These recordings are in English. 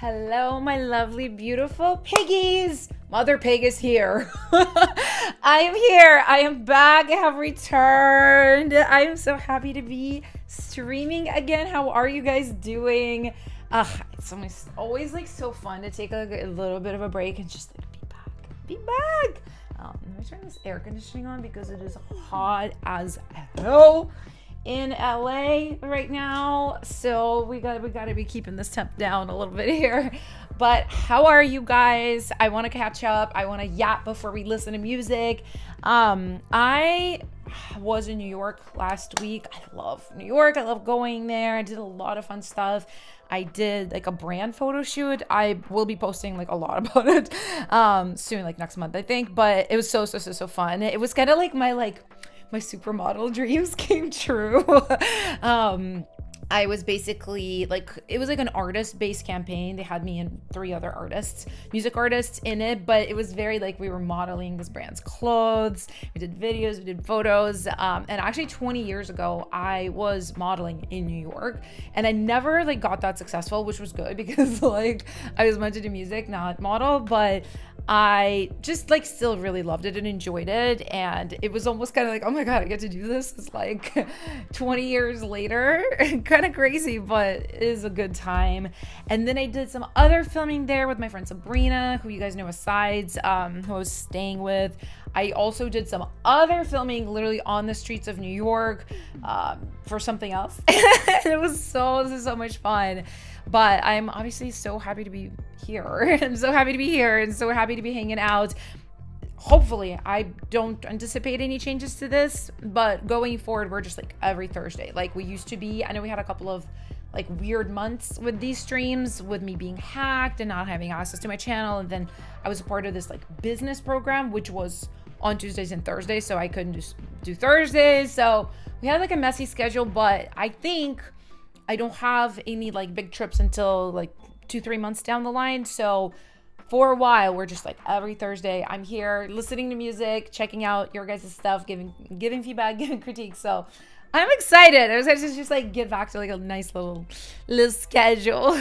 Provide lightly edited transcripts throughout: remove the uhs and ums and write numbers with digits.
Hello, my lovely, beautiful piggies. Mother Pig is here. I am here. I am back. I have returned. I am so happy to be streaming again. How are you guys doing? It's always like so fun to take a little bit of a break and just like be back. Be back. Let me turn this air conditioning on because it is hot as hell in LA right now, so we gotta be keeping this temp down a little bit here. But how are you guys? I want to catch up. I want to yap before we listen to music. I was in New York last week. I love New York. I love going there. I did a lot of fun stuff. I did like a brand photo shoot. I will be posting like a lot about it soon, like next month I think. But it was so fun. It was kind of like my supermodel dreams came true. I was basically like, it was like an artist-based campaign. They had me and 3 other artists, music artists in it, but it was very like we were modeling this brand's clothes. We did videos, we did photos. And actually 20 years ago, I was modeling in New York and I never like got that successful, which was good because like I was meant to do music, not model, but I just like still really loved it and enjoyed it. And it was almost kind of like, oh my God, I get to do this. It's like 20 years later, kind of crazy, but it is a good time. And then I did some other filming there with my friend Sabrina, who you guys know as Sides, who I was staying with. I also did some other filming literally on the streets of New York for something else. It was so much fun. But I'm obviously so happy to be here. I'm so happy to be here and so happy to be hanging out. Hopefully, I don't anticipate any changes to this, but going forward, we're just like every Thursday, like we used to be. I know we had a couple of like weird months with these streams, with me being hacked and not having access to my channel. And then I was a part of this like business program, which was on Tuesdays and Thursdays, so I couldn't just do Thursdays. So we had like a messy schedule, but I think I don't have any like big trips until like 2-3 months down the line. So for a while, we're just like every Thursday, I'm here listening to music, checking out your guys' stuff, giving feedback, giving critiques. So I'm excited. I was excited to just like get back to like a nice little schedule.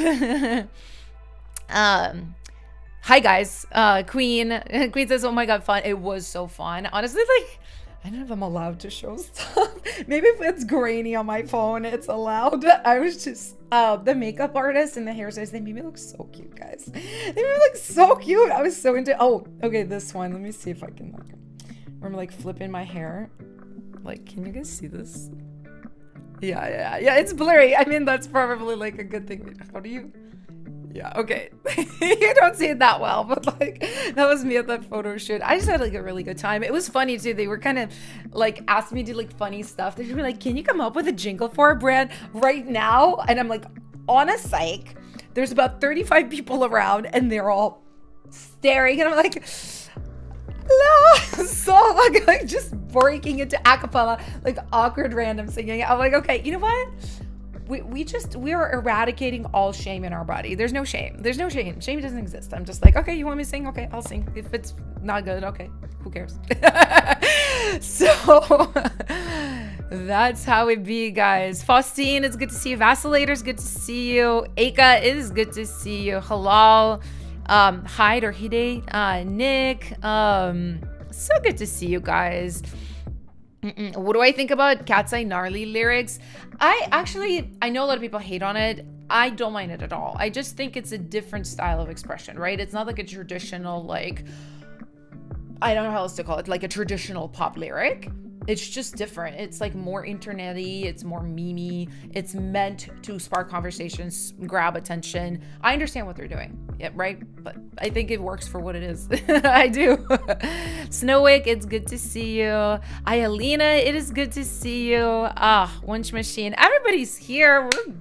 Hi guys, Queen says, oh my God, fun. It was so fun. Honestly, like, I don't know if I'm allowed to show stuff. Maybe if it's grainy on my phone, it's allowed. I was just, the makeup artist and the hairstylist, they made me look so cute, guys. They made me look so cute. I was so into, oh, okay, this one. Let me see if I can, like, where I'm like flipping my hair. Like, can you guys see this? Yeah, it's blurry. I mean, that's probably like a good thing. How do you? Yeah, okay. You don't see it that well, but like that was me at that photo shoot. I just had like a really good time. It was funny too. They were kind of like asking me to do like funny stuff. They were like, can you come up with a jingle for a brand right now? And I'm like, on a psych. There's about 35 people around and they're all staring. And I'm like, no. So like just breaking into a cappella, like awkward random singing. I'm like, okay, you know what? We are eradicating all shame in our body. There's no shame. Shame doesn't exist. I'm just like, okay, you want me to sing? Okay, I'll sing. If it's not good, okay, who cares? So that's how it be, guys. Faustine, it's good to see you. Vacillator, it's good to see you. Aka, it is good to see you. Halal, Hyde or Hide, Nick, so good to see you guys. What do I think about Cat's Eye Gnarly lyrics? I know a lot of people hate on it. I don't mind it at all. I just think it's a different style of expression, right? It's not like a traditional, like, I don't know how else to call it, like a traditional pop lyric. It's just different. It's like more internet-y, it's more memey. It's meant to spark conversations, grab attention. I understand what they're doing, yeah, right? But I think it works for what it is. I do. Snowick, it's good to see you. Ayalina, it is good to see you. Wunsch Machine, everybody's here. We're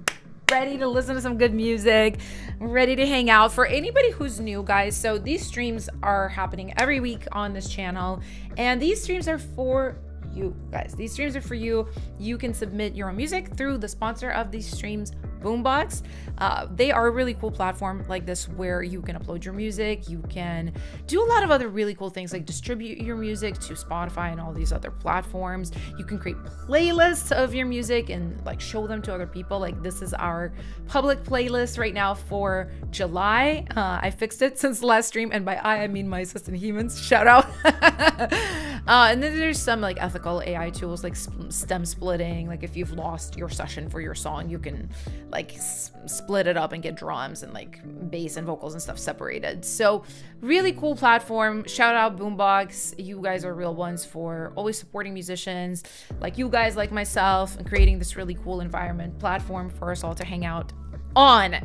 ready to listen to some good music, ready to hang out. For anybody who's new, guys, so these streams are happening every week on this channel, and these streams are for you guys. These streams are for you. You can submit your own music through the sponsor of these streams, Boombox. They are a really cool platform like this where you can upload your music. You can do a lot of other really cool things like distribute your music to Spotify and all these other platforms. You can create playlists of your music and like show them to other people. Like this is our public playlist right now for July. I fixed it since the last stream, and by I mean my assistant humans. Shout out. And then there's some like ethical AI tools like stem splitting. Like if you've lost your session for your song, you can like split it up and get drums and like bass and vocals and stuff separated. So really cool platform. Shout out Boombox. You guys are real ones for always supporting musicians like you guys, like myself, and creating this really cool environment platform for us all to hang out on.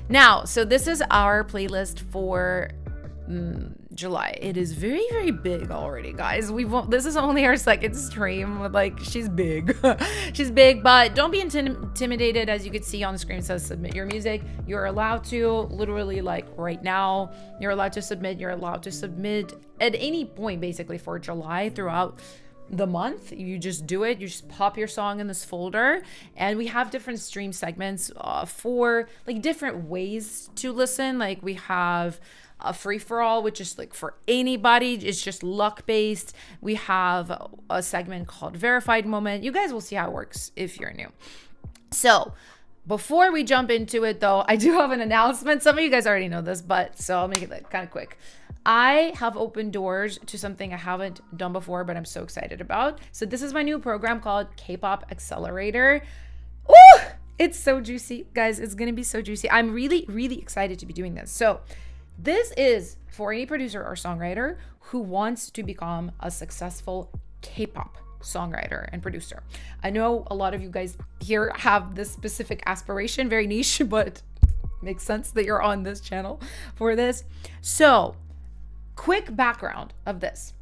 Now, so this is our playlist for July. It is very, very big already, guys. This is only our second stream. Like, she's big. She's big, but don't be intimidated. As you can see on the screen, it says submit your music. You're allowed to, literally, like right now, you're allowed to submit. You're allowed to submit at any point, basically, for July throughout the month. You just do it. You just pop your song in this folder, and we have different stream segments for like different ways to listen. Like we have a free-for-all, which is like for anybody. It's just luck-based. We have a segment called Verified Moment. You guys will see how it works if you're new. So before we jump into it, though, I do have an announcement. Some of you guys already know this, but so I'll make it like kind of quick. I have opened doors to something I haven't done before, but I'm so excited about. So this is my new program called K-Pop Accelerator. Ooh, it's so juicy, guys. It's going to be so juicy. I'm really, really excited to be doing this. So this is for any producer or songwriter who wants to become a successful K-pop songwriter and producer. I know a lot of you guys here have this specific aspiration, very niche, but makes sense that you're on this channel for this. So, quick background of this.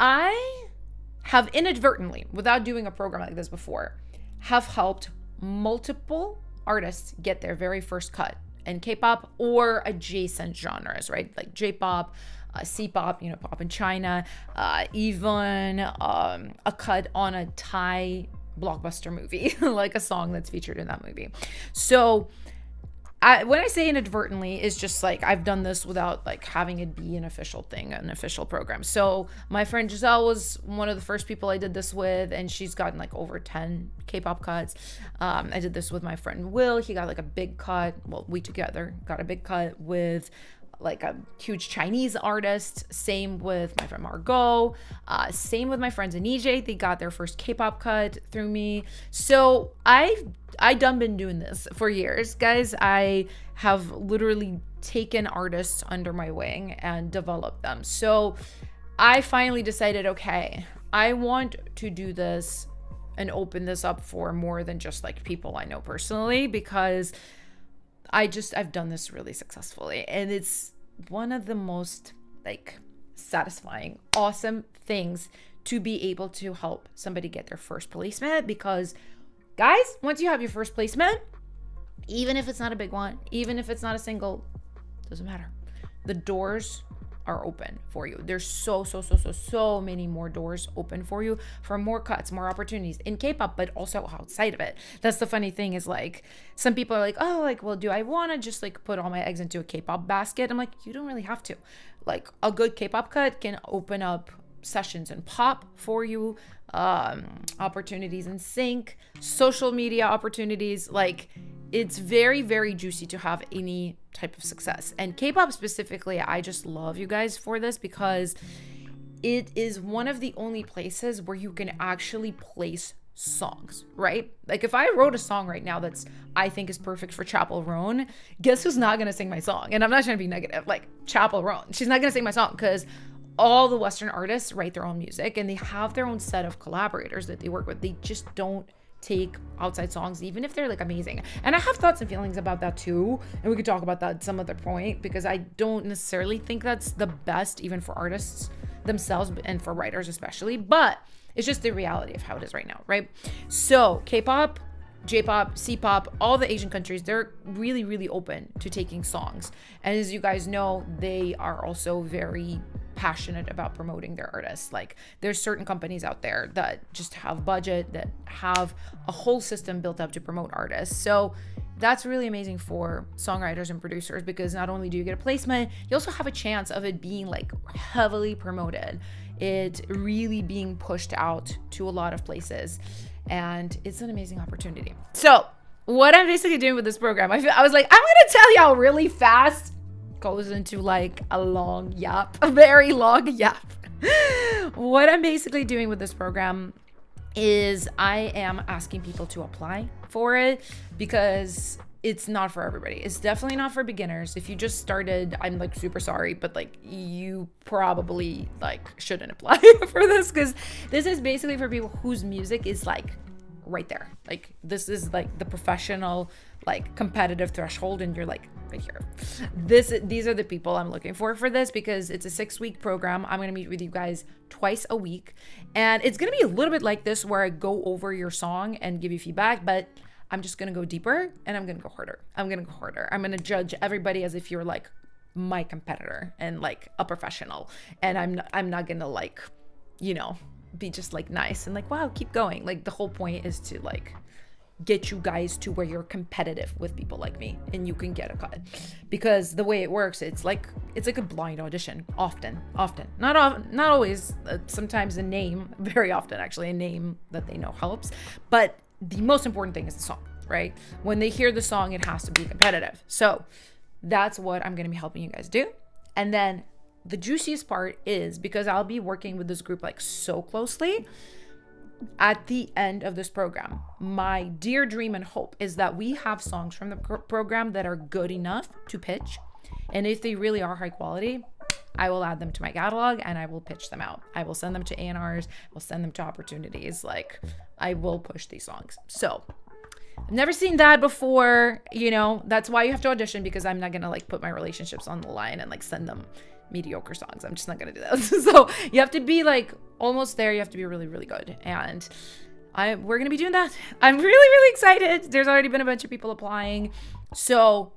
I have inadvertently, without doing a program like this before, have helped multiple artists get their very first cut in K-pop or adjacent genres, right? Like J-pop, C-pop, you know, pop in China, even a cut on a Thai blockbuster movie, like a song that's featured in that movie. So when I say inadvertently, it's just like I've done this without like having it be an official thing, an official program. So my friend Giselle was one of the first people I did this with, and she's gotten like over 10 K-pop cuts. I did this with my friend Will. He got like a big cut. Well, we together got a big cut with like a huge Chinese artist. Same with my friend Margot. Same with my friends in EJ. They got their first K-pop cut through me. So I done been doing this for years, guys. I have literally taken artists under my wing and developed them. So I finally decided, okay, I want to do this and open this up for more than just like people I know personally, because I've done this really successfully, and it's one of the most like satisfying, awesome things to be able to help somebody get their first placement. Because guys, once you have your first placement, even if it's not a big one, even if it's not a single, doesn't matter. The doors are open for you. There's so many more doors open for you for more cuts, more opportunities in K-pop, but also outside of it. That's the funny thing is like some people are like, oh, like, well, do I want to just like put all my eggs into a K-pop basket? I'm like, you don't really have to. Like a good K-pop cut can open up sessions in pop for you, opportunities in sync, social media opportunities. Like it's very, very juicy to have any type of success. And K-pop specifically, I just love you guys for this because it is one of the only places where you can actually place songs, right? Like if I wrote a song right now that's I think is perfect for Chapel Roan, guess who's not gonna sing my song? And I'm not trying to be negative, like Chapel Roan. She's not gonna sing my song because all the Western artists write their own music and they have their own set of collaborators that they work with. They just don't take outside songs, even if they're like amazing. And I have thoughts and feelings about that too, and we could talk about that at some other point, because I don't necessarily think that's the best even for artists themselves and for writers especially, but it's just the reality of how it is right now, right? So K-pop, J-pop, C-pop, all the Asian countries, they're really, really open to taking songs. And as you guys know, they are also very passionate about promoting their artists. Like there's certain companies out there that just have budget, that have a whole system built up to promote artists. So that's really amazing for songwriters and producers, because not only do you get a placement, you also have a chance of it being like heavily promoted, it really being pushed out to a lot of places, and it's an amazing opportunity. So what I'm basically doing with this program, I was like, I'm gonna tell y'all really fast, goes into like a long yap, a very long yap. What I'm basically doing with this program is I am asking people to apply for it, because it's not for everybody. It's definitely not for beginners. If you just started, I'm like super sorry, but like you probably like shouldn't apply for this, because this is basically for people whose music is like right there. Like this is like the professional, like competitive threshold, and you're like right here. These are the people I'm looking for this, because it's a 6-week program. I'm going to meet with you guys twice a week, and it's going to be a little bit like this, where I go over your song and give you feedback, but I'm just going to go deeper, and I'm going to go harder. I'm going to judge everybody as if you're like my competitor and like a professional, and I'm not going to like, you know, be just like nice and like, wow, keep going. Like the whole point is to like get you guys to where you're competitive with people like me, and you can get a cut. Because the way it works, it's like a blind audition. Often, not always. Sometimes very often actually, a name that they know helps. But the most important thing is the song, right? When they hear the song, it has to be competitive. So that's what I'm going to be helping you guys do. And then the juiciest part is, because I'll be working with this group like so closely, at the end of this program, my dear dream and hope is that we have songs from the program that are good enough to pitch. And if they really are high quality, I will add them to my catalog and I will pitch them out. I will send them to A&Rs, I will send them to opportunities. Like I will push these songs. So I've never seen that before, you know, that's why you have to audition, because I'm not going to like put my relationships on the line and like send them mediocre songs. I'm just not going to do that. So you have to be like almost there. You have to be really, really good. And we're going to be doing that. I'm really, really excited. There's already been a bunch of people applying. So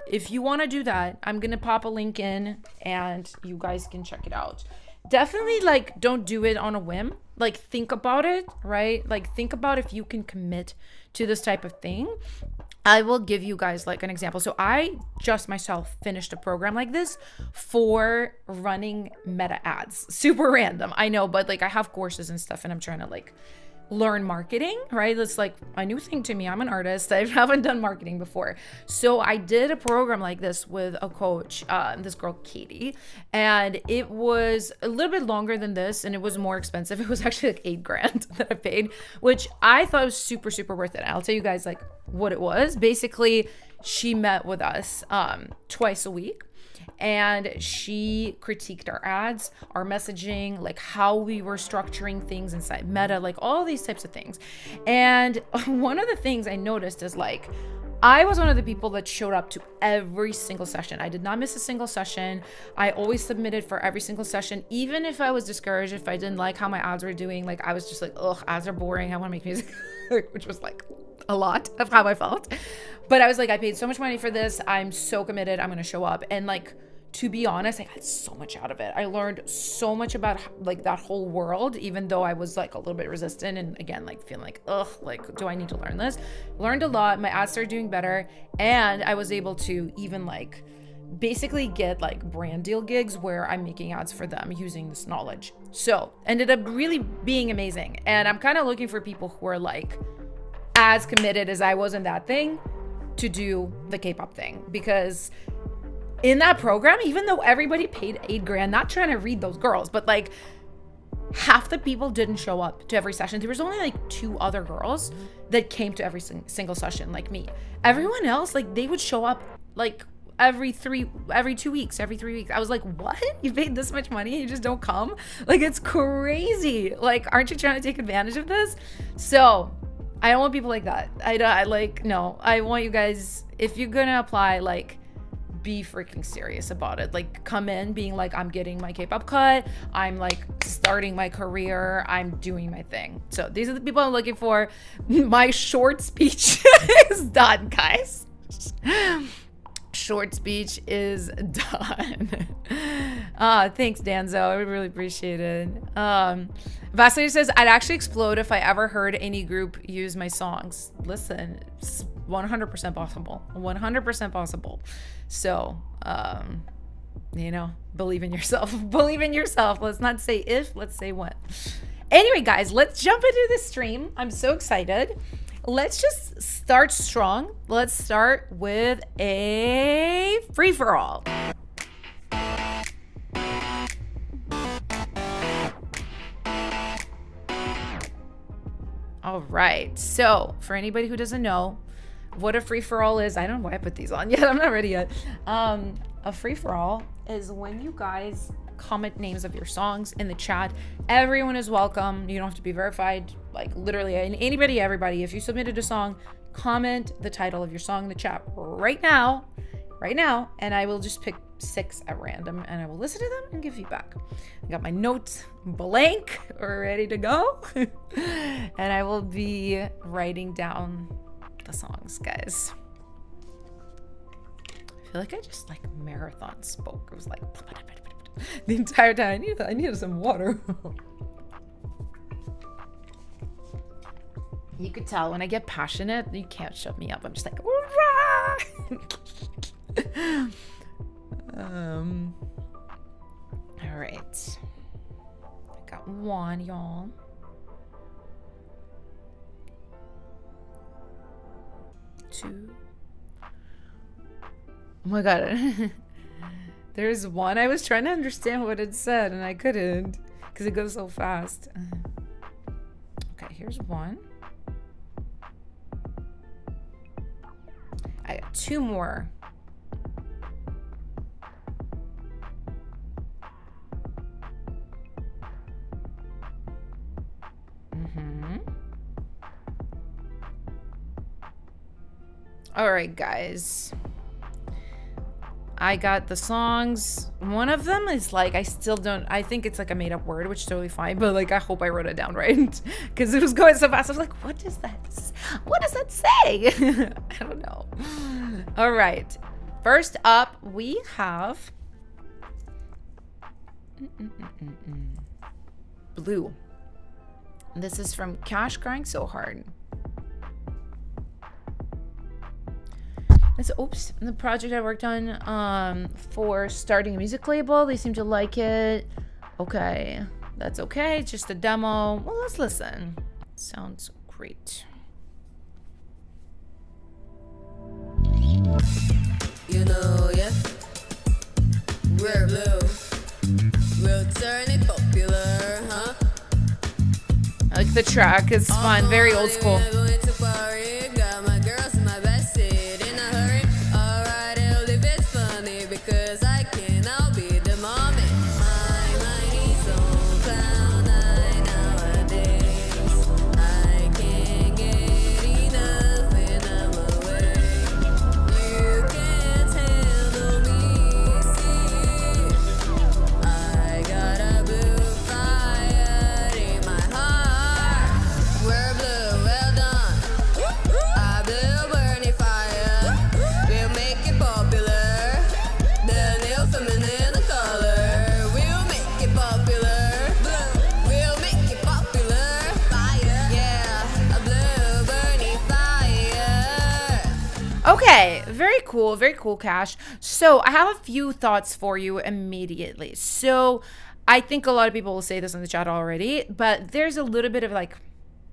if you want to do that, I'm going to pop a link in and you guys can check it out. Definitely like don't do it on a whim. Like think about it, right? Like think about if you can commit to this type of thing. I will give you guys like an example. So I just myself finished a program like this for running meta ads. Super random, I know, but like I have courses and stuff and I'm trying to like learn marketing, right? It's like a new thing to me. I'm an artist. I haven't done marketing before. So I did a program like this with a coach, this girl, Katie, and it was a little bit longer than this and it was more expensive. It was actually like $8,000 that I paid, which I thought was super, super worth it. I'll tell you guys like what it was. Basically, she met with us twice a week. And she critiqued our ads, our messaging, like how we were structuring things inside Meta, like all these types of things. And one of the things I noticed is like, I was one of the people that showed up to every single session. I did not miss a single session. I always submitted for every single session, even if I was discouraged, if I didn't like how my ads were doing. Like I was just like, ugh, ads are boring. I want to make music, which was like a lot of how I felt. But I was like, I paid so much money for this. I'm so committed. I'm going to show up. And like, to be honest, I got so much out of it. I learned so much about like that whole world, even though I was like a little bit resistant and again, like feeling like, ugh, like, do I need to learn this? Learned a lot. My ads started doing better. And I was able to even like basically get like brand deal gigs where I'm making ads for them using this knowledge. So ended up really being amazing. And I'm kind of looking for people who are like as committed as I was in that thing to do the K-pop thing, because in that program, even though everybody paid $8,000, not trying to read those girls, but like half the people didn't show up to every session. There was only like 2 other girls that came to every single session like me. Everyone else, like they would show up like every 2 weeks, every 3 weeks. I was like, what? You paid this much money and you just don't come? Like, it's crazy. Like, aren't you trying to take advantage of this? So I don't want people like that. I like, no, I want you guys, if you're gonna apply, like, be freaking serious about it. Like come in being like, I'm getting my K-pop cut. I'm like starting my career. I'm doing my thing. So these are the people I'm looking for. My short speech is done, guys. short speech is done. Thanks, Danzo. I really appreciate it. Vasily says, I'd actually explode if I ever heard any group use my songs. Listen, it's 100% possible. 100% possible. So, you know, believe in yourself. Believe in yourself. Let's not say if, let's say when. Anyway, guys, let's jump into the stream. I'm so excited. Let's just start strong. Let's start with a free-for-all. All right. So for anybody who doesn't know what a free-for-all is, I don't know why I put these on yet. I'm not ready yet. A free-for-all is when you guys comment names of your songs in the chat. Everyone is welcome. You don't have to be verified. Like literally anybody, everybody. If you submitted a song, comment the title of your song in the chat right now, and I will just pick 6 at random and I will listen to them and give feedback. I got my notes blank or ready to go. And I will be writing down the songs, guys. I feel like I just like marathon spoke. It was like the entire time. I needed some water. You could tell when I get passionate, you can't shut me up. I'm just like, all right. I got one, y'all. 2. Oh my god. There's one. I was trying to understand what it said and I couldn't because it goes so fast. Okay, here's one. I got 2 more. All right, guys. I got the songs. One of them is like, I think it's like a made up word, which is totally fine, but like, I hope I wrote it down right because it was going so fast. I was like, what does that say? I don't know. All right. First up, we have Blue. This is from Cash Crying So Hard. It's the project I worked on for starting a music label. They seem to like it. Okay, that's okay. It's just a demo. Well, let's listen. Sounds great. You know, yeah, we're blue. We'll turn it popular, huh? I like the track. It's fun. Very old school. Okay, very cool, Cash. So I have a few thoughts for you immediately. So I think a lot of people will say this in the chat already, but there's a little bit of like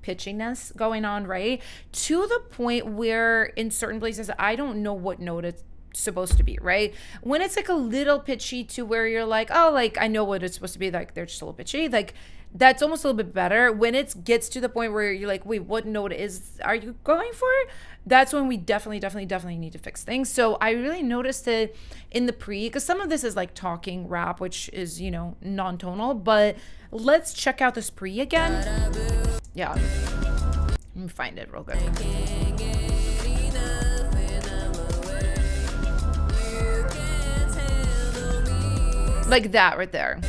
pitchiness going on, right? To the point where in certain places, I don't know what note it's supposed to be, right? When it's like a little pitchy to where you're like, oh, like I know what it's supposed to be, like they're just a little pitchy, like that's almost a little bit better. When it gets to the point where you're like, wait, what note are you going for? That's when we definitely need to fix things. So I really noticed it in the pre, because some of this is like talking rap, which is, you know, non-tonal, but let's check out this pre again. Yeah, let me find it real good. Like that right there.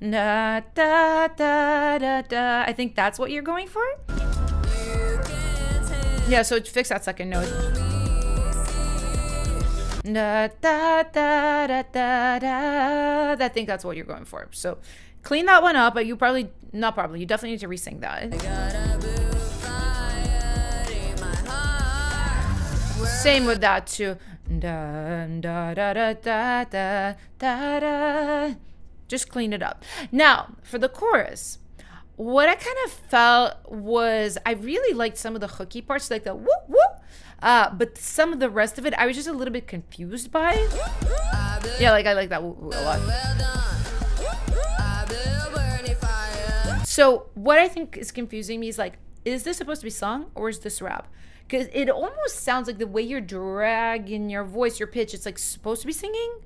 Da, da, da, da, da. I think that's what you're going for. Yeah, so fix that second note. Da, da, da, da, da, da. I think that's what you're going for. So clean that one up, but you probably, not probably, you definitely need to re-sing that. Same with that too. Da, da, da, da, da, da, da, da. Just clean it up. Now, for the chorus, what I kind of felt was I really liked some of the hooky parts, like the whoop whoop. But some of the rest of it, I was just a little bit confused by. Yeah, like I like that a lot. So what I think is confusing me is like, is this supposed to be sung or is this rap? Because it almost sounds like the way you're dragging your voice, your pitch, it's like supposed to be singing,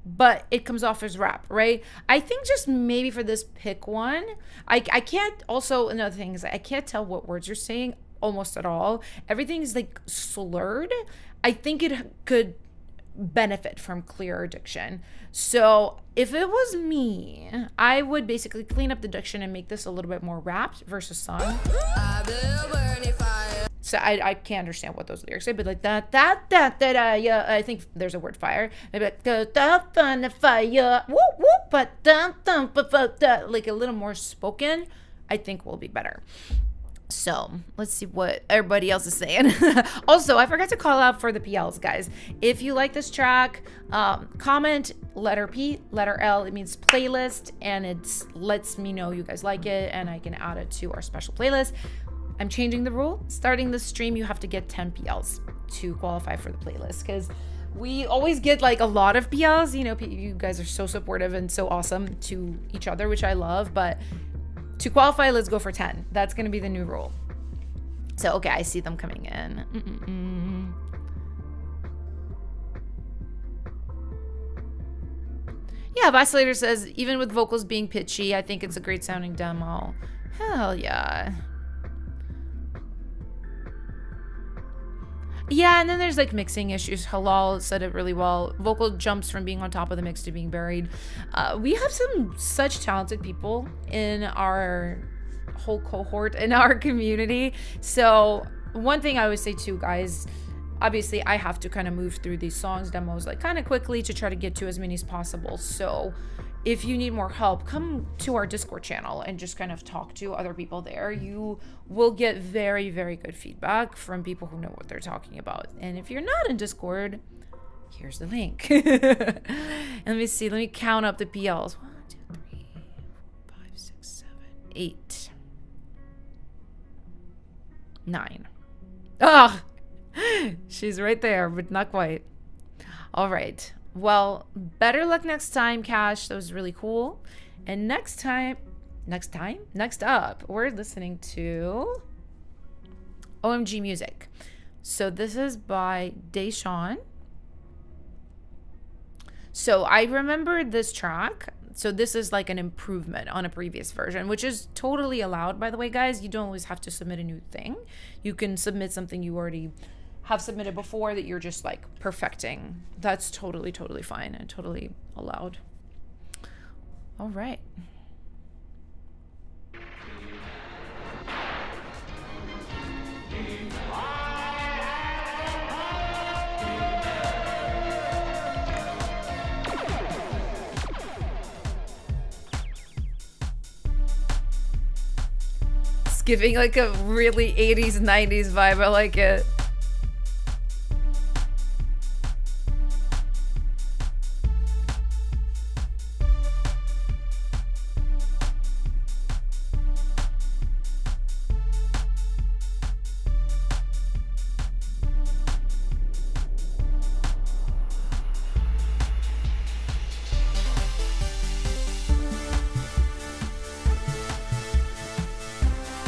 but it comes off as rap, right? I think just maybe for this pick one, I can't, also another thing is I can't tell what words you're saying almost at all. Everything is like slurred. I think it could benefit from clearer diction. So if it was me, I would basically clean up the diction and make this a little bit more rapped versus sung. So I can't understand what those lyrics say, but like that yeah, I think there's a word fire. Maybe like the fire, whoop whoop, but like a little more spoken, I think will be better. So let's see what everybody else is saying. Also, I forgot to call out for the PLs, guys. If you like this track, comment letter P, letter L. It means playlist, and it lets me know you guys like it, and I can add it to our special playlist. I'm changing the rule. Starting the stream, you have to get 10 PLs to qualify for the playlist, because we always get like a lot of PLs. You know, you guys are so supportive and so awesome to each other, which I love, but to qualify, let's go for 10. That's going to be the new rule. So, okay, I see them coming in. Yeah, Vacillator says, even with vocals being pitchy, I think it's a great sounding demo. Hell yeah. Yeah, and then there's like mixing issues. Halal said it really well. Vocal jumps from being on top of the mix to being buried. We have such talented people in our whole cohort, in our community. So one thing I always say too, guys, obviously I have to kind of move through these songs, demos like kind of quickly to try to get to as many as possible. So if you need more help, come to our Discord channel and just kind of talk to other people there. You will get very, very good feedback from people who know what they're talking about. And if you're not in Discord, here's the link. And let me see. Let me count up the PLs. 1, 2, 3, 4, 5, 6, 7, 8, 9. Ah, she's right there, but not quite. All right. Well, better luck next time, Cash. That was really cool. And next up, we're listening to OMG Music. So this is by Deshawn. So I remember this track. So this is like an improvement on a previous version, which is totally allowed, by the way, guys. You don't always have to submit a new thing. You can submit something you already have submitted before that you're just like perfecting. That's totally fine and totally allowed. All right. It's giving like a really 80s 90s vibe. I like it.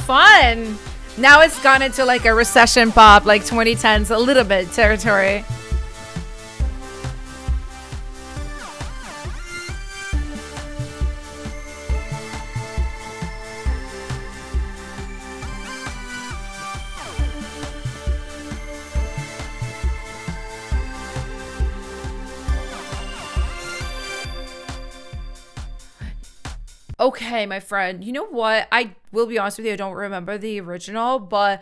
Fun. Now it's gone into like a recession pop, like 2010s, a little bit territory. Okay, my friend, you know what? I will be honest with you, I don't remember the original, but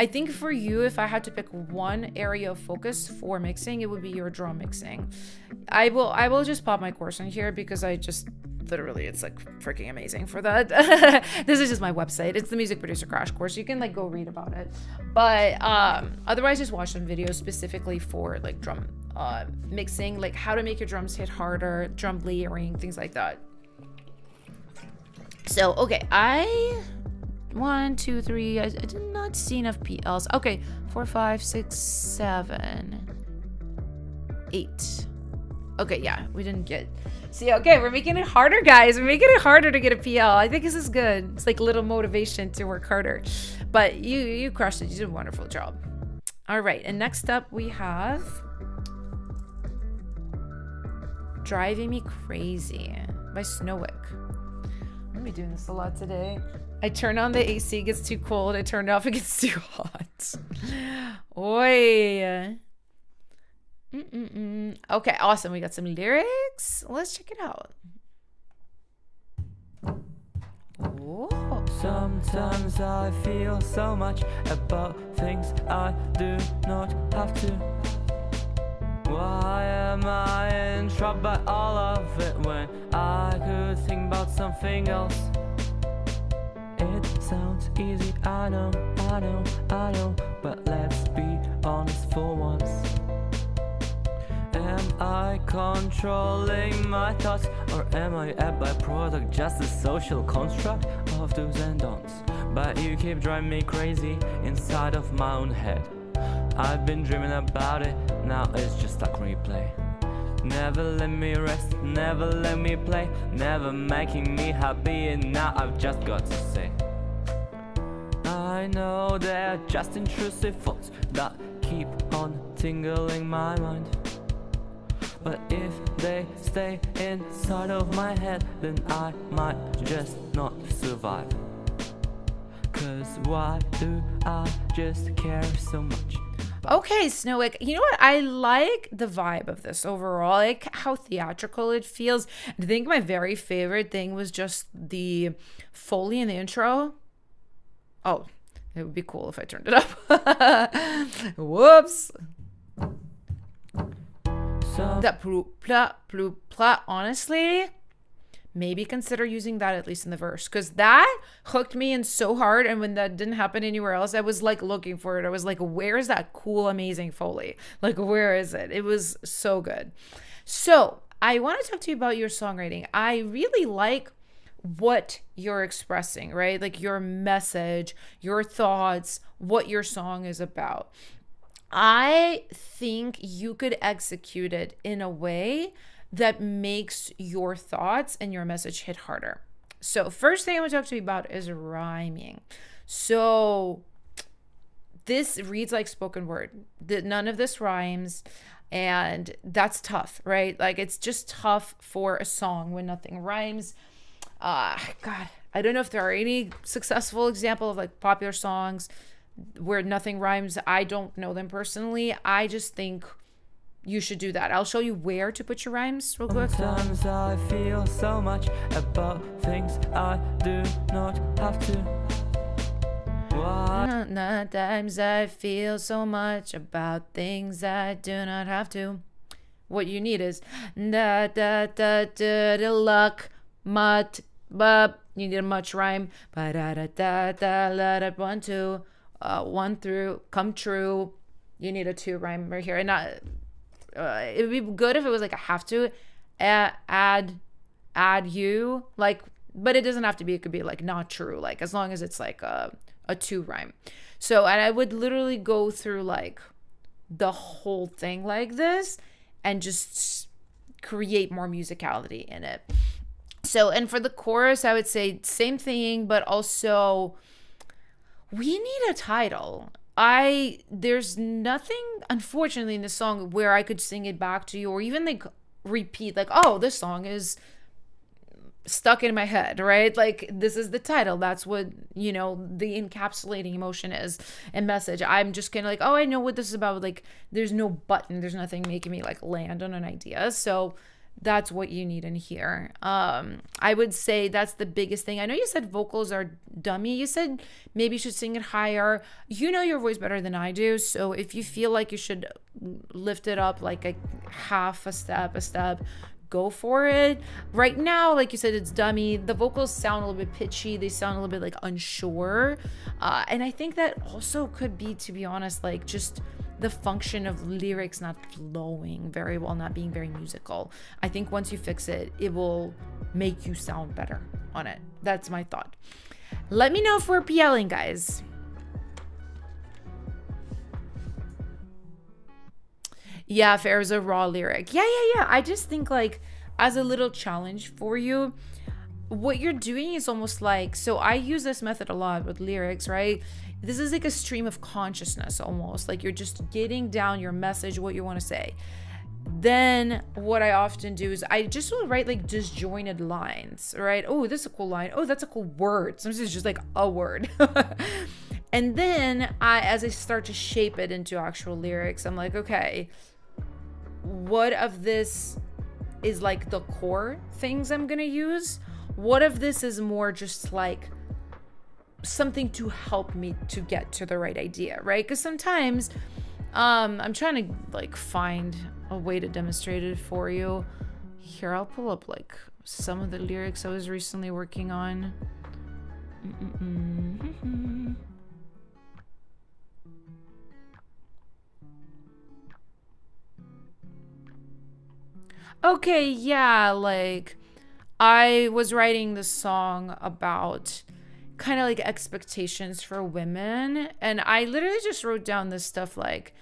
I think for you, if I had to pick one area of focus for mixing, it would be your drum mixing. I will just pop my course in here because I just literally, it's like freaking amazing for that. This is just my website. It's the Music Producer Crash Course. You can like go read about it. But otherwise, just watch some videos specifically for like drum mixing, like how to make your drums hit harder, drum layering, things like that. So, okay, 1, 2, 3. I did not see enough PLs. Okay, 4, 5, 6, 7, 8. Okay, yeah, we didn't get. See, okay, we're making it harder, guys. We're making it harder to get a PL. I think this is good. It's like little motivation to work harder. But you crushed it. You did a wonderful job. All right, and next up we have Driving Me Crazy by Snowick. I'm gonna be doing this a lot today. I turn on the AC, it gets too cold. I turn it off, it gets too hot. Oi. Okay, awesome. We got some lyrics. Let's check it out. Whoa. Sometimes I feel so much about things I do not have to. Why am I entrapped by all of it when I could think about something else? It sounds easy, I know, but let's be honest for once. Am I controlling my thoughts, or am I a byproduct, just a social construct of do's and don'ts? But you keep driving me crazy inside of my own head. I've been dreaming about it, now it's just like replay. Never let me rest, never let me play, never making me happy, and now I've just got to say, I know they're just intrusive thoughts that keep on tingling my mind. But if they stay inside of my head, then I might just not survive. Cause why do I just care so much? Okay, Snowick. You know what? I like the vibe of this overall. I like how theatrical it feels. I think my very favorite thing was just the Foley in the intro. Oh, it would be cool if I turned it up. Whoops. That ploop, ploop, plop. Honestly, maybe consider using that at least in the verse, because that hooked me in so hard. And when that didn't happen anywhere else, I was like looking for it. I was like, where is that cool, amazing Foley? Like, where is it? It was so good. So I want to talk to you about your songwriting. I really like what you're expressing, right? Like your message, your thoughts, what your song is about. I think you could execute it in a way that makes your thoughts and your message hit harder. So first thing I want to talk to you about is rhyming. So this reads like spoken word. None of this rhymes, and that's tough, right? Like it's just tough for a song when nothing rhymes. God, I don't know if there are any successful example of like popular songs where nothing rhymes. I don't know them personally. I just think you should do that. I'll show you where to put your rhymes real quick. Sometimes I feel so much about things I do not have to. Why? Sometimes I feel so much about things I do not have to. What you need is da da da da da luck mut bub. You need a much rhyme. Ba da da da da let it 1 2 1 through come true. You need a 2 rhyme right here, and not. It would be good if it was like a have to add you, like, but it doesn't have to be. It could be like not true, like as long as it's like a 2 rhyme. So, and I would literally go through like the whole thing like this and just create more musicality in it. So, and for the chorus, I would say same thing, but also we need a title. There's nothing, unfortunately, in this song where I could sing it back to you or even like repeat, like, oh, this song is stuck in my head, right? Like, this is the title. That's what, you know, the encapsulating emotion is and message. I'm just kind of like, oh, I know what this is about. Like, there's no button. There's nothing making me like land on an idea. So that's what you need in here. I would say that's the biggest thing. I know you said vocals are dummy. You said maybe you should sing it higher. You know your voice better than I do. So if you feel like you should lift it up like a half a step, go for it. Right now, like you said, it's dummy. The vocals sound a little bit pitchy. They sound a little bit like unsure. And I think that also could be, to be honest, like just the function of lyrics not flowing very well, not being very musical. I think once you fix it, it will make you sound better on it. That's my thought. Let me know if we're PLing, guys. Yeah, fair is a raw lyric. Yeah. I just think like as a little challenge for you, what you're doing is almost like, so I use this method a lot with lyrics, right? This is like a stream of consciousness almost. Like you're just getting down your message, what you want to say. Then what I often do is I just will write like disjointed lines, right? Oh, this is a cool line. Oh, that's a cool word. Sometimes it's just like a word. And then as I start to shape it into actual lyrics, I'm like, okay, what of this is like the core things I'm going to use? What if this is more just like something to help me to get to the right idea, right? Because sometimes I'm trying to like find a way to demonstrate it for you. Here, I'll pull up like some of the lyrics I was recently working on. Okay, yeah, like I was writing this song about kind of like expectations for women, and I literally just wrote down this stuff like,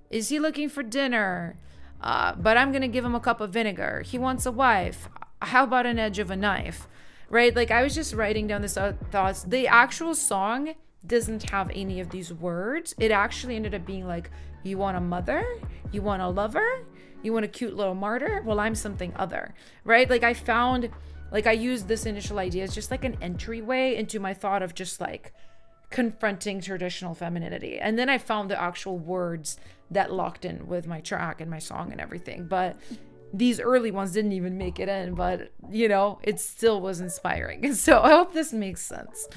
is he looking for dinner? But I'm gonna give him a cup of vinegar. He wants a wife. How about an edge of a knife? Right? Like I was just writing down this thoughts. The actual song doesn't have any of these words. It actually ended up being like, you want a mother? You want a lover? You want a cute little martyr? Well, I'm something other, right? Like I found, like I used this initial idea as just like an entryway into my thought of just like confronting traditional femininity. And then I found the actual words that locked in with my track and my song and everything. But these early ones didn't even make it in, but you know, it still was inspiring. So I hope this makes sense.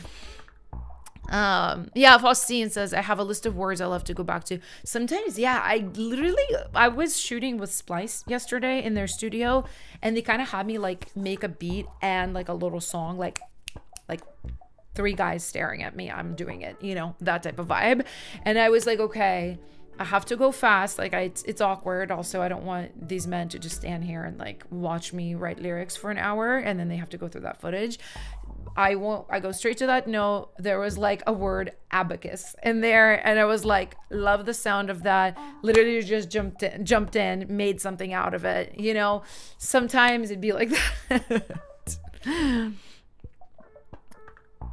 Yeah, Faustine says, I have a list of words I'll have to go back to. Sometimes, yeah, I was shooting with Splice yesterday in their studio, and they kind of had me like make a beat and like a little song, like three guys staring at me. I'm doing it, you know, that type of vibe. And I was like, okay, I have to go fast. Like it's awkward. Also, I don't want these men to just stand here and like watch me write lyrics for an hour and then they have to go through that footage. I go straight to that. No, there was like a word abacus in there, and I was like, love the sound of that. Literally just jumped in, made something out of it. You know, sometimes it'd be like that.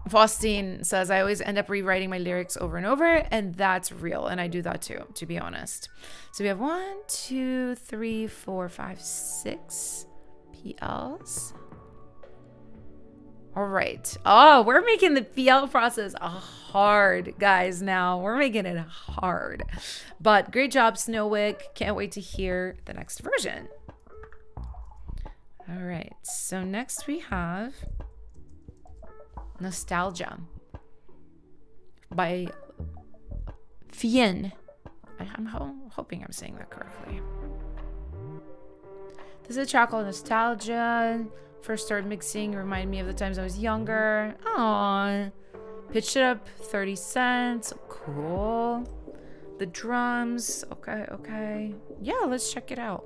Faustine says, I always end up rewriting my lyrics over and over, and that's real. And I do that too, to be honest. So we have 1, 2, 3, 4, 5, 6 PLs. All right. Oh, we're making the PL process hard, guys, now. We're making it hard. But great job, Snowwick. Can't wait to hear the next version. All right. So next we have Nostalgia by Fien. I'm hoping I'm saying that correctly. This is a track called Nostalgia. First started mixing, remind me of the times I was younger. Aww. Pitched it up 30 cents. Cool. The drums. Okay. Yeah, let's check it out.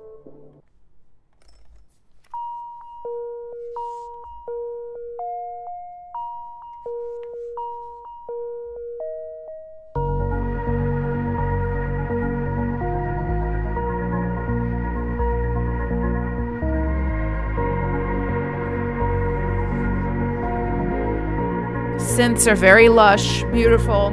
Synths are very lush, beautiful.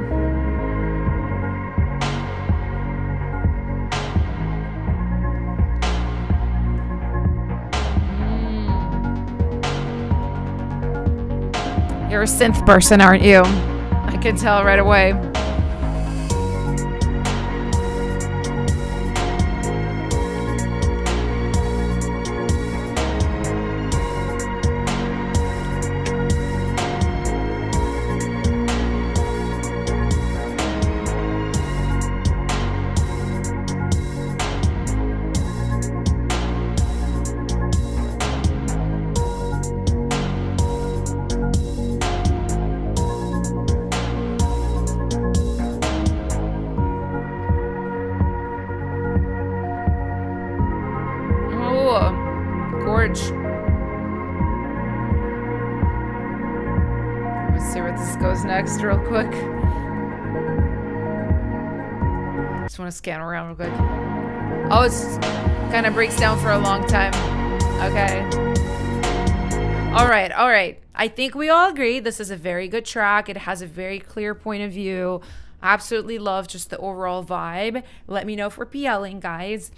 You're a synth person, aren't you? I can tell right away. where this goes next real quick. Just want to scan around real quick. Oh, it's kind of breaks down for a long time. Okay. All right. I think we all agree this is a very good track. It has a very clear point of view. Absolutely love just the overall vibe. Let me know if we're PLing, guys.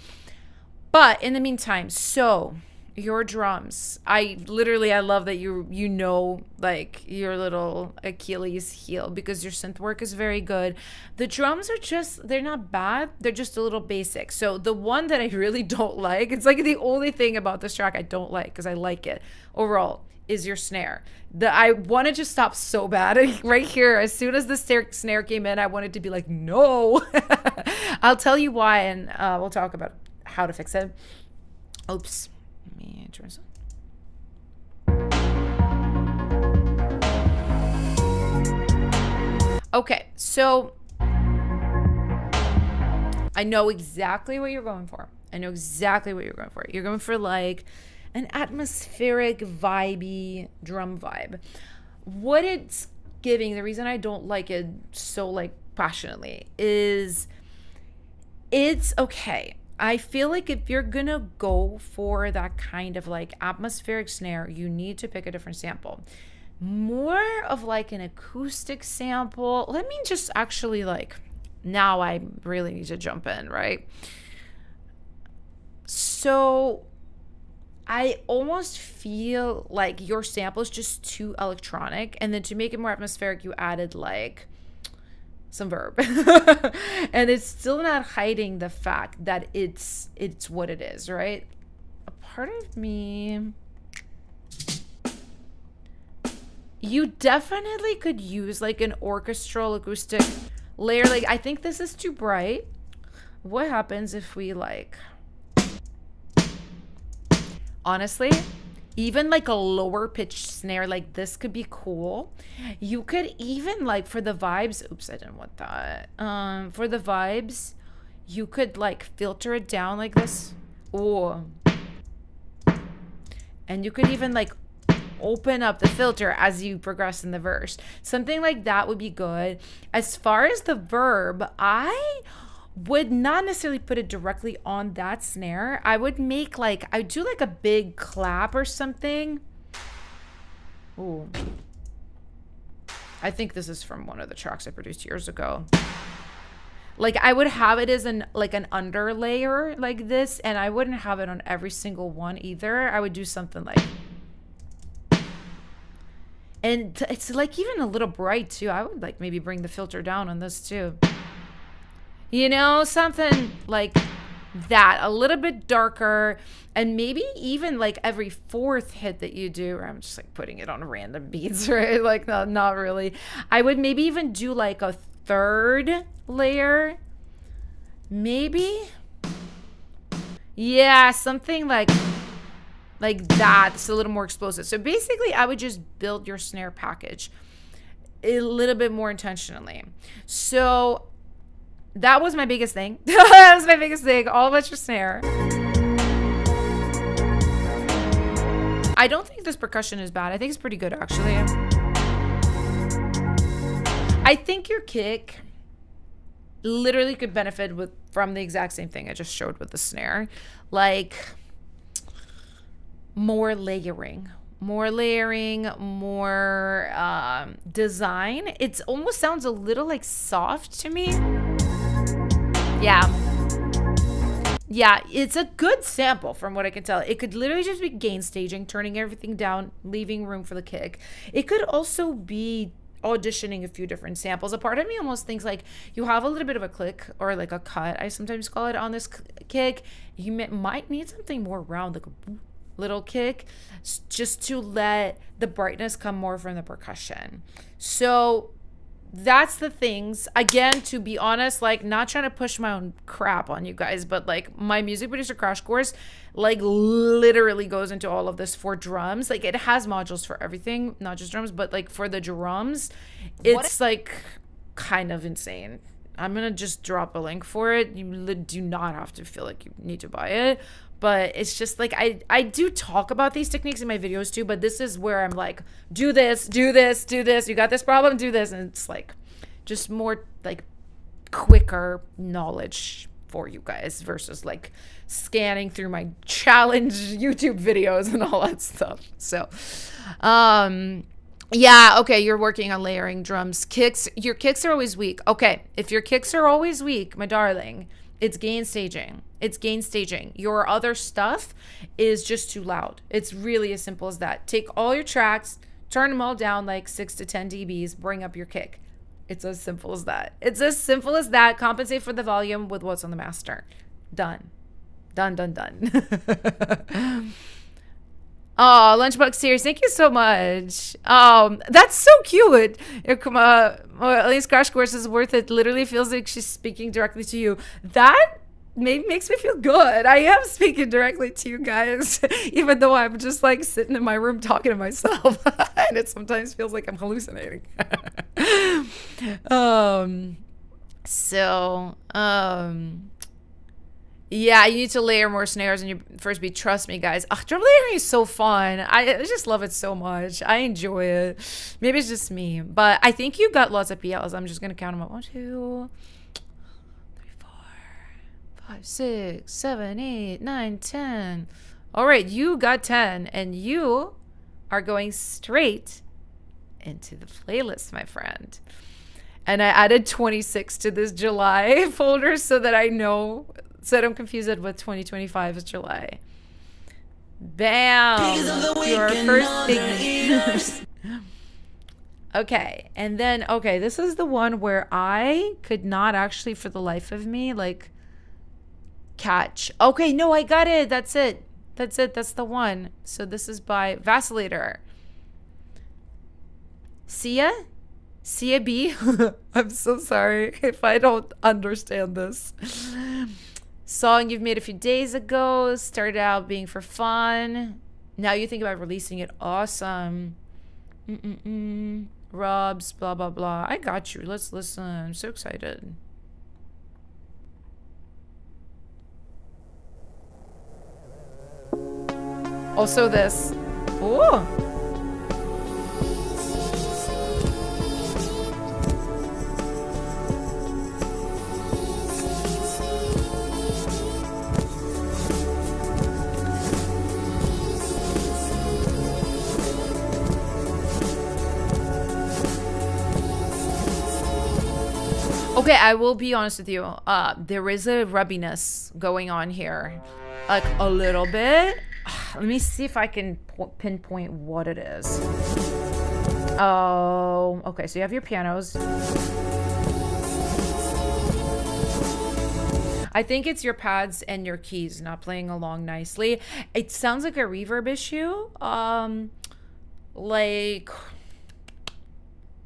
But in the meantime, so your drums. I love that you know like your little Achilles heel, because your synth work is very good. The drums are just, they're not bad. They're just a little basic. So the one that I really don't like, it's like the only thing about this track I don't like, because I like it overall, is your snare. I wanted to stop so bad right here. As soon as the snare came in, I wanted to be like, no. I'll tell you why, and we'll talk about how to fix it. Oops. Let me turn this on. Okay, so I know exactly what you're going for. You're going for like an atmospheric, vibey drum vibe. What it's giving, the reason I don't like it so like passionately, is it's okay. I feel like if you're gonna go for that kind of like atmospheric snare, you need to pick a different sample. More of like an acoustic sample. Let me just actually like, now I really need to jump in, right? So I almost feel like your sample is just too electronic, and then to make it more atmospheric, you added like some verb. And it's still not hiding the fact that it's what it is, right? A part of me, you definitely could use like an orchestral acoustic layer. Like, I think this is too bright. What happens if we like, honestly, even like a lower pitched snare like this could be cool. You could even like, for the vibes, oops, I didn't want that. For the vibes, you could like filter it down like this. Oh. And you could even like open up the filter as you progress in the verse. Something like that would be good. As far as the verb, I would not necessarily put it directly on that snare. I would make like, I would do like a big clap or something. Ooh. I think this is from one of the tracks I produced years ago. Like, I would have it as an under layer like this, and I wouldn't have it on every single one either. I would do something like, and it's like even a little bright too. I would like maybe bring the filter down on this too. You know, something like that, a little bit darker, and maybe even like every fourth hit that you do, or I'm just like putting it on random beats, right? Like, not really. I would maybe even do like a third layer, maybe. Yeah, something like that. It's a little more explosive. So basically, I would just build your snare package a little bit more intentionally. So that was my biggest thing. That was my biggest thing. All about your snare. I don't think this percussion is bad. I think it's pretty good, actually. I think your kick literally could benefit from the exact same thing I just showed with the snare. Like, more layering, more design. It almost sounds a little like soft to me. Yeah, it's a good sample from what I can tell. It could literally just be gain staging, turning everything down, leaving room for the kick. It could also be auditioning a few different samples. A part of me almost thinks like you have a little bit of a click, or like a cut, I sometimes call it, on this kick. You might need something more round, like a little kick, just to let the brightness come more from the percussion. So that's the things. Again, to be honest, like, not trying to push my own crap on you guys, but like my music producer crash course like literally goes into all of this for drums. Like, it has modules for everything, not just drums, but like for the drums, it's like kind of insane. I'm gonna just drop a link for it. You do not have to feel like you need to buy it, But it's just like I do talk about these techniques in my videos too, but this is where I'm like, do this, do this, do this. You got this problem, do this. And it's like just more like quicker knowledge for you guys versus like scanning through my challenge YouTube videos and all that stuff. So yeah, okay, you're working on layering drums. Kicks, your kicks are always weak. Okay, if your kicks are always weak, my darling, it's gain staging. It's gain staging. Your other stuff is just too loud. It's really as simple as that. Take all your tracks, turn them all down like 6 to 10 dBs, bring up your kick. It's as simple as that. It's as simple as that. Compensate for the volume with what's on the master. Done. Done, done, done. Oh, Lunchbox series, thank you so much. That's so cute. At least Crash Course is worth it. Literally feels like she's speaking directly to you. That makes me feel good. I am speaking directly to you guys, even though I'm just like sitting in my room talking to myself, and it sometimes feels like I'm hallucinating. Yeah, you need to layer more snares in your first beat. Trust me, guys. Drum layering is so fun. I just love it so much. I enjoy it. Maybe it's just me, but I think you got lots of PLs. I'm just gonna count them up. 1, 2, 3, 4, 5, 6, 7, 8, 9, 10. All right, you got 10, and you are going straight into the playlist, my friend. And I added 26 to this July folder so that I know. So I don't confuse it with 2025 is July. Bam! Your first big. Okay, and then this is the one where I could not actually, for the life of me, like catch. Okay, no, I got it. That's it. That's the one. So this is by Vacillator. Sia B. I'm so sorry if I don't understand this. Song you've made a few days ago, started out being for fun. Now you think about releasing it. Awesome. Robs, blah, blah, blah. I got you. Let's listen. I'm so excited. Also this. Ooh. Okay, I will be honest with you. There is a rubbiness going on here. Like a little bit. Let me see if I can pinpoint what it is. Oh, okay. So you have your pianos. I think it's your pads and your keys not playing along nicely. It sounds like a reverb issue. Like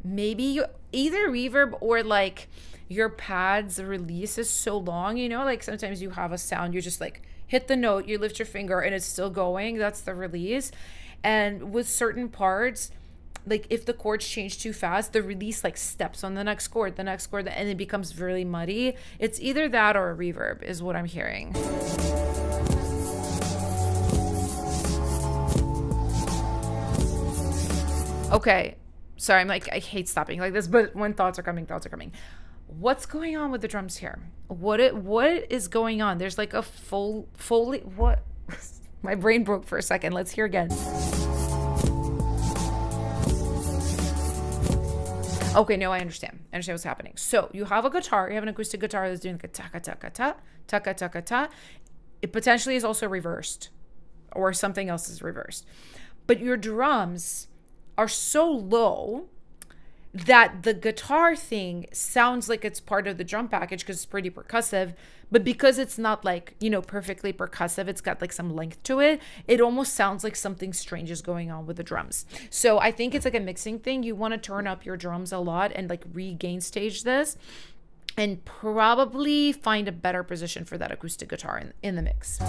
maybe either reverb or like your pads release is so long, you know, like sometimes you have a sound, you just like hit the note, you lift your finger and it's still going. That's the release. And with certain parts, like if the chords change too fast, the release like steps on the next chord, and it becomes really muddy. It's either that or a reverb is what I'm hearing. Okay. Sorry, I'm like, I hate stopping like this, but when thoughts are coming. What's going on with the drums here? What is going on? There's like a Foley. What? My brain broke for a second. Let's hear again. Okay, no, I understand. I understand what's happening. So you have a guitar. You have an acoustic guitar that's doing like a taka-taka-ta, taka-taka-ta. It potentially is also reversed or something else is reversed. But your drums are so low that the guitar thing sounds like it's part of the drum package because it's pretty percussive, but because it's not like, you know, perfectly percussive, it's got like some length to it. It almost sounds like something strange is going on with the drums. So I think it's like a mixing thing. You want to turn up your drums a lot and like regain stage this and probably find a better position for that acoustic guitar in the mix.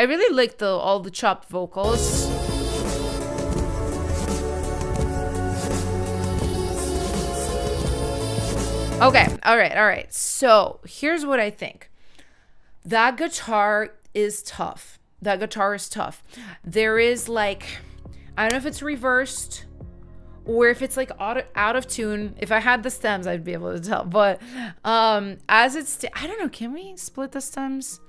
I really like all the chopped vocals. Okay, all right. So here's what I think. That guitar is tough. There is like, I don't know if it's reversed or if it's like out of tune. If I had the stems, I'd be able to tell. But as it's, I don't know. Can we split the stems?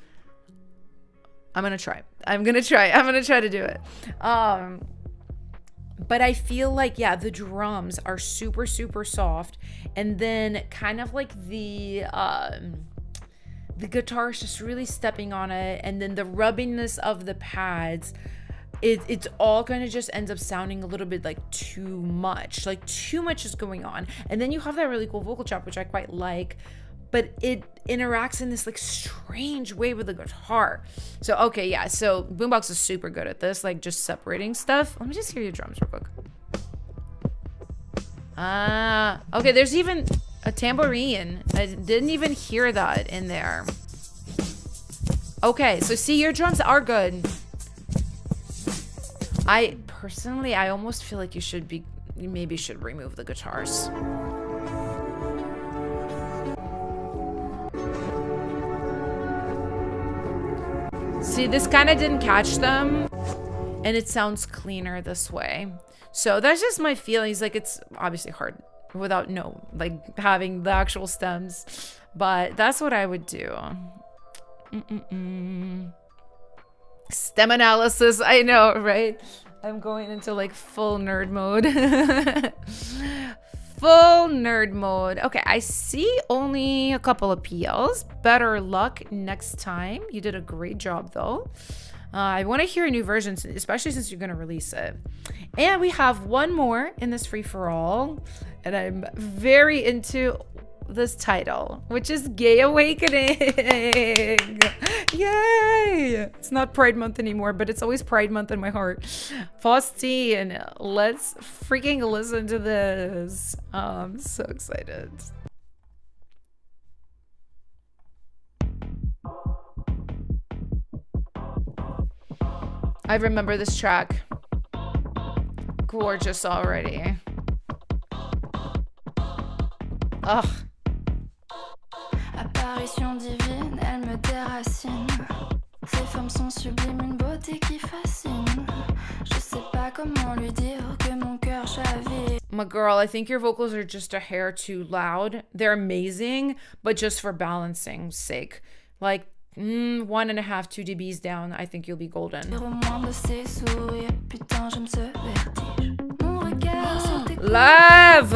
I'm gonna try to do it. But I feel like, yeah, the drums are super, super soft. And then kind of like the guitar is just really stepping on it. And then the rubbingness of the pads, it's all kind of just ends up sounding a little bit like too much. Like too much is going on. And then you have that really cool vocal chop, which I quite like. But it interacts in this like strange way with the guitar. So, okay, yeah. So Boombox is super good at this, like just separating stuff. Let me just hear your drums real quick. Okay, there's even a tambourine. I didn't even hear that in there. Okay, so see, your drums are good. I almost feel like you maybe should remove the guitars. See, this kind of didn't catch them, and it sounds cleaner this way. So that's just my feelings. Like, it's obviously hard without having the actual stems, but that's what I would do. Stem analysis, I know, right? I'm going into like full nerd mode. Full nerd mode. Okay, I see only a couple of PLs. Better luck next time. You did a great job though. I want to hear a new version, especially since you're going to release it. And we have one more in this free-for-all. And I'm very into this title, which is Gay Awakening. Yay! It's not Pride Month anymore, but it's always Pride Month in my heart. Faustine, let's freaking listen to this. I'm so excited. I remember this track. Gorgeous already. Ugh. Apparition divine, elle me déracine. Ces femmes sont sublimes, une beauté qui fascine. Je sais pas comment lui dire que mon cœur chavire. My girl, I think your vocals are just a hair too loud. They're amazing, but just for balancing's sake. Like, 1.5, 2 dBs down, I think you'll be golden. Love!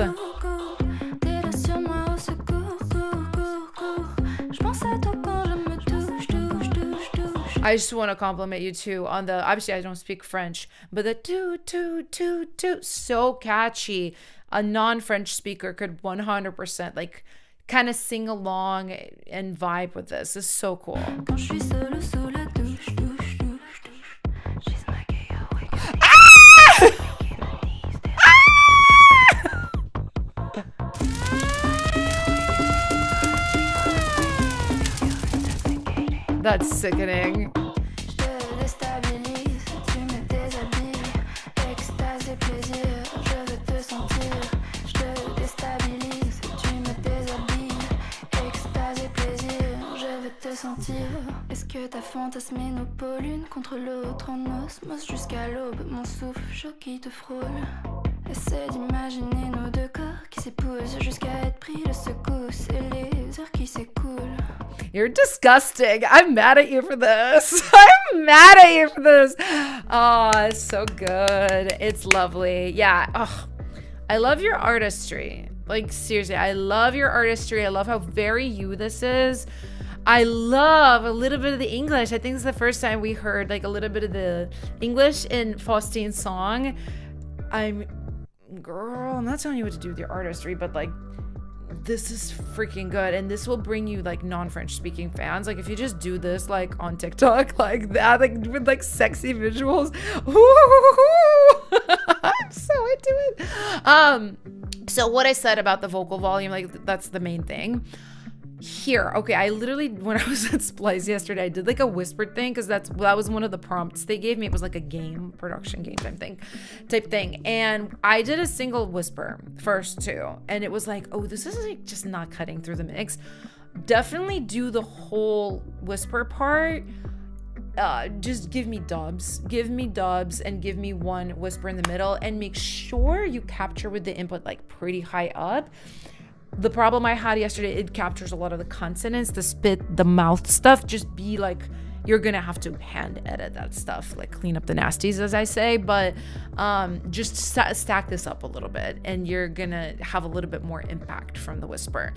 I just want to compliment you too on the, obviously I don't speak French, but the toot, so catchy. A non-French speaker could 100% like kind of sing along and vibe with this. It's so cool. That's sickening. Est-ce que t'as fantasmé nos peaux l'une contre l'autre en osmose jusqu'à l'aube, mon souffle chaud qui te frôle. Essaie d'imaginer nos deux corps qui s'épousent jusqu'à être pris de secousse et les heures qui s'écoulent. You're disgusting. I'm mad at you for this. Oh, it's so good. It's lovely. Yeah. Oh, I love your artistry. Like, seriously, I love your artistry. I love how very you this is. I love a little bit of the English. I think this is the first time we heard like a little bit of the English in Faustine's song. Girl, I'm not telling you what to do with your artistry, but like, this is freaking good. And this will bring you like non-French speaking fans. Like if you just do this like on TikTok like that, like with like sexy visuals. I'm so into it. So what I said about the vocal volume, like that's the main thing. here. Okay, I literally, when I was at Splice yesterday, I did like a whispered thing because that was one of the prompts they gave me. It was like a production game type thing. And I did a single whisper first too. And it was like, oh, this is like just not cutting through the mix. Definitely do the whole whisper part. Just give me dubs and give me one whisper in the middle, and make sure you capture with the input like pretty high up. The problem I had yesterday, it captures a lot of the consonants, the spit, the mouth stuff. Just be like, you're gonna have to hand edit that stuff, like clean up the nasties, as I say, but just stack this up a little bit and you're gonna have a little bit more impact from the whisper.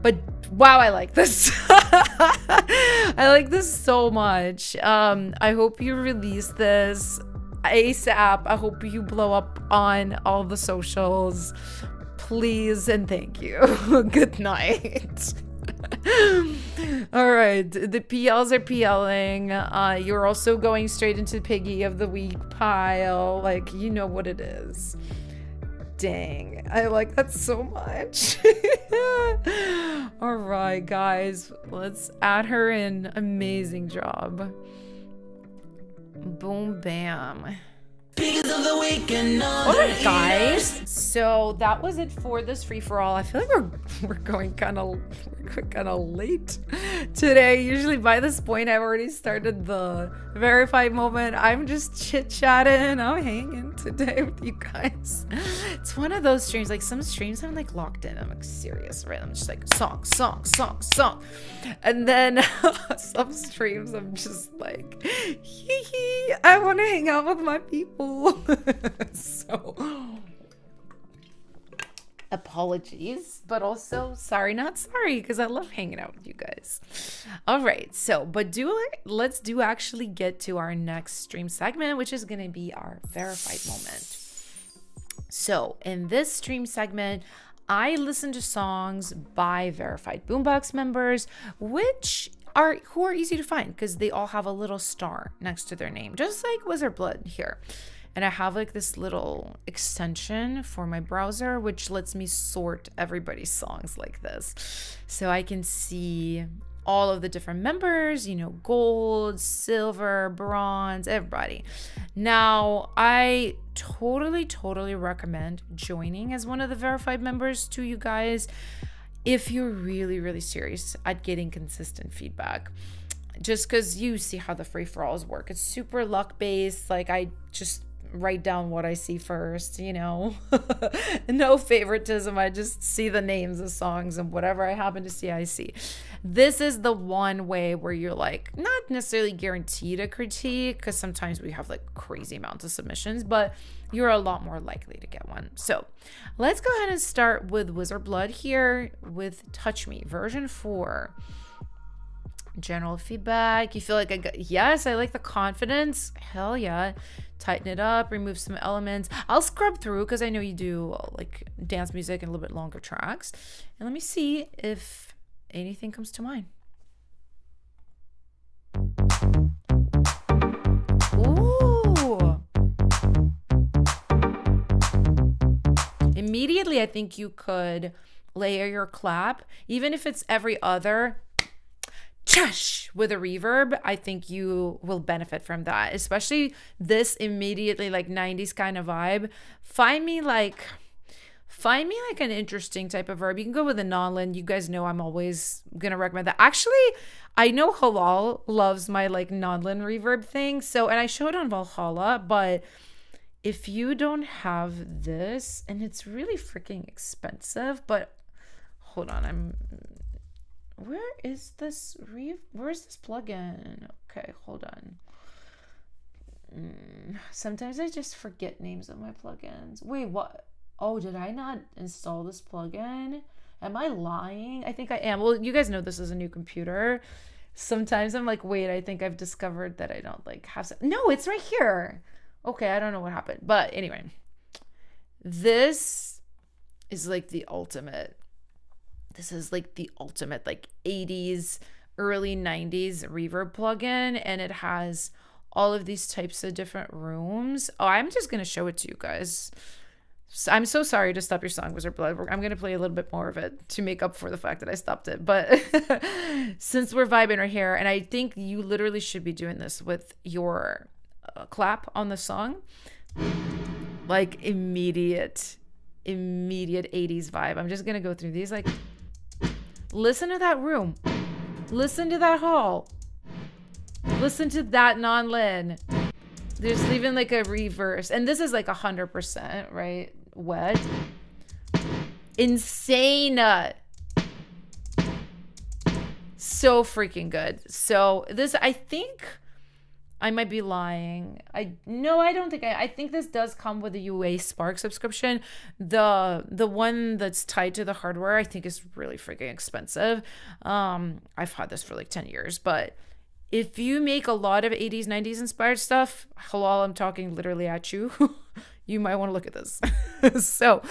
But wow, I like this. I like this so much. I hope you release this ASAP. I hope you blow up on all the socials. Please and thank you. Good night. All right, the PLs are PLing. You're also going straight into Piggy of the Week pile. Like, you know what it is. Dang, I like that so much. All right, guys, let's add her in. Amazing job. Boom, bam. All right, guys, so that was it for this free-for-all. I feel like we're going kind of late today. Usually by this point I've already started the verified moment. I'm just chit-chatting, I'm hanging today with you guys. It's one of those streams, like some streams I'm like locked in, I'm like serious, right? I'm just like song, and then some streams I'm just like hee hee, I want to hang out with my people. So apologies, but also sorry not sorry, because I love hanging out with you guys. All right, so let's actually get to our next stream segment, which is going to be our verified moment. So in this stream segment, I listen to songs by verified Boombox members, who are easy to find because they all have a little star next to their name, just like Wizard Blood here. And I have like this little extension for my browser, which lets me sort everybody's songs like this. So I can see all of the different members, gold, silver, bronze, everybody. Now, I totally recommend joining as one of the verified members to you guys if you're really serious at getting consistent feedback. Just because you see how the free-for-alls work. It's super luck-based. Like, I just write down what I see first, no favoritism. I just see the names of songs, and whatever I happen to see, I see. This is the one way where you're like not necessarily guaranteed a critique, because sometimes we have like crazy amounts of submissions, but you're a lot more likely to get one. So let's go ahead and start with Wizard Blood here with Touch Me version 4. General feedback. You feel like yes, I like the confidence. Hell yeah. Tighten it up, remove some elements. I'll scrub through because I know you do like dance music and a little bit longer tracks. And let me see if anything comes to mind. Ooh. Immediately, I think you could layer your clap, even if it's every other chash with a reverb. I think you will benefit from that, especially this immediately like 90s kind of vibe. Find me like an interesting type of verb. You can go with a non-lin. You guys know I'm always gonna recommend that. Actually, I know Halal loves my like non-lin reverb thing, so, and I showed on Valhalla, but if you don't have this, and it's really freaking expensive, but hold on, where is this plugin? Okay, hold on. Sometimes I just forget names of my plugins. Wait, what? Oh, did I not install this plugin? Am I lying? I think I am. Well, you guys know this is a new computer. Sometimes I'm like, wait, I think I've discovered that I don't like have some. No, it's right here. Okay, I don't know what happened. But anyway, this is like the ultimate. This is like the ultimate like 80s, early 90s reverb plugin, and it has all of these types of different rooms. Oh, I'm just going to show it to you guys. I'm so sorry to stop your song, Wizard Blood. I'm going to play a little bit more of it to make up for the fact that I stopped it. But since we're vibing right here, and I think you literally should be doing this with your clap on the song, like immediate 80s vibe. I'm just going to go through these. Like, listen to that room. Listen to that hall. Listen to that non-lin. There's even like a reverse. And this is like 100%, right? Wet. Insane. So freaking good. So this, I think I might be lying. I don't think I think this does come with a UA Spark subscription. The one that's tied to the hardware, I think is really freaking expensive. I've had this for like 10 years, but if you make a lot of 80s, 90s inspired stuff, hello, I'm talking literally at you, you might want to look at this. So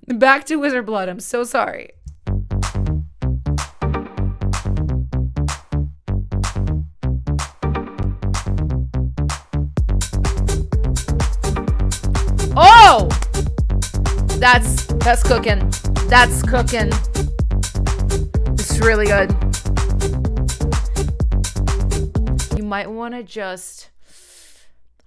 back to Wizard Blood. I'm so sorry. Oh, that's cooking. That's cooking. It's really good. You might want to just,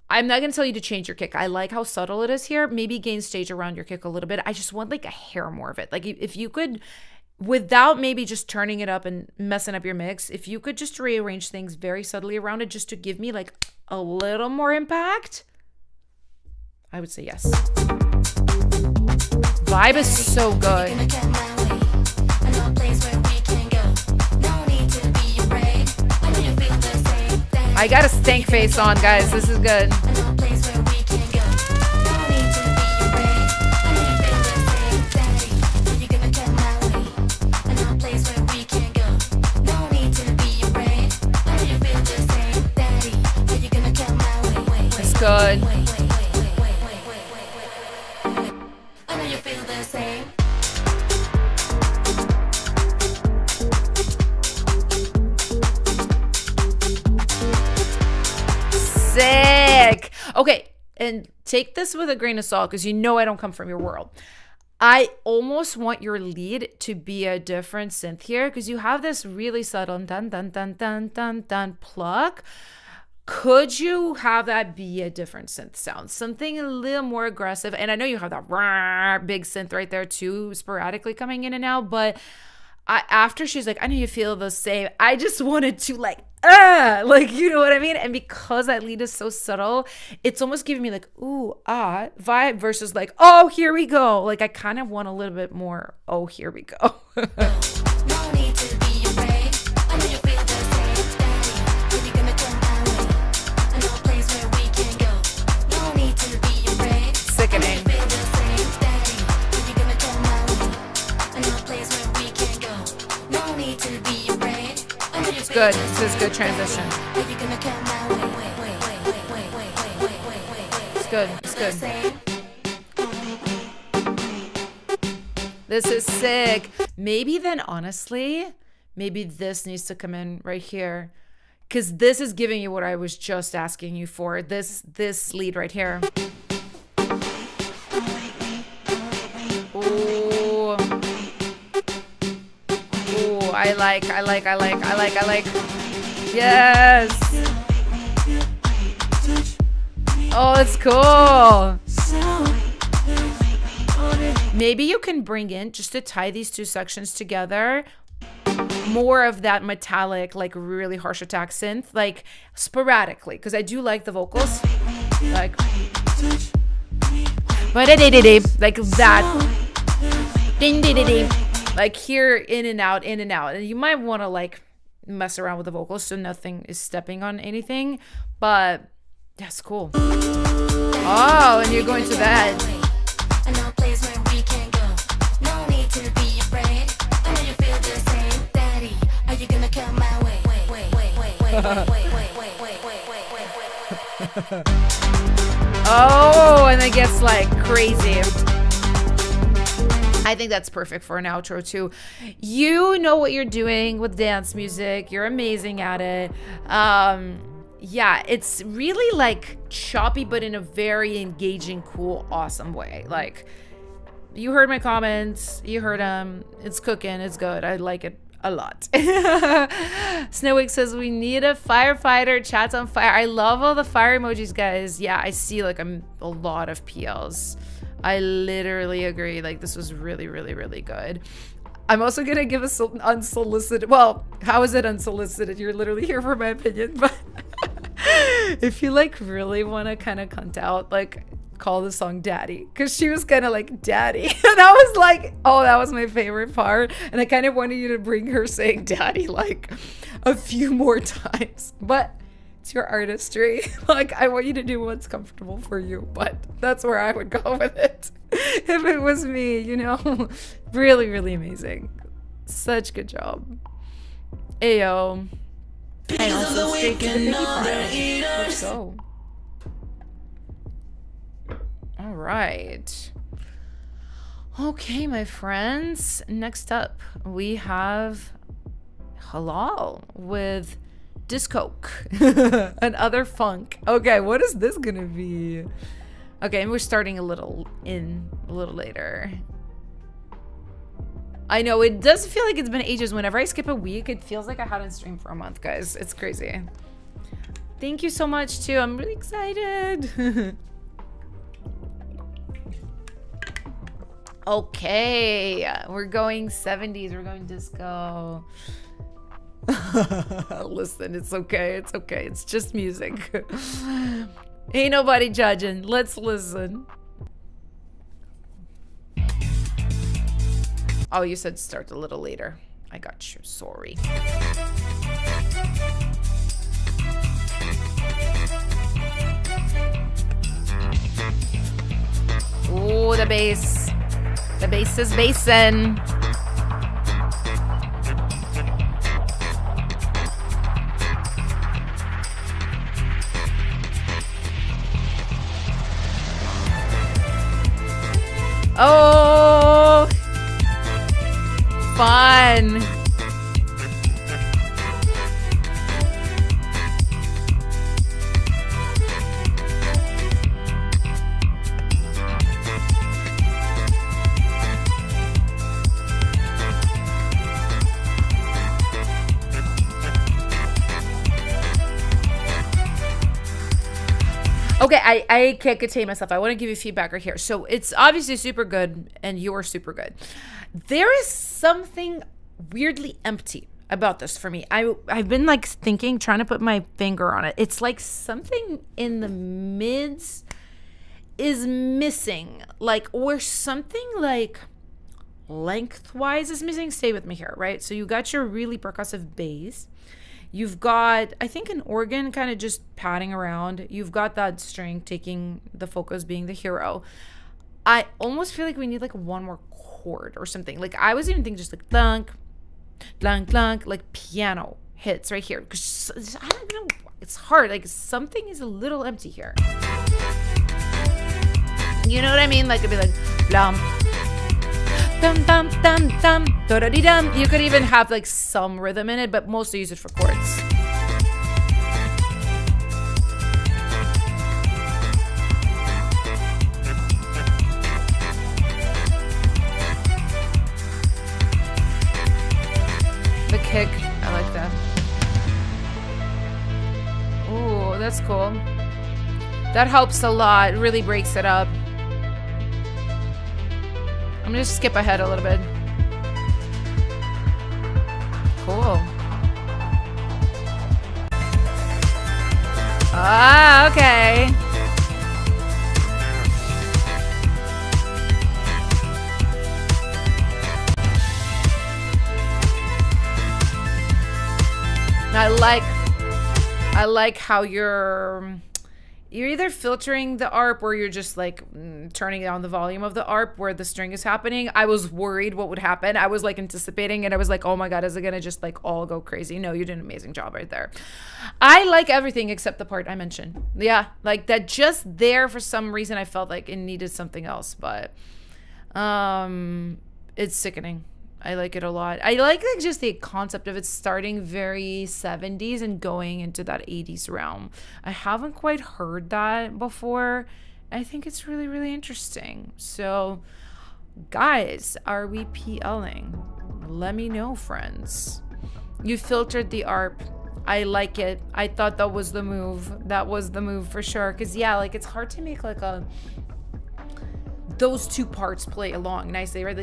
I'm not going to tell you to change your kick. I like how subtle it is here. Maybe gain stage around your kick a little bit. I just want like a hair more of it. Like if you could, without maybe just turning it up and messing up your mix, if you could just rearrange things very subtly around it just to give me like a little more impact, I would say yes. Vibe is so good. I got a stank face on, guys. This is good. It's good. Sick. Okay, and take this with a grain of salt because you know I don't come from your world. I almost want your lead to be a different synth here because you have this really subtle dun dun dun dun dun dun pluck. Could you have that be a different synth sound? Something a little more aggressive. And I know you have that big synth right there too, sporadically coming in and out. But after she's like, I know you feel the same, I just wanted to like, you know what I mean? And because that lead is so subtle, it's almost giving me like, ooh, vibe versus like, oh, here we go. Like I kind of want a little bit more, oh, here we go. Sickening. It's good. This is good transition. It's good. It's good. This is sick. Maybe then, honestly, maybe this needs to come in right here. Because this is giving you what I was just asking you for. This lead right here. Ooh. Ooh, I like. Yes. Oh, it's cool. Maybe you can bring in, just to tie these two sections together, more of that metallic, like really harsh attack synth, like sporadically, because I do like the vocals. Like that. Like here, in and out. And you might want to like mess around with the vocals so nothing is stepping on anything, but that's cool. Oh, and you're going to bed. Oh, and it gets like crazy. I think that's perfect for an outro too. You know what you're doing with dance music. You're amazing at it. Yeah, it's really like choppy, but in a very engaging, cool, awesome way. Like You heard my comments. You heard them. It's cooking. It's good. I like it a lot. Snowwick says we need a firefighter. Chat's on fire. I love all the fire emojis, guys. Yeah, I see like a lot of PLs. I literally agree. Like, this was really, really, really good. I'm also gonna give us unsolicited. Well, how is it unsolicited? You're literally here for my opinion, but if you like really want to kind of cunt out, like, call the song Daddy, because she was kind of like Daddy, and I was like, oh, that was my favorite part, and I kind of wanted you to bring her saying Daddy like a few more times, but it's your artistry. Like, I want you to do what's comfortable for you, but that's where I would go with it if it was me, you know. Really, really amazing. Such good job. Ayo. And also straight to the piggy pile. Let's go. All right. Okay, my friends. Next up, we have Halal with Discoke and other funk. Okay, what is this gonna be? Okay, and we're starting a little later. I know, it does feel like it's been ages. Whenever I skip a week, it feels like I hadn't streamed for a month, guys. It's crazy. Thank you so much, too. I'm really excited. Okay, we're going 70s. We're going disco. Listen, it's okay. It's okay. It's just music. Ain't nobody judging. Let's listen. Oh, you said start a little later. I got you. Sorry. Ooh, the bass. The bass is bassin'. Oh, fun. Okay, I can't contain myself. I want to give you feedback right here. So it's obviously super good, and you're super good. There is something weirdly empty about this for me. I've been like thinking, trying to put my finger on it. It's like something in the mids is missing, like, or something like lengthwise is missing. Stay with me here, right? So you got your really percussive bass. You've got, I think, an organ kind of just padding around. You've got that string taking the focus, being the hero. I almost feel like we need like one more chord or something. Like, I was even thinking just like clunk, clunk, clunk, like piano hits right here. Because I don't know, it's hard. Like, something is a little empty here. You know what I mean? Like, it'd be like, blum. Dum dum dum dum da-da-dee dum. You could even have like some rhythm in it, but mostly use it for chords. The kick, I like that. Ooh, that's cool. That helps a lot. It really breaks it up. I'm gonna skip ahead a little bit. Cool. Ah, okay. I like how you're either filtering the ARP or you're just like turning down the volume of the ARP where the string is happening. I was worried what would happen. I was like anticipating, and I was like, oh my God, is it gonna just like all go crazy? No, you did an amazing job right there. I like everything except the part I mentioned. Yeah, like that just there for some reason I felt like it needed something else, but it's sickening. I like it a lot. I like just the concept of it starting very 70s and going into that 80s realm. I haven't quite heard that before. I think it's really, really interesting. So Guys, are we PLing? Let me know, friends. You filtered the ARP. I like it. I thought that was the move. That was the move for sure. Because, yeah, like, it's hard to make, like, those two parts play along nicely, right?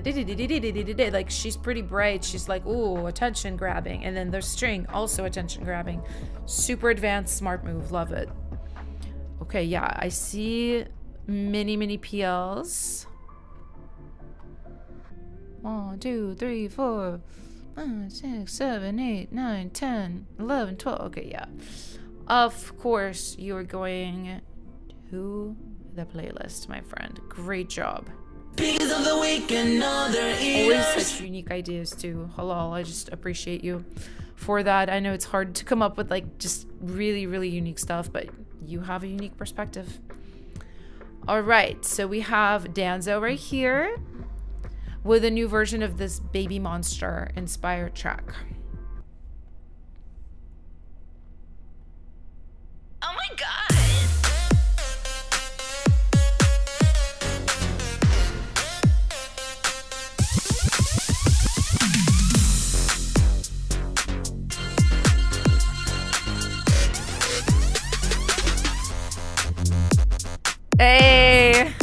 Like, she's pretty bright. She's like, ooh, attention grabbing. And then there's string, also attention grabbing. Super advanced, smart move. Love it. Okay, yeah, I see many PLs. 1, 2, 3, 4, 5, 6, 7, 8, 9, 10, 11, 12. Okay, yeah. Of course, you're going to the playlist, my friend. Great job. Because of the week and other Always such unique ideas too. Halal, I just appreciate you for that. I know it's hard to come up with like just really unique stuff, but you have a unique perspective. All right, so we have Danzo right here with a new version of this Baby Monster inspired track. Oh my god. Hey!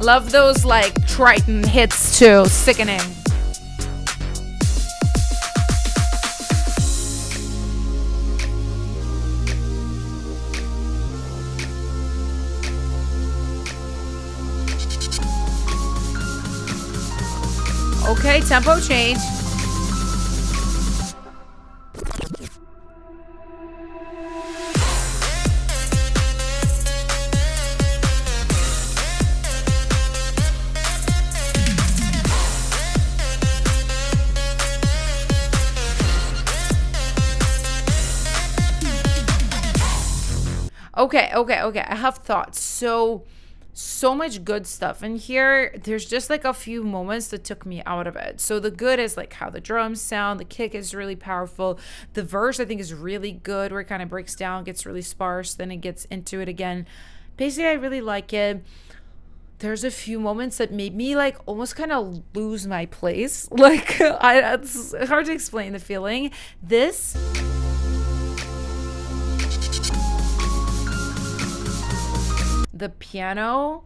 Love those like Triton hits too. Sickening. Okay, tempo change. Okay. I have thoughts. So much good stuff in here. There's just like a few moments that took me out of it. So the good is like how the drums sound. The kick is really powerful. The verse I think is really good where it kind of breaks down, gets really sparse, then it gets into it again. Basically, I really like it. There's a few moments that made me like almost kind of lose my place. Like it's hard to explain the feeling. The piano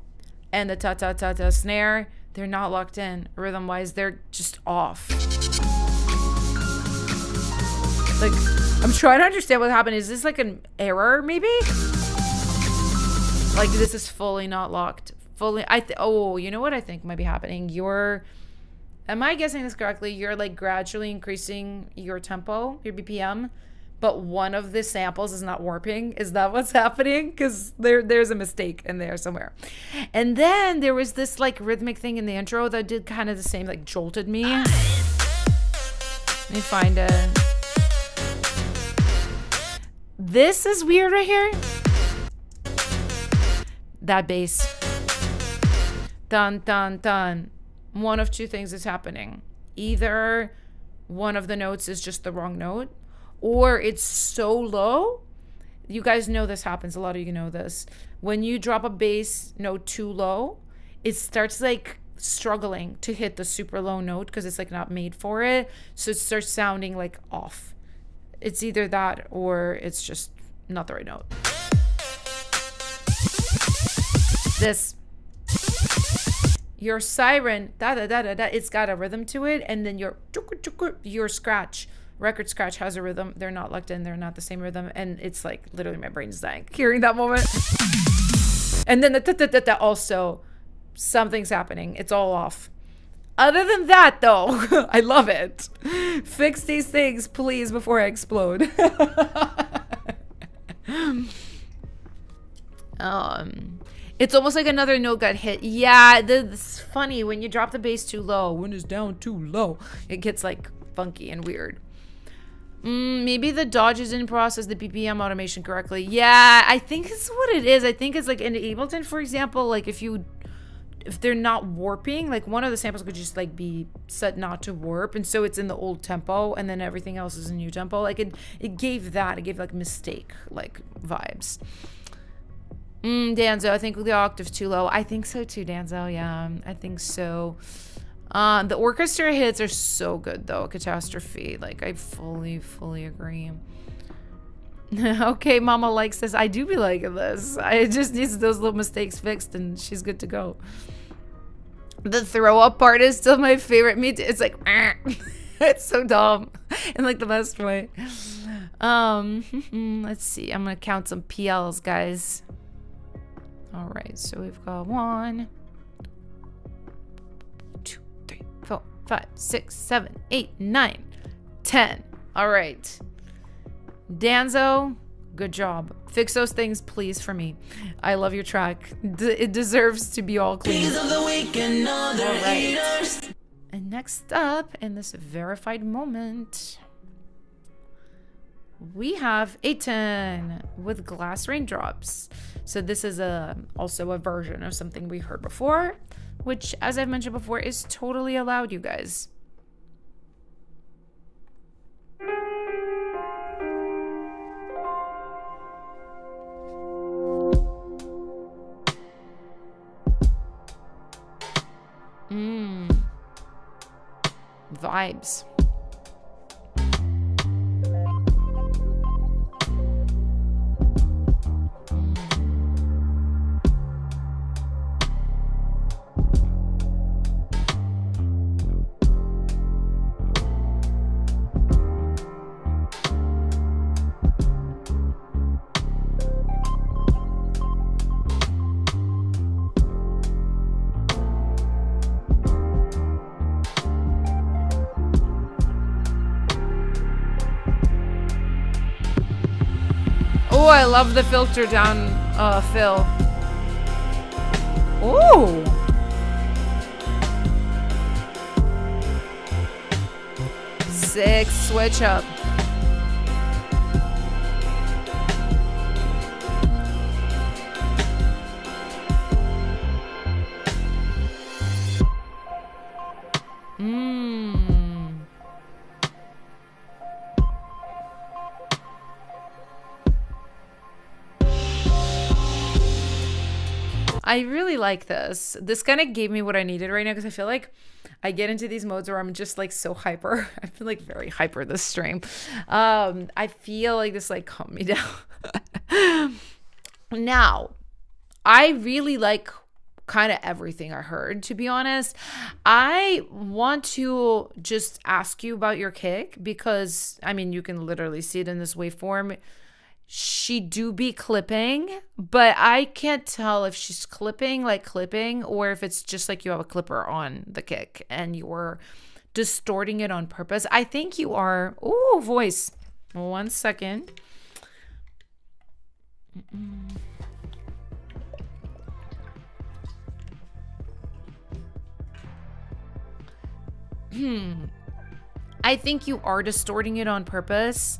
and the ta-ta-ta-ta snare, they're not locked in rhythm-wise. They're just off. Like, I'm trying to understand what happened. Is this like an error, maybe? Like, this is fully not locked. Oh, you know what I think might be happening? Am I guessing this correctly? You're like gradually increasing your tempo, your BPM, but one of the samples is not warping. Is that what's happening? Because there's a mistake in there somewhere. And then there was this like rhythmic thing in the intro that did kind of the same, like jolted me. Let me find it. This is weird right here. That bass. Dun, dun, dun. One of two things is happening. Either one of the notes is just the wrong note, or it's so low. You guys know this happens. A lot of you know this. When you drop a bass note too low, it starts like struggling to hit the super low note because it's like not made for it. So it starts sounding like off. It's either that or it's just not the right note. This. Your siren, da-da-da-da-da, it's got a rhythm to it. And then your scratch. Record scratch has a rhythm. They're not locked in. They're not the same rhythm. And it's like literally my brain's dying hearing that moment. And then the da-da-da-da also, something's happening. It's all off. Other than that, though, I love it. Fix these things, please, before I explode. It's almost like another note got hit. Yeah, it's funny when you drop the bass too low. When it's down too low, it gets like funky and weird. Maybe the Dodge didn't process the BPM automation correctly. Yeah, I think it's what it is. I think it's like in Ableton, for example, like if you if they're not warping, like one of the samples could just like be set not to warp, and so it's in the old tempo and then everything else is in new tempo. Like it gave like mistake like vibes. Danzo, I think the octave's too low. I think so too, Danzo. Yeah, I think so. The orchestra hits are so good though. Catastrophe, like I fully agree. Okay, Mama likes this. I do be liking this. I just need those little mistakes fixed and she's good to go. The throw up part is still my favorite. It's like it's so dumb in like the best way. Let's see. I'm gonna count some PLs, guys. All right, so we've got 1, 2, 3, 4, 5, 6, 7, 8, 9, 10. All right. Danzo, good job. Fix those things, please, for me. I love your track. It deserves to be all clean. Biggest of the week and other haters. And next up, in this verified moment, we have Aiton with Glass Raindrops. So this is also a version of something we heard before, which, as I've mentioned before, is totally allowed, you guys. Vibes. Oh, I love the filter down fill. Ooh. Sick switch up. I really like this. This kind of gave me what I needed right now because I feel like I get into these modes where I'm just like so hyper. I feel like very hyper this stream. I feel like this like calmed me down. Now, I really like kind of everything I heard, to be honest. I want to just ask you about your kick because, I mean, you can literally see it in this waveform. She do be clipping, but I can't tell if she's clipping or if it's just like you have a clipper on the kick and you're distorting it on purpose. I think you are. Ooh, voice. 1 second. I think you are distorting it on purpose.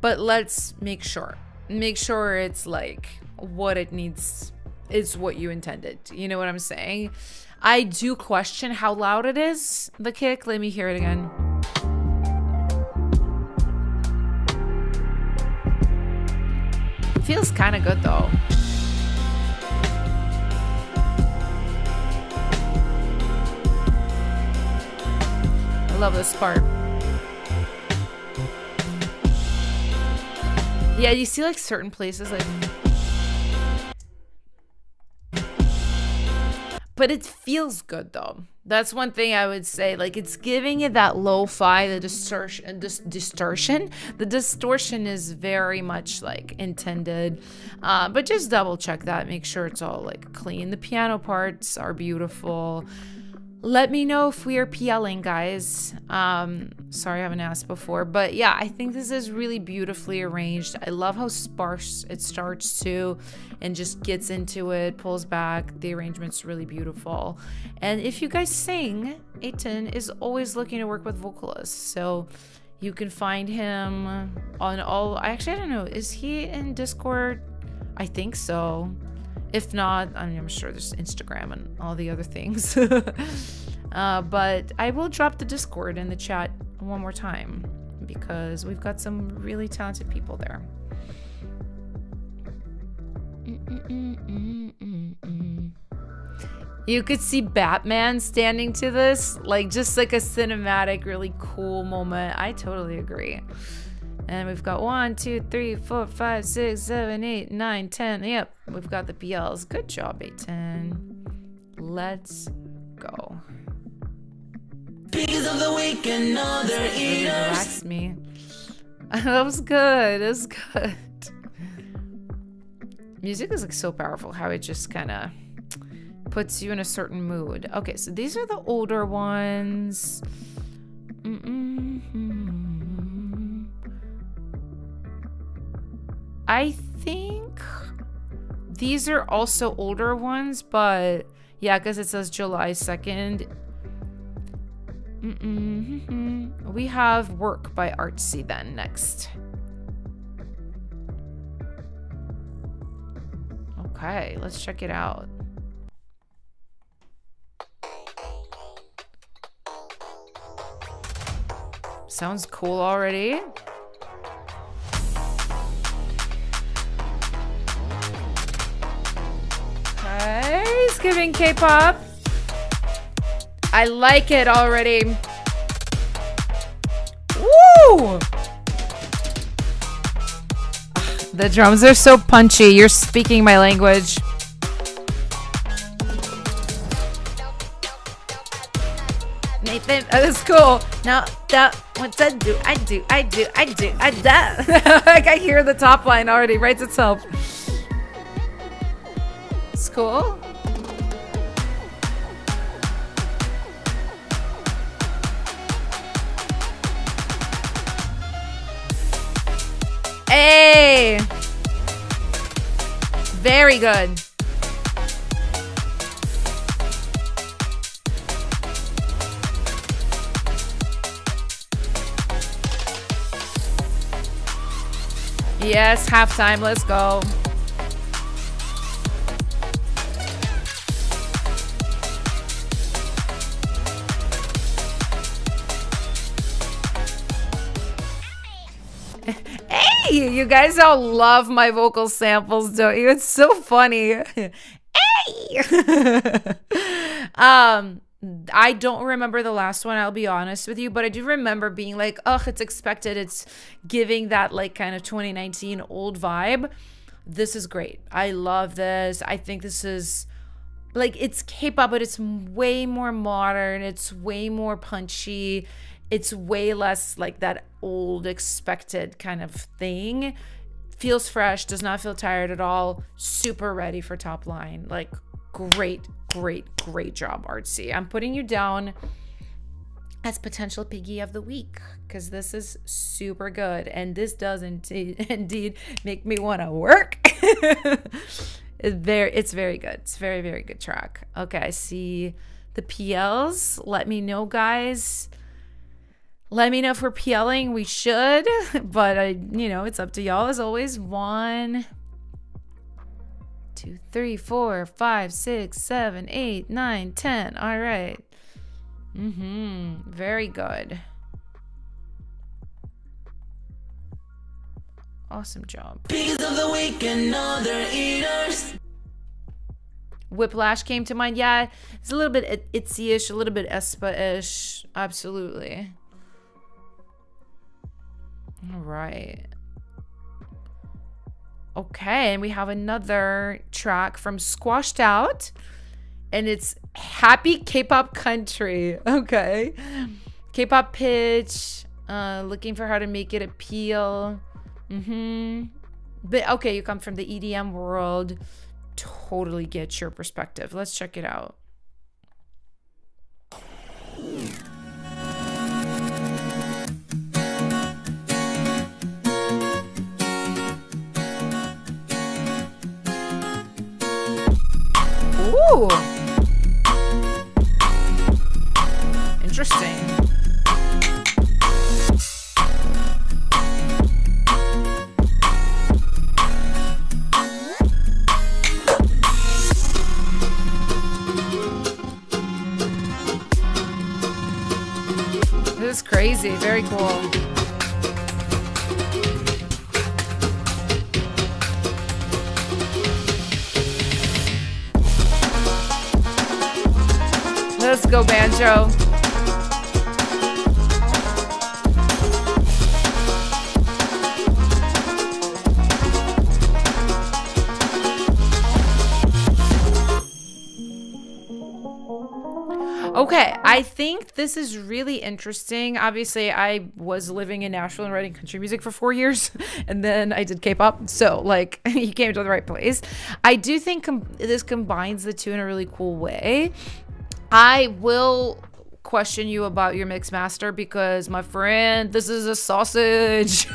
But let's make sure it's like what it needs is what you intended. You know what I'm saying? I do question how loud it is, the kick. Let me hear it again. It feels kind of good though. I love this part. Yeah, you see like certain places like, but it feels good though. That's one thing I would say. Like it's giving it that lo-fi, the distortion. The distortion is very much like intended, but just double check that. Make sure it's all like clean. The piano parts are beautiful. Let me know if we are PLing, guys. Sorry I haven't asked before. But yeah, I think this is really beautifully arranged. I love how sparse it starts to and just gets into it, pulls back. The arrangement's really beautiful. And if you guys sing, Aiton is always looking to work with vocalists. So you can find him on all... I don't know. Is he in Discord? I think so. If not, I mean, I'm sure there's Instagram and all the other things. But I will drop the Discord in the chat one more time because we've got some really talented people there. You could see Batman standing to this, like just like a cinematic, really cool moment. I totally agree. And we've got 1, 2, 3, 4, 5, 6, 7, 8, 9, 10. Yep, we've got the PLs. Good job, 8, 10. Let's go. Pieces of the week, another Really eaters. relaxed me. That was good. It was good. Music is like so powerful how it just kind of puts you in a certain mood. Okay, so these are the older ones. I think these are also older ones, but yeah, because it says July 2nd. We have Work by Artsy then next. Okay, let's check it out. Sounds cool already. Okay, he's giving K-pop. I like it already. Woo! The drums are so punchy. You're speaking my language. Nathan, oh, that's cool. Now that what I do. Like I hear the top line already. Writes itself. It's cool. Hey! Very good. Yes, halftime. Let's go. Hey, you guys all love my vocal samples, don't you? It's so funny. Hey. I don't remember the last one, I'll be honest with you, but I do remember being like, ugh, it's expected. It's giving that like kind of 2019 old vibe. This is great. I love this. I think this is like, it's K-pop, but it's way more modern. It's way more punchy. It's way less like that old expected kind of thing. Feels fresh, does not feel tired at all. Super ready for top line. Like great job, Artsy. I'm putting you down as potential piggy of the week because this is super good. And this does indeed make me want to work. It's very good. It's very, very good track. Okay, I see the PLs. Let me know, guys. Let me know if we're PLing. We should, but it's up to y'all as always. 1, 2, 3, 4, 5, 6, 7, 8, 9, 10. All right. Very good. Awesome job. Pieces of the week, another eaters. Whiplash came to mind. Yeah, it's a little bit Itzy-ish, a little bit aespa-ish. Absolutely. All right. Okay, and we have another track from Squashed Out, and it's Happy K-Pop Country. Okay. K-pop pitch, looking for how to make it appeal. But okay, you come from the EDM world. Totally get your perspective. Let's check it out. Ooh. Interesting. That's crazy. Very cool. Let's go, banjo. Okay, I think this is really interesting. Obviously, I was living in Nashville and writing country music for 4 years, and then I did K-pop. So, like, you came to the right place. I do think this combines the two in a really cool way. I will question you about your mix master because, my friend, this is a sausage.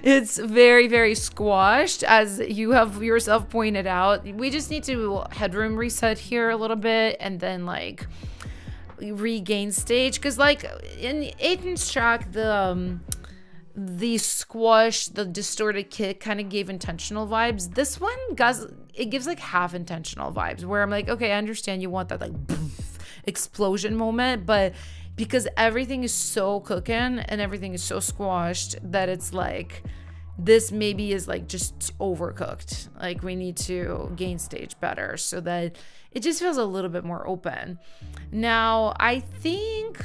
It's very, very squashed, as you have yourself pointed out. We just need to headroom reset here a little bit and then like regain stage, because like in Aiden's track, the squash, the distorted kick kind of gave intentional vibes. This one gives like half intentional vibes, where I'm like, okay, I understand you want that like explosion moment, but because everything is so cooking and everything is so squashed that it's like this maybe is like just overcooked. Like we need to gain stage better so that it just feels a little bit more open. Now, I think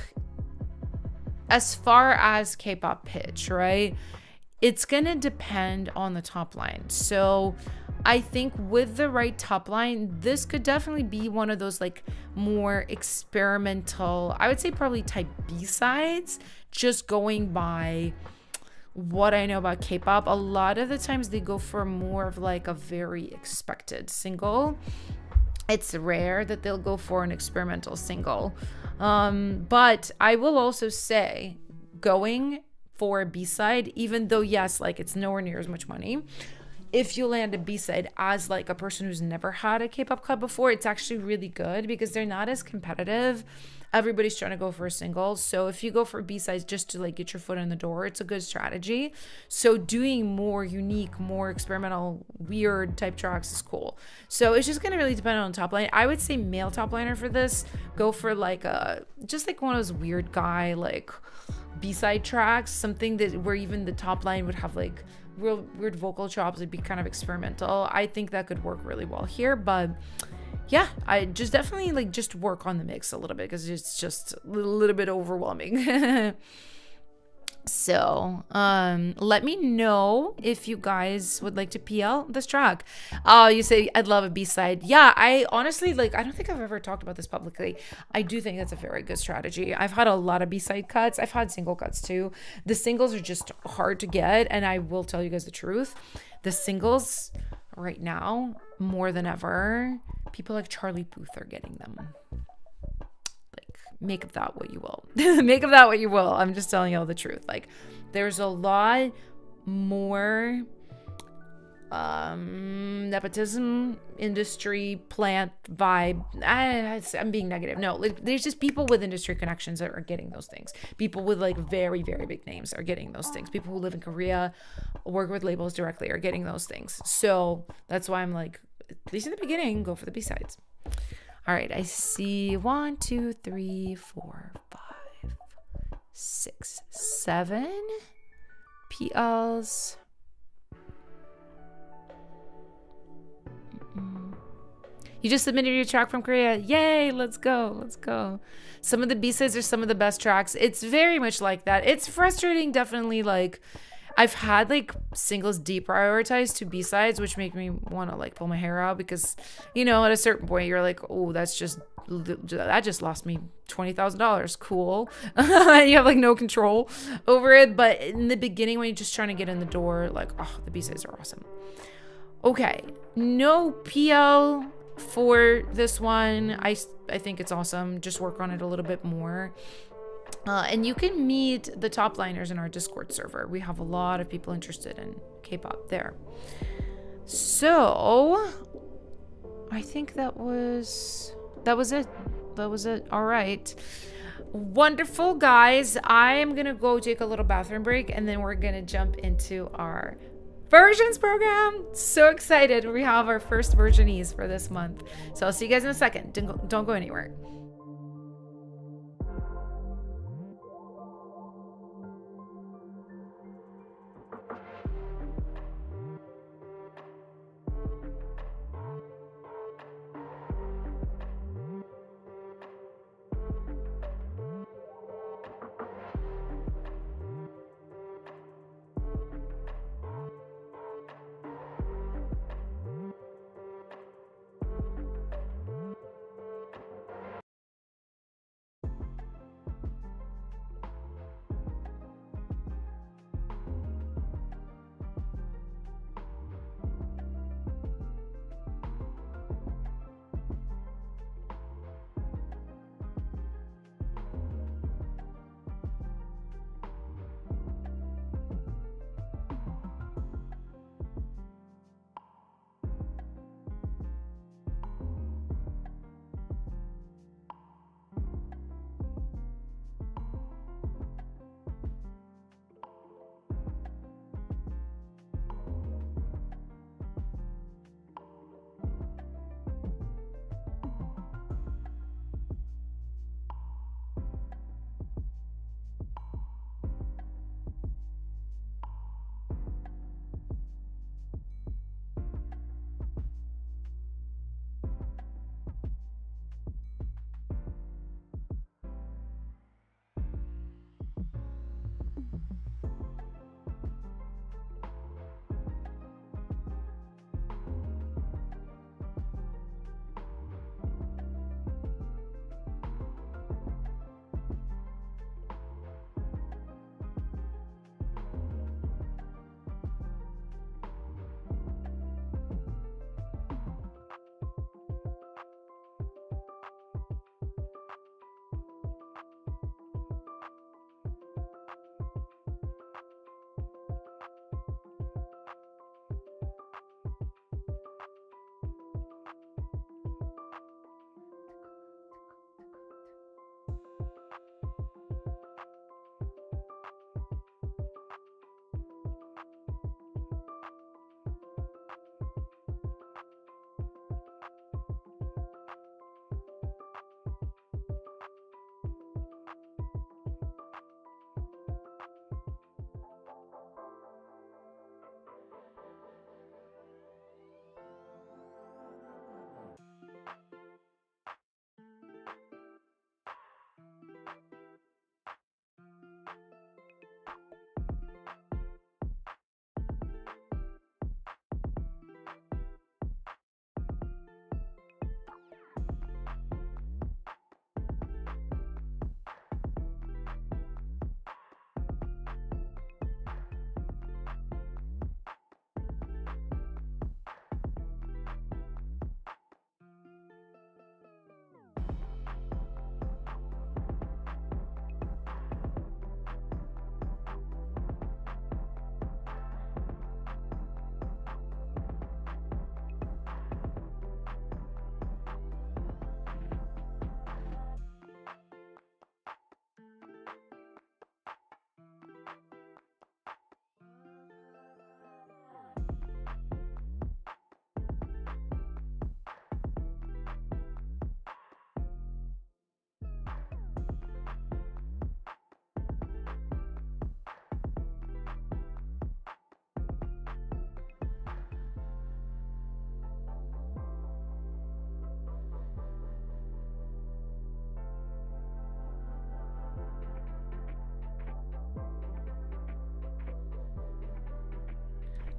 as far as K-pop pitch, right? It's gonna depend on the top line. So I think with the right top line, this could definitely be one of those like more experimental, I would say probably type B-sides, just going by what I know about K-pop. A lot of the times they go for more of like a very expected single. It's rare that they'll go for an experimental single. But I will also say, going for a B-side, even though yes, like it's nowhere near as much money, if you land a B-side as like a person who's never had a K-pop club before, it's actually really good because they're not as competitive. Everybody's trying to go for a single. So if you go for B-sides just to like get your foot in the door, it's a good strategy. So doing more unique, more experimental, weird type tracks is cool. So it's just going to really depend on the top line. I would say male top liner for this, go for like just like one of those weird guy like B-side tracks, something that where even the top line would have like real weird vocal chops. It'd be kind of experimental. I think that could work really well here, but yeah, I just definitely like just work on the mix a little bit because it's just a little bit overwhelming. So let me know if you guys would like to PL this track. You say I'd love a B-side. Yeah, I honestly like, I don't think I've ever talked about this publicly. I do think that's a very good strategy. I've had a lot of B-side cuts. I've had single cuts too. The singles are just hard to get, and I will tell you guys the truth. The singles right now, more than ever, people like Charlie Puth are getting them. Make of that what you will. Make of that what you will. I'm just telling you all the truth. Like, there's a lot more nepotism, industry, plant vibe. I'm being negative. No, like, there's just people with industry connections that are getting those things. People with like very, very big names are getting those things. People who live in Korea, work with labels directly, are getting those things. So that's why I'm like, at least in the beginning, go for the B-sides. All right, I see 1, 2, 3, 4, 5, 6, 7 PLs. You just submitted your track from Korea. Yay, let's go, let's go. Some of the B-sides are some of the best tracks. It's very much like that. It's frustrating, definitely, like, I've had like singles deprioritized to B-sides, which make me want to like pull my hair out because, you know, at a certain point you're like, oh, that just lost me $20,000. Cool. You have like no control over it. But in the beginning, when you're just trying to get in the door, like, oh, the B-sides are awesome. Okay, no PL for this one. I think it's awesome. Just work on it a little bit more. And you can meet the top liners in our Discord server. We have a lot of people interested in K-pop there. So I think that was it. All right. Wonderful, guys. I am going to go take a little bathroom break, and then we're going to jump into our versions program. So excited. We have our first versionees for this month. So I'll see you guys in a second. Don't go anywhere.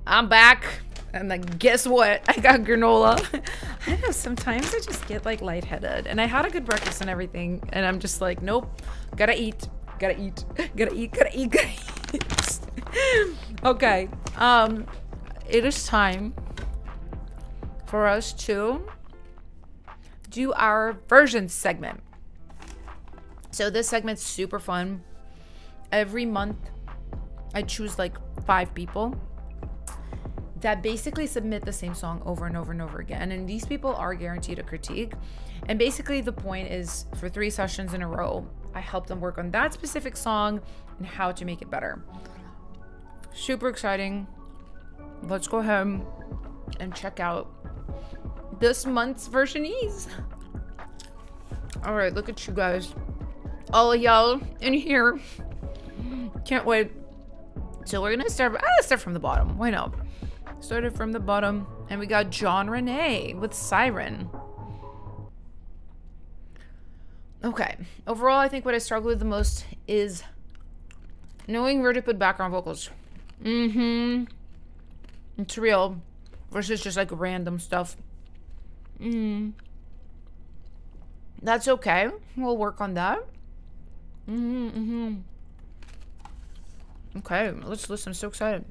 I'm back. And like, guess what? I got granola. I don't know, sometimes I just get like lightheaded. And I had a good breakfast and everything. And I'm just like, nope. Gotta eat. Gotta eat. Gotta eat. Gotta eat. Gotta eat. Okay. It is time for us to do our version segment. So this segment's super fun. Every month, I choose like 5 people that basically submit the same song over and over and over again. And these people are guaranteed a critique. And basically the point is, for 3 sessions in a row, I help them work on that specific song and how to make it better. Super exciting. Let's go ahead and check out this month's versionees. All right, look at you guys. All of y'all in here. Can't wait. So we're gonna start from the bottom. Why not? Started from the bottom, and we got John Renee with Siren. Okay. Overall, I think what I struggle with the most is knowing where to put background vocals. It's real. Versus just like random stuff. That's okay. We'll work on that. Okay, let's listen. I'm so excited.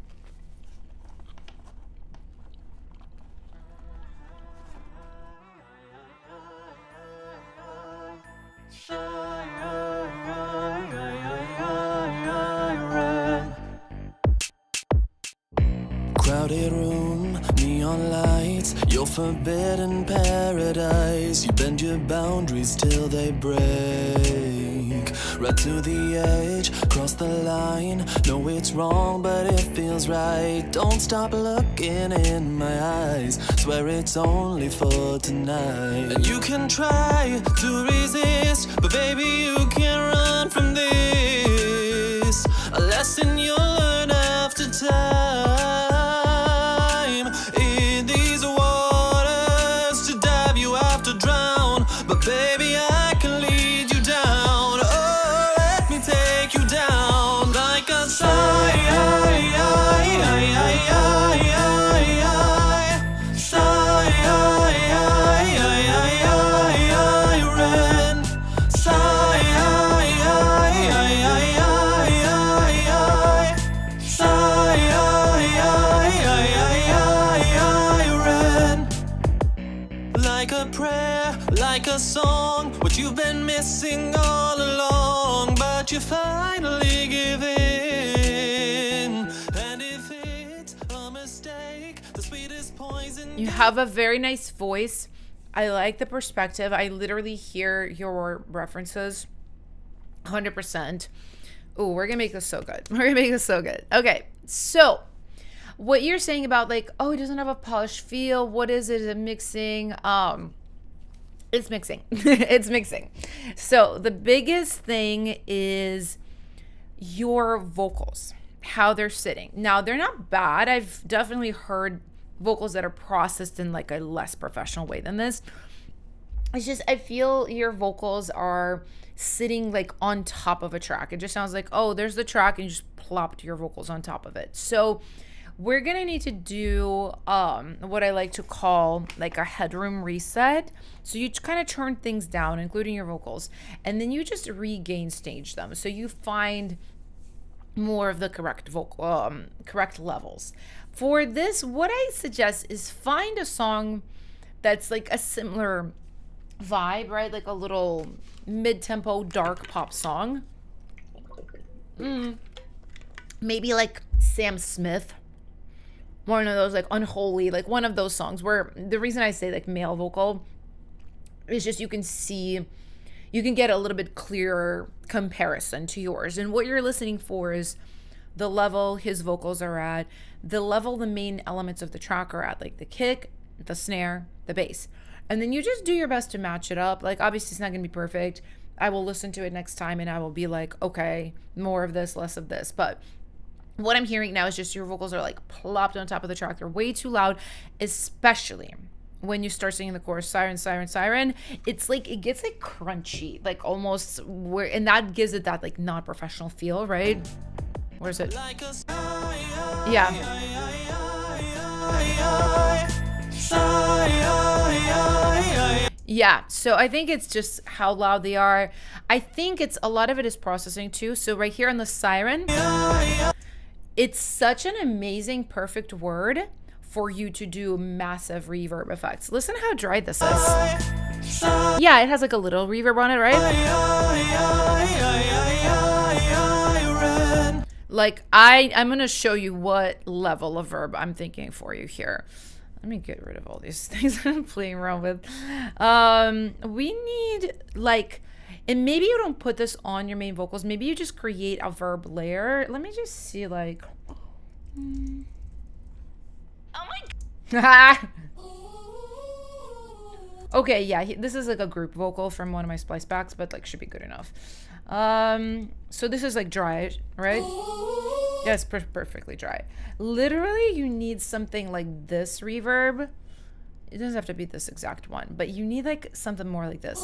Crowded room, neon lights, your forbidden paradise. You bend your boundaries till they break. Right to the edge, cross the line. Know it's wrong, but it feels right. Don't stop looking in my eyes. Swear it's only for tonight. And you can try to resist, but baby, you can't run from this. A lesson you'll learn after time. In these waters, to dive you have to drown. But baby, I can lead you down. Oh, let me take you down like a siren. Like a prayer, like a song, what you've been missing all along, but you finally give in. And if it's a mistake, the sweetest poison. You have a very nice voice. I like the perspective. I literally hear your references 100%. Ooh, we're gonna make this so good. We're gonna make this so good. Okay, so what you're saying about like, oh, it doesn't have a polished feel. What is it? Is it mixing? It's mixing. It's mixing. So the biggest thing is your vocals, how they're sitting. Now, they're not bad. I've definitely heard vocals that are processed in like a less professional way than this. It's just, I feel your vocals are sitting like on top of a track. It just sounds like, oh, there's the track and you just plopped your vocals on top of it. So we're gonna need to do what I like to call like a headroom reset. So you kind of turn things down, including your vocals, and then you just regain stage them. So you find more of the correct vocal, correct levels. For this, what I suggest is find a song that's like a similar vibe, right? Like a little mid-tempo dark pop song. Maybe like Sam Smith. One of those like Unholy, like one of those songs where the reason I say like male vocal is just you can get a little bit clearer comparison to yours. And what you're listening for is the level his vocals are at, the level the main elements of the track are at, like the kick, the snare, the bass. And then you just do your best to match it up. Like obviously it's not gonna be perfect. I will listen to it next time and I will be like, okay, more of this, less of this. But what I'm hearing now is just your vocals are like plopped on top of the track. They're way too loud, especially when you start singing the chorus, siren, siren, siren. It's like, it gets like crunchy, like almost where, and that gives it that like not professional feel, right? Where is it? Yeah. Yeah, so I think it's just how loud they are. I think it's a lot of it is processing too. So right here on the siren, it's such an amazing, perfect word for you to do massive reverb effects. Listen how dry this is. Yeah, it has like a little reverb on it, right? Like I'm gonna show you what level of verb I'm thinking for you here. Let me get rid of all these things I'm playing around with. We need like, and maybe you don't put this on your main vocals. Maybe you just create a verb layer. Let me just see like. Oh my God. Okay, yeah, this is like a group vocal from one of my splice backs, but like should be good enough. So this is like dry, right? Yes, perfectly dry. Literally, you need something like this reverb. It doesn't have to be this exact one, but you need like something more like this.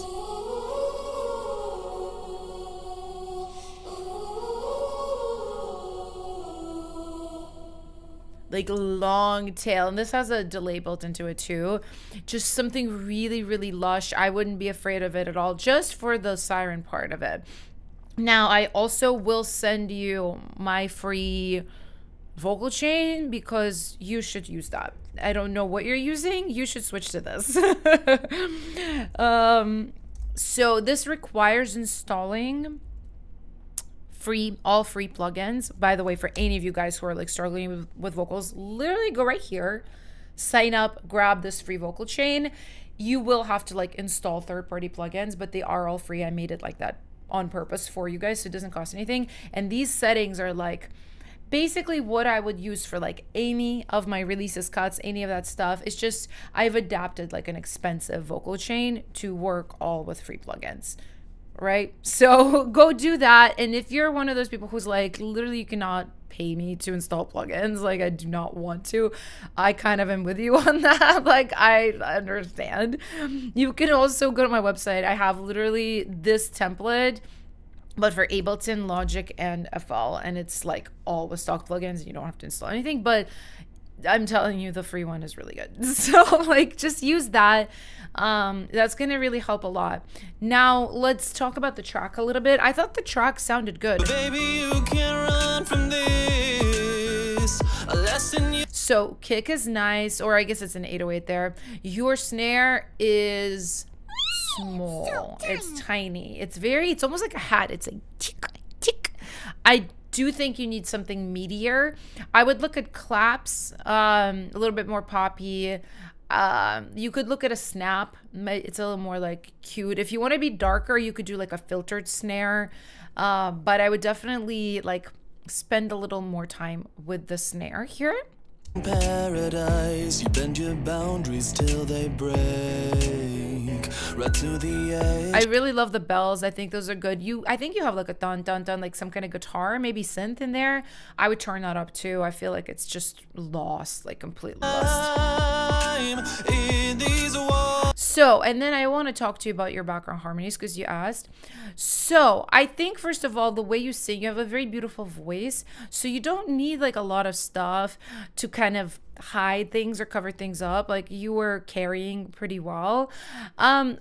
Like long tail, and this has a delay built into it too. Just something really, really lush. I wouldn't be afraid of it at all, just for the siren part of it. Now, I also will send you my free vocal chain because you should use that. I don't know what you're using. You should switch to this. So this requires installing all free plugins. By the way, for any of you guys who are like struggling with vocals, literally go right here, sign up, grab this free vocal chain. You will have to like install third-party plugins, but they are all free. I made it like that on purpose for you guys, so it doesn't cost anything. And these settings are like basically what I would use for like any of my releases, cuts, any of that stuff. It's just I've adapted like an expensive vocal chain to work all with free plugins, right? So go do that. And if you're one of those people who's like, literally you cannot pay me to install plugins, like I do not want to, I kind of am with you on that. Like I understand. You can also go to my website. I have literally this template, but for Ableton, Logic, and FL, and it's like all with stock plugins. You don't have to install anything, but I'm telling you, the free one is really good. So like just use that. That's going to really help a lot. Now let's talk about the track a little bit. I thought the track sounded good. Baby, you can't run from this. A lesson you So kick is nice, or I guess it's an 808 there. Your snare is small. It's tiny. It's almost like a hat. It's like tick, tick. I do think you need something meatier. I would look at claps, a little bit more poppy. You could look at a snap. It's a little more like cute. If you want to be darker, you could do like a filtered snare. But I would definitely like spend a little more time with the snare here. paradise, you bend your boundaries till they break. Right to the edge. I really love the bells. I think those are good. I think you have like a dun dun dun, like some kind of guitar, maybe synth in there. I would turn that up too. I feel like it's just lost, like completely lost. In these walls. So, and then I want to talk to you about your background harmonies because you asked. So, I think first of all, the way you sing, you have a very beautiful voice. So, you don't need like a lot of stuff to kind of hide things or cover things up. Like you were carrying pretty well.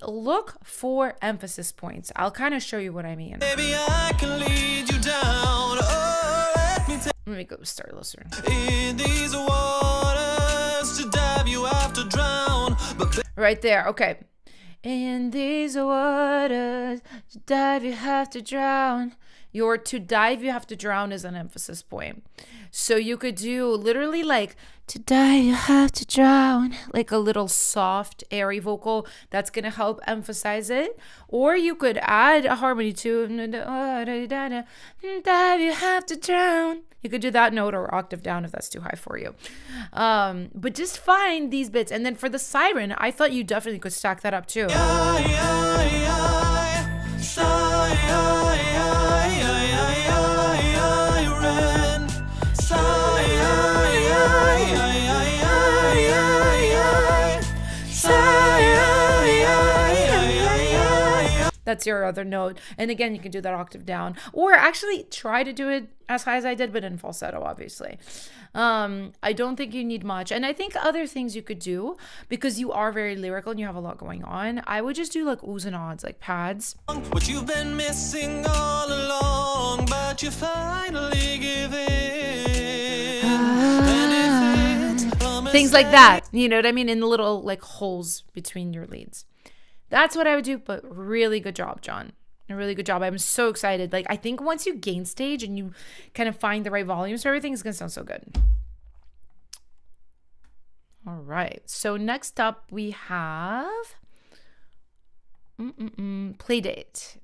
Look for emphasis points. I'll kind of show you what I mean. Baby, I can lead you down. Oh, Let me go start listening. in these waters to dive you have to drown. But Right there. Okay. In these waters, to dive you have to drown. Your to dive you have to drown is an emphasis point. So you could do literally like to dive you have to drown, like a little soft airy vocal that's going to help emphasize it. Or you could add a harmony to dive you have to drown. You could do that note or octave down if that's too high for you. But just find these bits. And then for the siren, I thought you definitely could stack that up too. That's your other note. And again, you can do that octave down, or actually try to do it as high as I did, but in falsetto, obviously. I don't think you need much. And I think other things you could do, because you are very lyrical and you have a lot going on, I would just do like oohs and ahs, like pads. What you've been missing all along, but you finally give in. And if it's a Things like that. You know what I mean? In the little like holes between your leads. That's what I would do, but really good job, John. A really good job. I'm so excited. Like, I think once you gain stage and you kind of find the right volumes for everything, it's going to sound so good. All right. So next up we have Playdate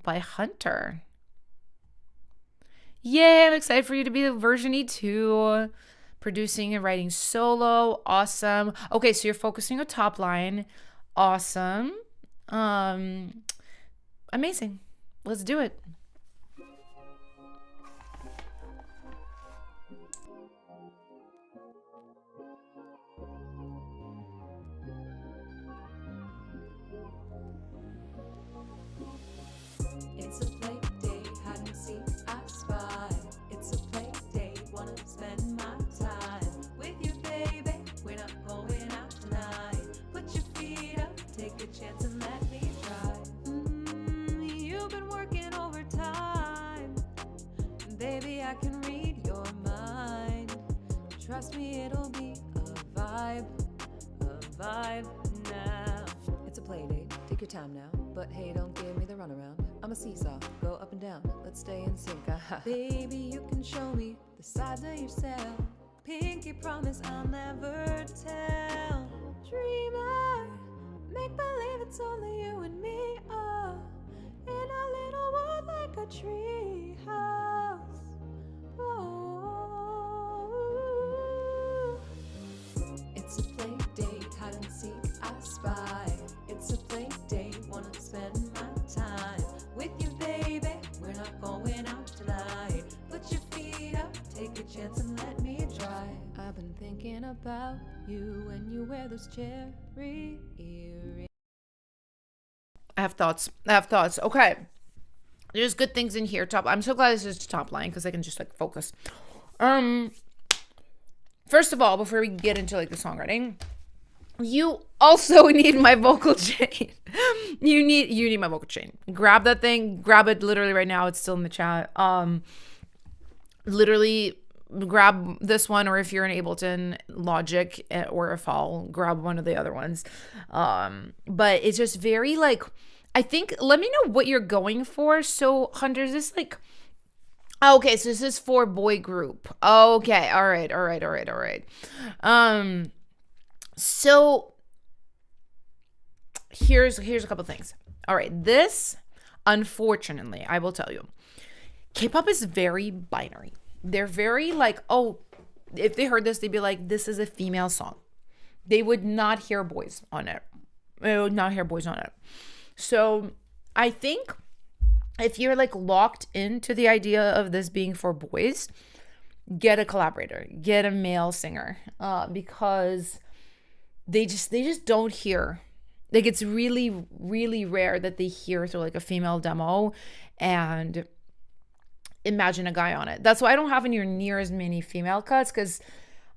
by Hunter. Yay, I'm excited for you to be the version E2. Producing and writing solo. Awesome. Okay, so you're focusing on top line. Awesome. Amazing. Let's do it. It's a play day, hide and seek, I spy. It's a play day, wanna spend my time with you, baby. We're not going out tonight. Put your feet up, take a chance and let me drive. You've been working overtime, baby. I can read your mind. Trust me, it'll be a vibe now. It's a play date, take your time now. But hey, don't give me the runaround. I'm a seesaw, go up and down. Let's stay in sync. Baby, you can show me the sides of yourself. Pinky promise I'll never tell. Dreamer, make believe it's only you and me. Oh, in a little world like a tree house. Oh, it's a play date, hide and seek, I spy. It's a play date, wanna spend my time with you, baby. We're not going out tonight. Put your feet up, take a chance and let me drive. I've been thinking about you when you wear those cherry earrings. I have thoughts. Okay. There's good things in here. I'm so glad this is top line because I can just like focus. First of all, before we get into like the songwriting, you also need my vocal chain. You need my vocal chain. Grab that thing. Grab it literally right now. It's still in the chat. Literally grab this one, or if you're in Ableton, Logic, or if I'll grab one of the other ones. But it's just very like, I think, let me know what you're going for. So Hunter, is this like, okay, so this is for boy group. Okay, all right. So here's a couple things. All right, this, unfortunately, I will tell you, K-pop is very binary. They're very like, oh, if they heard this, they'd be like, this is a female song. They would not hear boys on it. So I think if you're like locked into the idea of this being for boys, get a collaborator, get a male singer, because they just don't hear. Like, it's really, really rare that they hear through like a female demo and imagine a guy on it. That's why I don't have anywhere near as many female cuts, because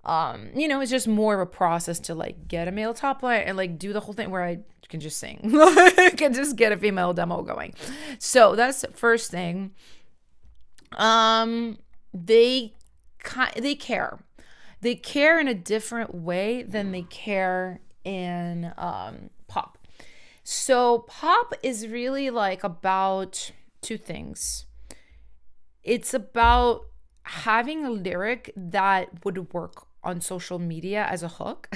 it's just more of a process to like get a male top line and like do the whole thing where I can just sing. I can just get a female demo going. So that's the first thing. They care. They care in a different way than they care in pop. So pop is really like about two things. It's about having a lyric that would work on social media as a hook.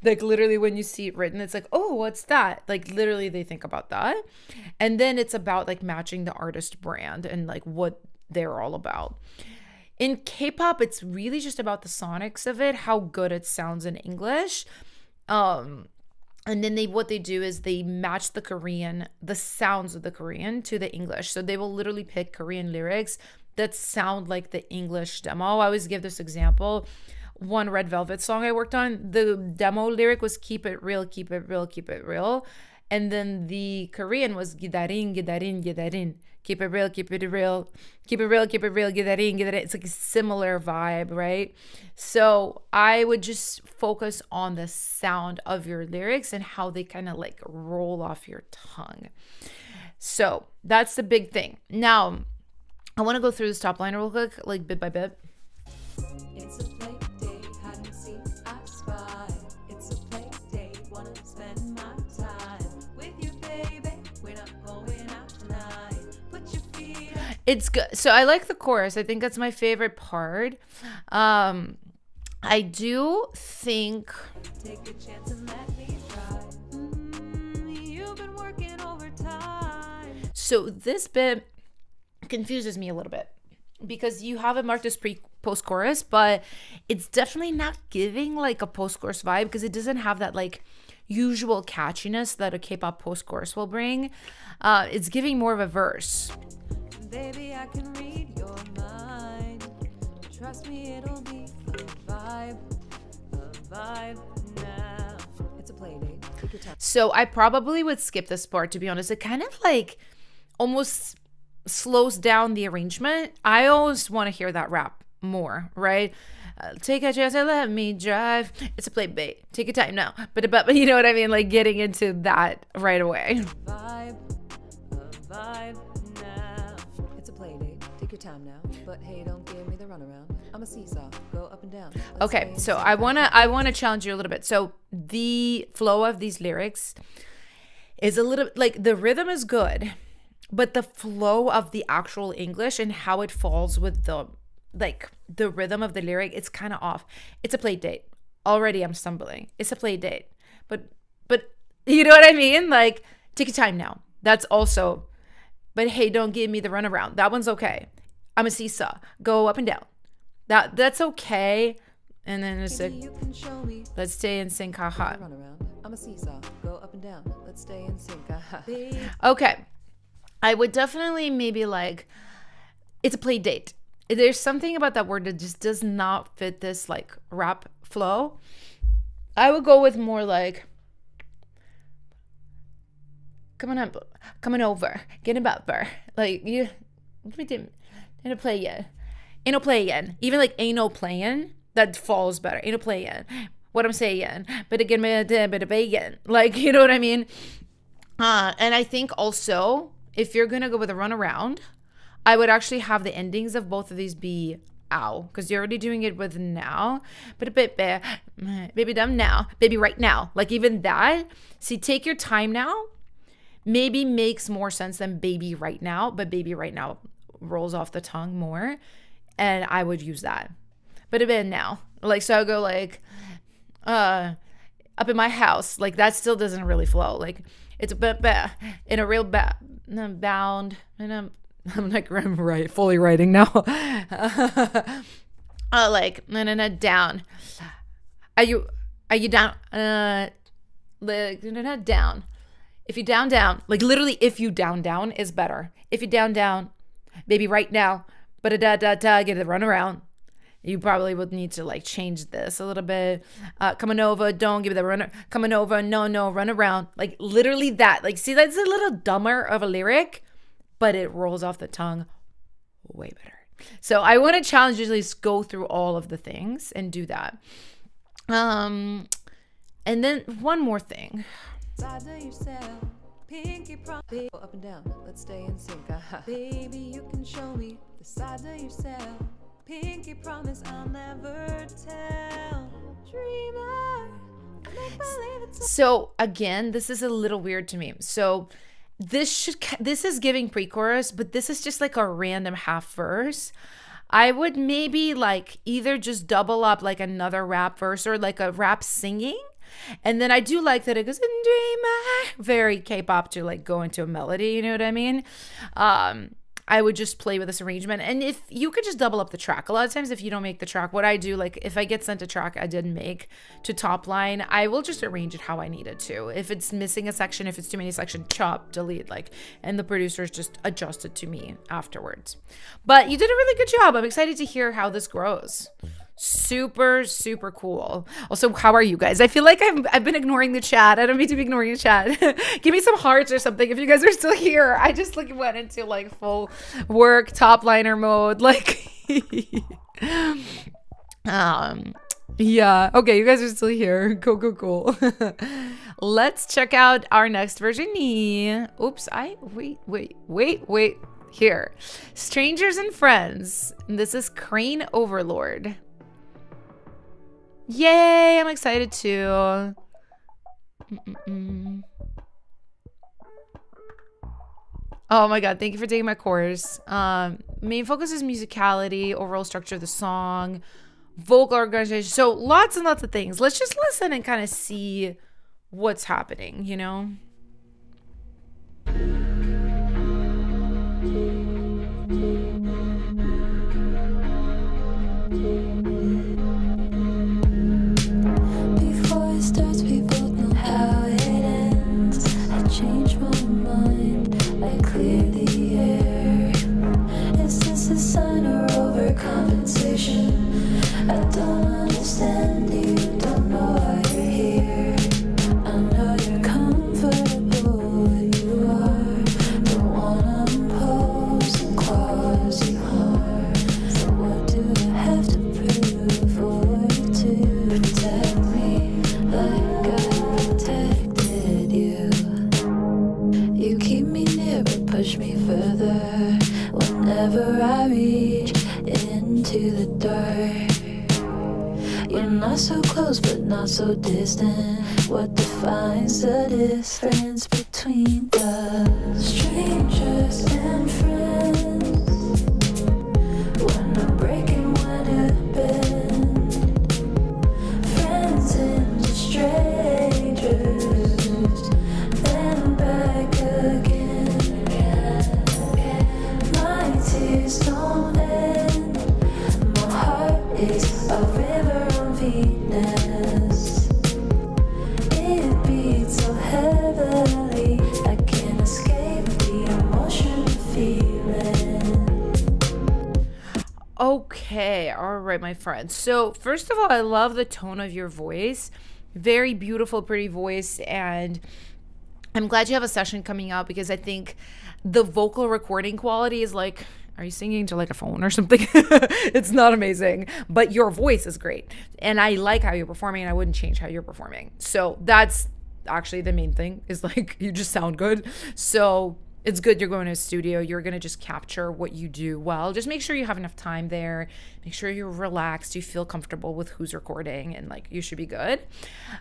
Like, literally when you see it written, it's like, oh, what's that? Like, literally they think about that. And then it's about like matching the artist brand and like what they're all about. In K-pop, it's really just about the sonics of it, how good it sounds in English. And then what they do is they match the sounds of the Korean to the English. So they will literally pick Korean lyrics that sound like the English demo. I always give this example. One Red Velvet song I worked on, the demo lyric was keep it real, keep it real, keep it real. And then the Korean was gidarin, gidarin, gidarin. Keep it real, keep it real, keep it real, keep it real, gidarin, gidarin. It's like a similar vibe, right? So I would just focus on the sound of your lyrics and how they kind of like roll off your tongue. So that's the big thing. Now, I want to go through this top line real quick, like bit by bit. It's a play day, hide and seek, I spy. It's a play day, wanna spend my time with you, baby. We're not going out tonight. Put your feet up. It's good. So I like the chorus. I think that's my favorite part. I do think Take a chance and let me try. You've been working overtime. so. This bit confuses me a little bit because you have it marked as post chorus, but it's definitely not giving like a post chorus vibe because it doesn't have that like usual catchiness that a K-pop post chorus will bring. It's giving more of a verse. Baby, I can read your mind. Trust me, it'll be a vibe now. It's a play date. Take your time. So I probably would skip this part, to be honest. It kind of like almost slows down the arrangement. I always want to hear that rap more, right? Take a chance and let me drive. It's a play bait. Take your time now. But you know what I mean? Like getting into that right away. A vibe now. It's a play date. Take your time now. But hey, don't give me the runaround. I'm a seesaw. Go up and down. Let's Okay, stay so in I wanna challenge you a little bit. So the flow of these lyrics is a little like the rhythm is good, but the flow of the actual English and how it falls with the rhythm of the lyric, it's kind of off. It's a play date. Already I'm stumbling. It's a play date. But you know what I mean? Like, take your time now. That's also, but hey, don't give me the runaround. That one's okay. I'm a seesaw. Go up and down. That's okay. And then it's Maybe like, you can show me let's stay in sync, haha. the runaround. I'm a seesaw. Go up and down. Let's stay in sync. Babe, Okay. I would definitely maybe like, it's a play date. There's something about that word that just does not fit this like rap flow. I would go with more like, coming over, get about her. Like you, ain't no play yet. Even like ain't no playing, that falls better. Ain't no playing. What I'm saying, but again, like you know what I mean. And I think also if you're gonna go with a runaround, I would actually have the endings of both of these be ow, because you're already doing it with now, but a bit baby dumb now, baby right now. Like even that, see, take your time now maybe makes more sense than baby right now, but baby right now rolls off the tongue more, and I would use that. But a bit now, like so I'll go like up in my house, like that still doesn't really flow. Like it's a bit in a real bound, and I'm like I'm fully writing now. Like no down. Are you down? Like down. If you down, like literally, if you down is better. If you down, baby, right now, but get a run around. You probably would need to like change this a little bit. Coming over, don't give it the runner. Coming over, no, run around. Like literally that. Like, see, that's a little dumber of a lyric, but it rolls off the tongue way better. So I want to challenge you to at least go through all of the things and do that. And then one more thing. side to yourself. Pinky promise. Go up and down. Let's stay in sync. Baby, you can show me the side to yourself. Pinky promise I'll never tell. Dreamer. Make believe it's So again, this is a little weird to me. So this is giving pre-chorus, but this is just like a random half verse. I would maybe like either just double up like another rap verse or like a rap singing. And then I do like that it goes dreamer, very K-pop to like go into a melody, you know what I mean? I would just play with this arrangement. And if you could just double up the track. A lot of times if you don't make the track, what I do, like if I get sent a track I didn't make to top line, I will just arrange it how I need it to. If it's missing a section, if it's too many sections, chop, delete, like, and the producers just adjust it to me afterwards. But you did a really good job. I'm excited to hear how this grows. Super, super cool. Also, how are you guys? I feel like I've been ignoring the chat. I don't mean to be ignoring the chat. Give me some hearts or something if you guys are still here. I just like went into like full work top liner mode. Like yeah. Okay, you guys are still here. Cool. Let's check out our next version. Oops, wait. Here. Strangers and Friends. This is Crane Overlord. Yay, I'm excited too. Oh my god, thank you for taking my course. Main focus is musicality, overall structure of the song, vocal organization. So lots and lots of things. Let's just listen and kind of see what's happening, you know? Before it starts, we both know how it ends. I change my mind, I clear the air. Is this a sign or overcompensation? I don't understand you, don't know why you're here. I know you're comfortable where you are. Don't wanna impose and cause you harm. So what do I have to prove for you to protect me like I protected you? You keep me near but push me further whenever I reach into the dark. You're not so close but not so distant. What defines the difference between us? Strangers and friends. When I'm breaking, when it bends. Friends into strangers. Then back again. My tears don't end. My heart is a river on Venus. It beats so heavily, I can't escape the emotion feeling. Okay, all right, my friends. So first of all, I love the tone of your voice. Very beautiful, pretty voice. And I'm glad you have a session coming out because I think the vocal recording quality is like, are you singing to like a phone or something? It's not amazing, but your voice is great. And I like how you're performing and I wouldn't change how you're performing. So that's actually the main thing is like, you just sound good. So it's good you're going to a studio. You're going to just capture what you do well. Just make sure you have enough time there. Make sure you're relaxed. You feel comfortable with who's recording and like you should be good.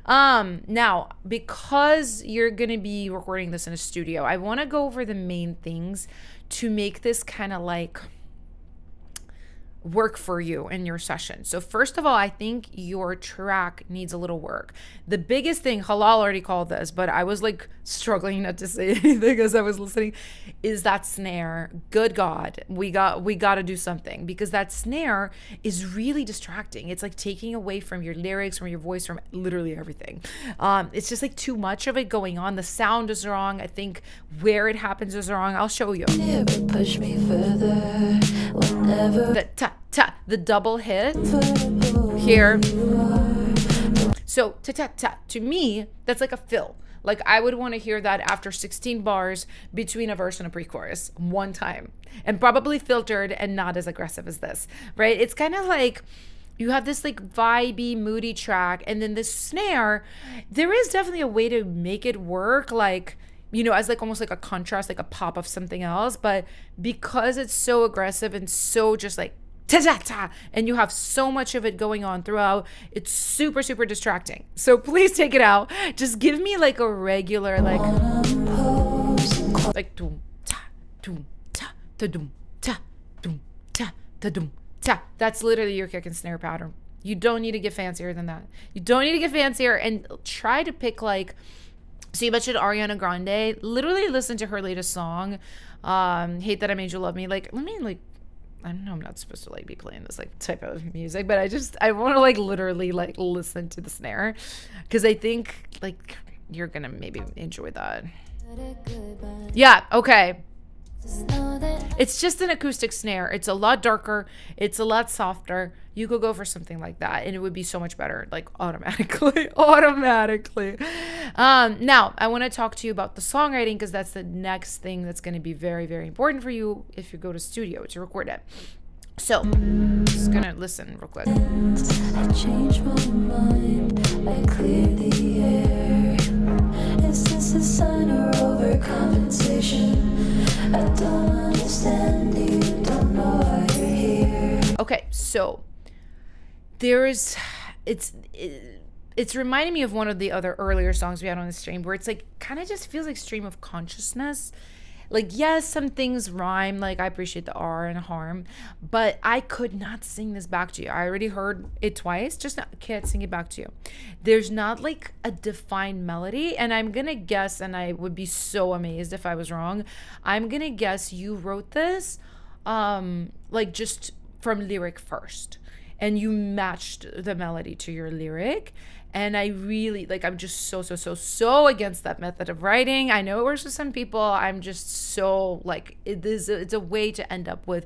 Now, because you're going to be recording this in a studio, I want to go over the main things to make this kind of like work for you in your session. So first of all, I think your track needs a little work. The biggest thing, Halal already called this, but I was like struggling not to say anything as I was listening, is that snare. Good God, we got to do something because that snare is really distracting. It's like taking away from your lyrics, from your voice, from literally everything. It's just like too much of it going on. The sound is wrong. I think where it happens is wrong. I'll show you. Never push me further whenever The the double hit here. So ta to me, that's like a fill. Like I would want to hear that after 16 bars between a verse and a pre-chorus one time, and probably filtered and not as aggressive as this, right? It's kind of like you have this like vibey, moody track, and then this snare. There is definitely a way to make it work, like, you know, as like almost like a contrast, like a pop of something else. But because it's so aggressive and so just like ta-ta-ta, and you have so much of it going on throughout, it's super, super distracting. So please take it out. Just give me like a regular, like doom ta doom ta ta doom ta doom ta ta doom ta. That's literally your kick and snare pattern. You don't need to get fancier than that. You don't need to get fancier, and try to pick like, so you mentioned Ariana Grande. Literally listen to her latest song, Hate That I Made You Love Me. Like, let me like, I know I'm not supposed to like be playing this like type of music, but I want to like literally like listen to the snare because I think like you're gonna maybe enjoy that. Yeah, okay. It's just an acoustic snare. It's a lot darker. It's a lot softer. You could go for something like that and it would be so much better, like automatically. Now, I want to talk to you about the songwriting because that's the next thing that's going to be very, very important for you if you go to studio to record it. So, just going to listen real quick. I change my mind, I clear the air. Is this a sign or overcompensation? I don't understand you, don't know why you're here. Okay, so it's reminding me of one of the other earlier songs we had on the stream where it's like kind of just feels like stream of consciousness. Like, yes, some things rhyme, like I appreciate the R and harm, but I could not sing this back to you. I already heard it twice, just can't sing it back to you. There's not like a defined melody, and I'm gonna guess, and I would be so amazed if I was wrong, I'm gonna guess you wrote this like just from lyric first, and you matched the melody to your lyric. And I really, like, I'm just so against that method of writing. I know it works for some people. I'm just so, like, it's a way to end up with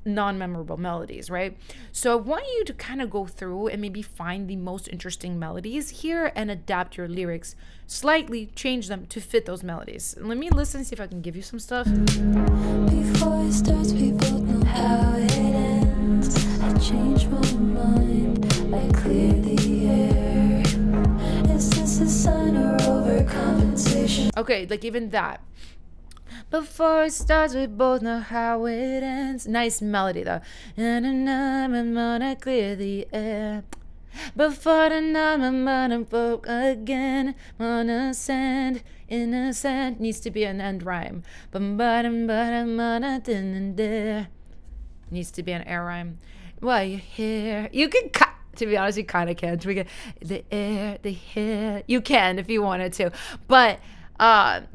non-memorable melodies, right? So I want you to kind of go through and maybe find the most interesting melodies here and adapt your lyrics slightly, change them to fit those melodies. Let me listen, see if I can give you some stuff. Before it starts, we both know how it ends. I change my mind, I clear the air. Is this a sign or overcompensation? Okay, like even that. Before it starts, we both know how it ends. Nice melody though. And I'm gonna clear the air. Before the night, I'm gonna broke again. Gonna send innocent. Needs to be an end rhyme. Needs to be an air rhyme. While you're here, you can cut. To be honest, you kind of can. We get the air, the hair. You can if you wanted to. But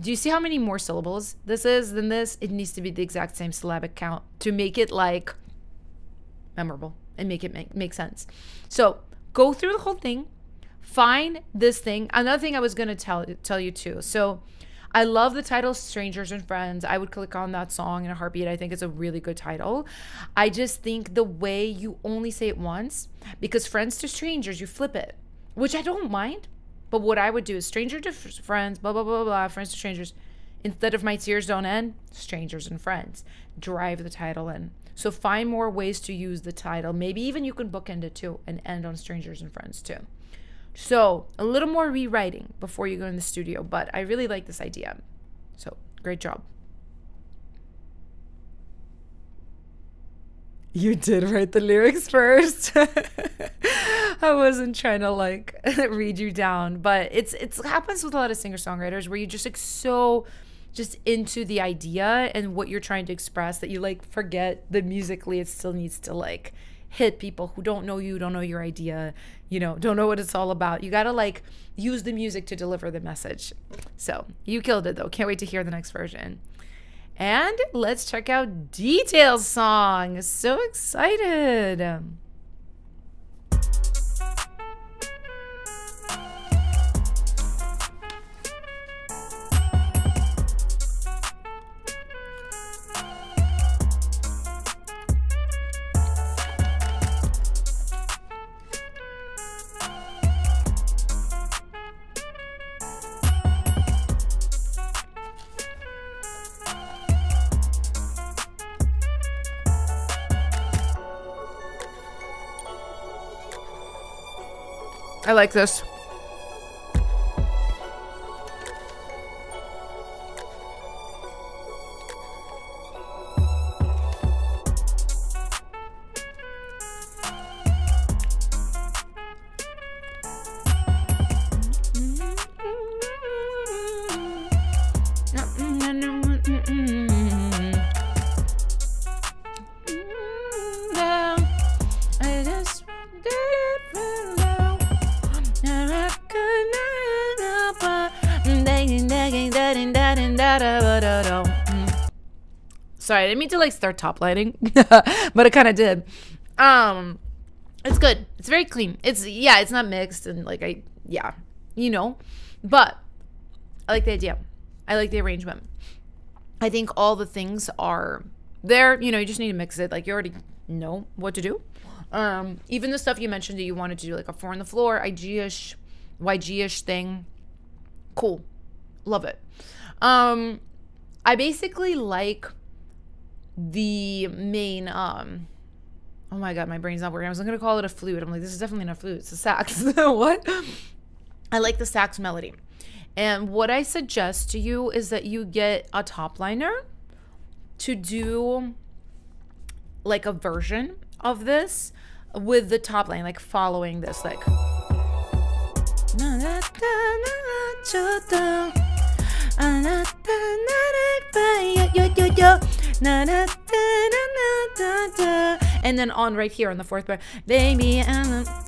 do you see how many more syllables this is than this? It needs to be the exact same syllabic count to make it like memorable and make it make sense. So go through the whole thing. Find this thing. Another thing I was going to tell you too. So I love the title Strangers and Friends. I would click on that song in a heartbeat. I think it's a really good title. I just think the way you only say it once, because friends to strangers, you flip it, which I don't mind. But what I would do is stranger to friends, blah, blah, blah, blah, friends to strangers. Instead of my tears don't end, strangers and friends. Drive the title in. So find more ways to use the title. Maybe even you can bookend it too and end on strangers and friends too. So a little more rewriting before you go in the studio, but I really like this idea. So great job. You did write the lyrics first. I wasn't trying to like read you down, but it happens with a lot of singer-songwriters where you just like so just into the idea and what you're trying to express that you like forget that musically it still needs to like hit people who don't know you, don't know your idea, you know, don't know what it's all about. You got to like use the music to deliver the message. So you killed it though. Can't wait to hear the next version. And let's check out Details song. So excited. I like this. Sorry, I didn't mean to like start top lighting, but it kind of did. It's good. It's very clean. It's not mixed and like but I like the idea. I like the arrangement. I think all the things are there, you know, you just need to mix it. Like, you already know what to do. Even the stuff you mentioned that you wanted to do, like a 4 on the floor, IG-ish, YG-ish thing. Cool. Love it. I basically like the main, oh my God, my brain's not working. I was going to call it a flute. I'm like, this is definitely not a flute. It's a sax. What? I like the sax melody. And what I suggest to you is that you get a top liner to do like a version of this with the top line, like following this, like. And then on right here on the 4th bar, baby,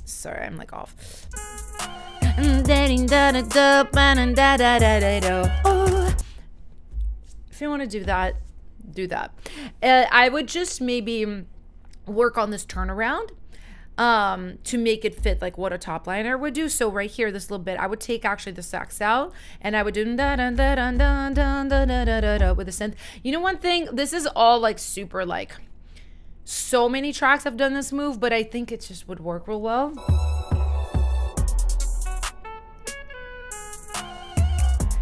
sorry, I'm like off. If you want to do that, do that. I would just maybe work on this turnaround to make it fit like what a top liner would do. So right here, this little bit, I would take actually the sax out and I would do with the synth. You know, one thing, this is all like super like, so many tracks have done this move, but I think it just would work real well.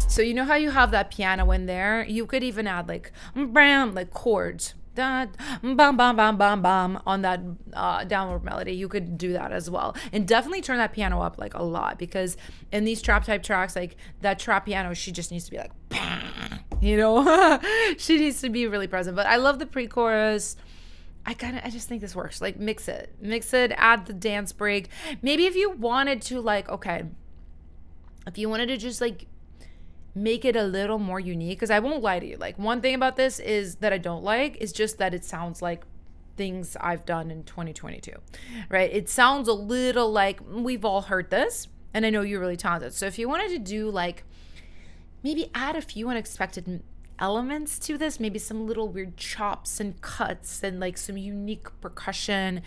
So you know how you have that piano in there? You could even add like chords. Bam, bam, bam, bam, bam on that downward melody. You could do that as well. And definitely turn that piano up like a lot, because in these trap type tracks, like that trap piano, she just needs to be like, you know, she needs to be really present. But I love the pre-chorus. I just think this works. Like mix it, add the dance break. Maybe if you wanted to like, okay, if you wanted to just like make it a little more unique, because I won't lie to you, like one thing about this is that I don't like is just that it sounds like things I've done in 2022, right? It sounds a little like we've all heard this, and I know you're really talented. So if you wanted to do like maybe add a few unexpected elements to this, maybe some little weird chops and cuts and like some unique percussion,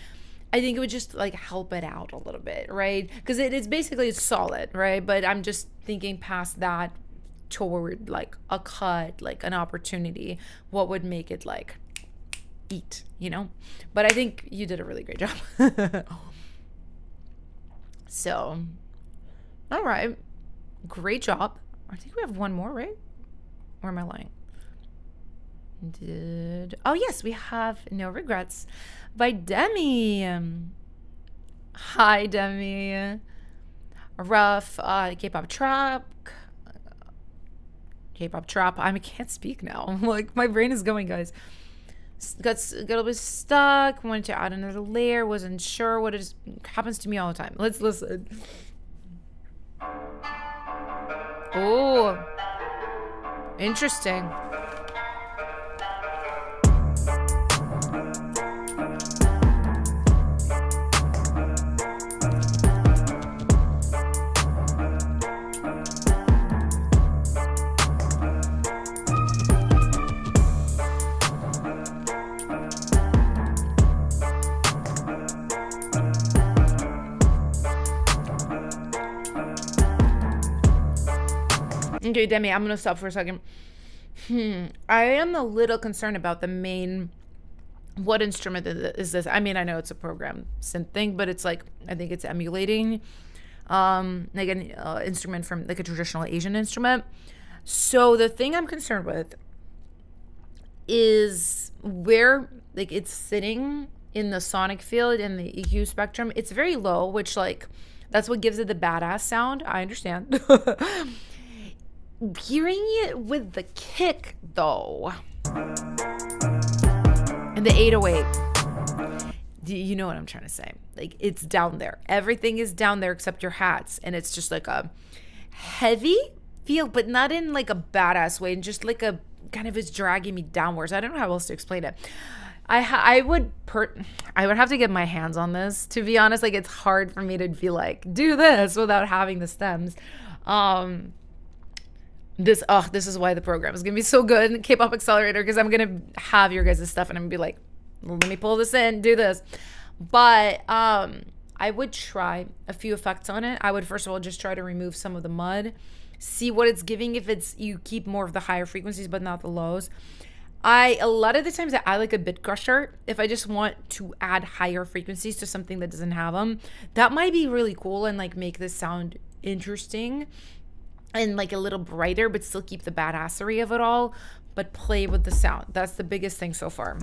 I think it would just like help it out a little bit, right? Because it is basically solid, right? But I'm just thinking past that toward like a cut, like an opportunity, what would make it like eat, you know? But I think you did a really great job. So, all right, great job. I think we have one more, right? Or am I lying? Oh yes, we have No Regrets by Demi. Hi Demi. Rough K-pop trap. I can't speak now. Like my brain is going, guys. Got a little bit stuck. Wanted to add another layer. Wasn't sure what it happens to me all the time. Let's listen. Oh, interesting. Okay, Demi, I'm going to stop for a second. I am a little concerned about the main, what instrument is this? I mean, I know it's a program synth thing, but it's like, I think it's emulating like an instrument from like a traditional Asian instrument. So the thing I'm concerned with is where like it's sitting in the sonic field and the EQ spectrum. It's very low, which like, that's what gives it the badass sound. I understand. Hearing it with the kick though, and the 808, you know what I'm trying to say? Like it's down there. Everything is down there except your hats, and it's just like a heavy feel, but not in like a badass way, and just like a kind of is dragging me downwards. I don't know how else to explain it. I would have to get my hands on this, to be honest. Like it's hard for me to be like do this without having the stems. This is why the program is gonna be so good, K-pop Accelerator, because I'm gonna have your guys' stuff and I'm gonna be like, let me pull this in, do this. But I would try a few effects on it. I would first of all just try to remove some of the mud, see what it's giving. If it's you keep more of the higher frequencies but not the lows. A lot of the times I like a bit crusher if I just want to add higher frequencies to something that doesn't have them. That might be really cool and like make this sound interesting and like a little brighter, but still keep the badassery of it all, but play with the sound. That's the biggest thing so far.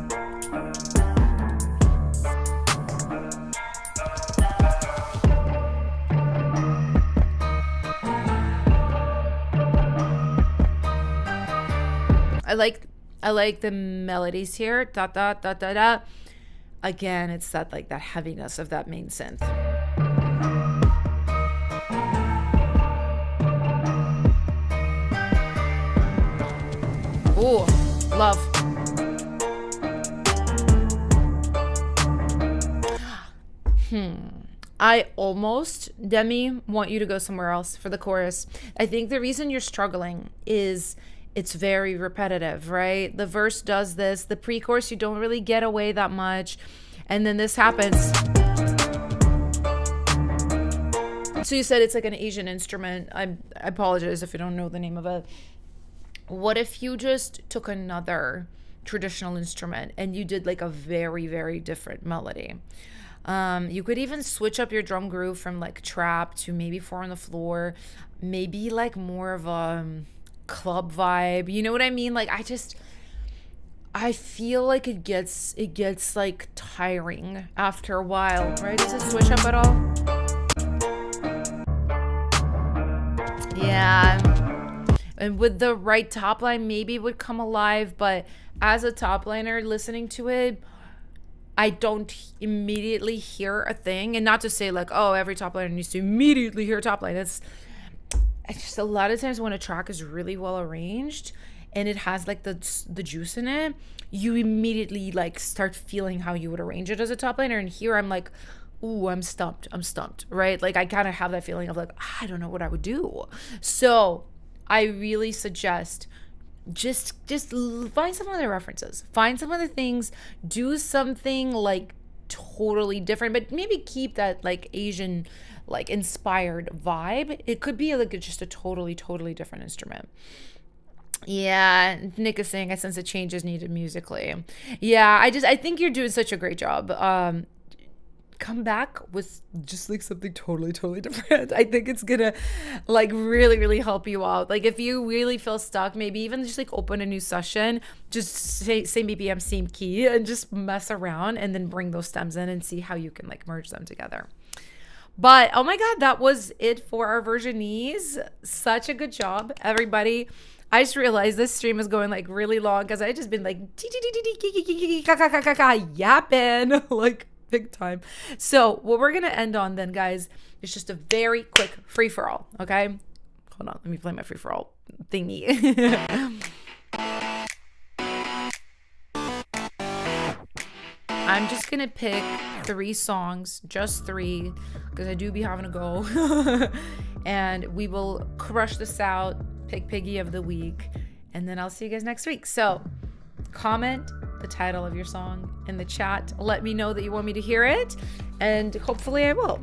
I like the melodies here. Da da da da da. Again, it's that like that heaviness of that main synth. Oh, love. I almost, Demi, want you to go somewhere else for the chorus. I think the reason you're struggling is it's very repetitive, right? The verse does this. The pre-chorus, you don't really get away that much. And then this happens. So you said it's like an Asian instrument. I apologize if you don't know the name of it. What if you just took another traditional instrument and you did like a very, very different melody? You could even switch up your drum groove from like trap to maybe 4 on the floor, maybe like more of a club vibe. You know what I mean? Like I feel like it gets like tiring after a while, right? Does it switch up at all? Yeah. And with the right top line, maybe it would come alive, but as a top liner listening to it, I don't immediately hear a thing. And not to say like, oh, every top liner needs to immediately hear top line. It's just a lot of times when a track is really well arranged and it has like the juice in it, you immediately like start feeling how you would arrange it as a top liner. And here I'm like, ooh, I'm stumped, right? Like I kind of have that feeling of like, I don't know what I would do. So I really suggest just find some other references, find some other things, do something like totally different, but maybe keep that like Asian like inspired vibe. It could be like just a totally different instrument. Yeah, Nick is saying I sense a change is needed musically. Yeah, I think you're doing such a great job. Come back with just like something totally different. I think it's gonna like really help you out. Like if you really feel stuck, maybe even just like open a new session, just say same BPM, same key, and just mess around and then bring those stems in and see how you can like merge them together. But oh my god, that was it for our versionese. Such a good job, everybody. I just realized this stream is going like really long because I just been like yapping like big time. So what we're gonna end on then, guys, is just a very quick free for all. Okay, hold on, let me play my free for all thingy. I'm just gonna pick 3 songs, just 3, because I do be having to go, and we will crush this out. Pick Piggy of the week, and then I'll see you guys next week. So comment the title of your song in the chat. Let me know that you want me to hear it, and hopefully I will.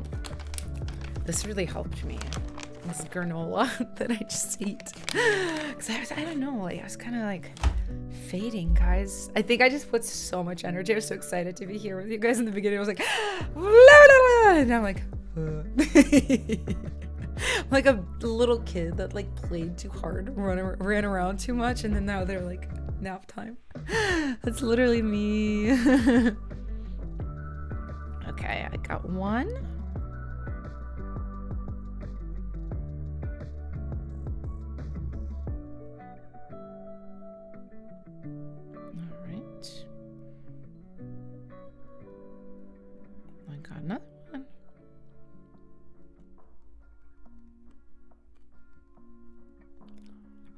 This really helped me, this granola that I just eat, because I don't know, like I was kind of like fading, guys. I think I just put so much energy. I was so excited to be here with you guys in the beginning. I was like and now I'm like like a little kid that like played too hard, ran around too much, and then now they're like nap time. That's literally me. Okay, I got one. All right. I got another one.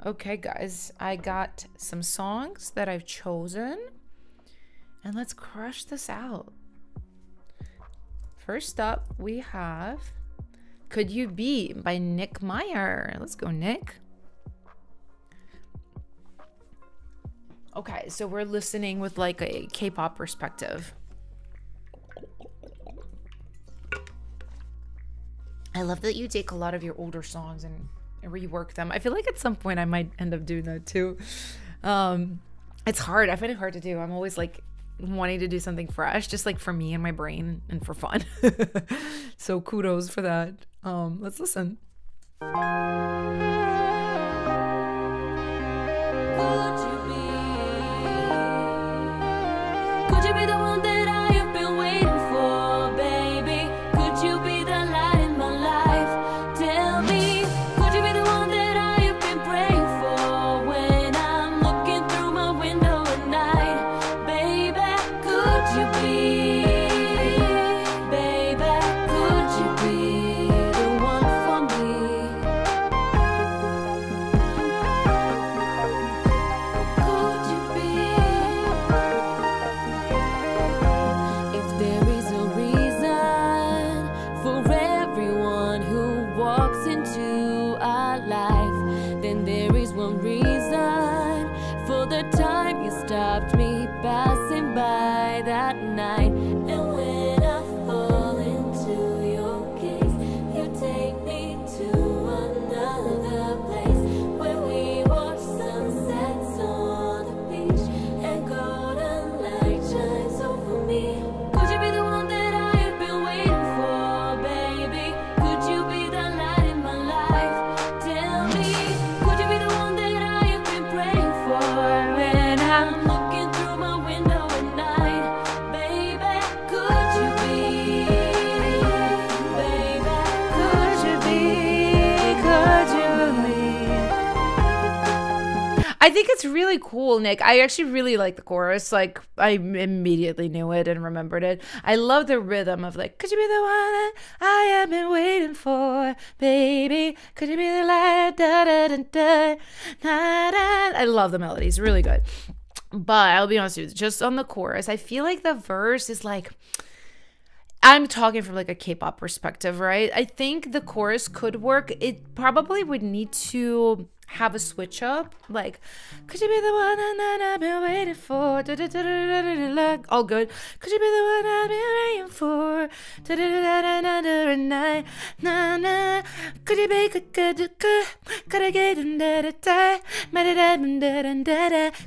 Okay, guys, I got some songs that I've chosen, and let's crush this out. First up, we have Could You Be by Nick Meyer. Let's go, Nick. Okay, so we're listening with like a K-pop perspective. I love that you take a lot of your older songs and rework them. I feel like at some point I might end up doing that too. It's hard. I find it hard to do. I'm always like wanting to do something fresh, just like for me and my brain and for fun. So kudos for that. Let's listen. Could you be the one that I have been waiting for, baby? Could you be the light in my life? Tell me, could you be the one that I have been praying for when I'm looking through my window at night? Baby, could you be? Baby, could you be the one for me? Could you be? If there is a reason for everyone who walks into our life, then there is one reason for the time you stopped me passing by that night. And when I fall into your gaze, you take me to another place where we watch sunsets on the beach and golden light shines over me. Could you be the one that I have been waiting for, baby? Could you be the light in my life? Tell me, could you be the one that I have been praying for when I'm looking through my window at night? Baby, could you be? Baby, could you be? Could you be? I think it's really cool, Nick. I actually really like the chorus. Like, I immediately knew it and remembered it. I love the rhythm of like, could you be the one that I have been waiting for, baby? Could you be the light? Da, da, da, da, da, da. I love the melody. It's really good. But I'll be honest with you, just on the chorus, I feel like the verse is like, I'm talking from like a K-pop perspective, right? I think the chorus could work. It probably would need to have a switch up, like, could you be the one that I've been waiting for? All good. Could you be the one I've been waiting for? Could you be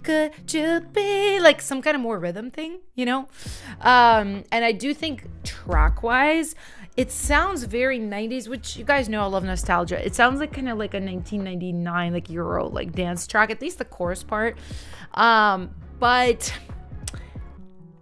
could you be like some kind of more rhythm thing, you know? And I do think track wise, it sounds very 90s, which you guys know I love nostalgia. It sounds like kind of like a 1999 like Euro like dance track, at least the chorus part. But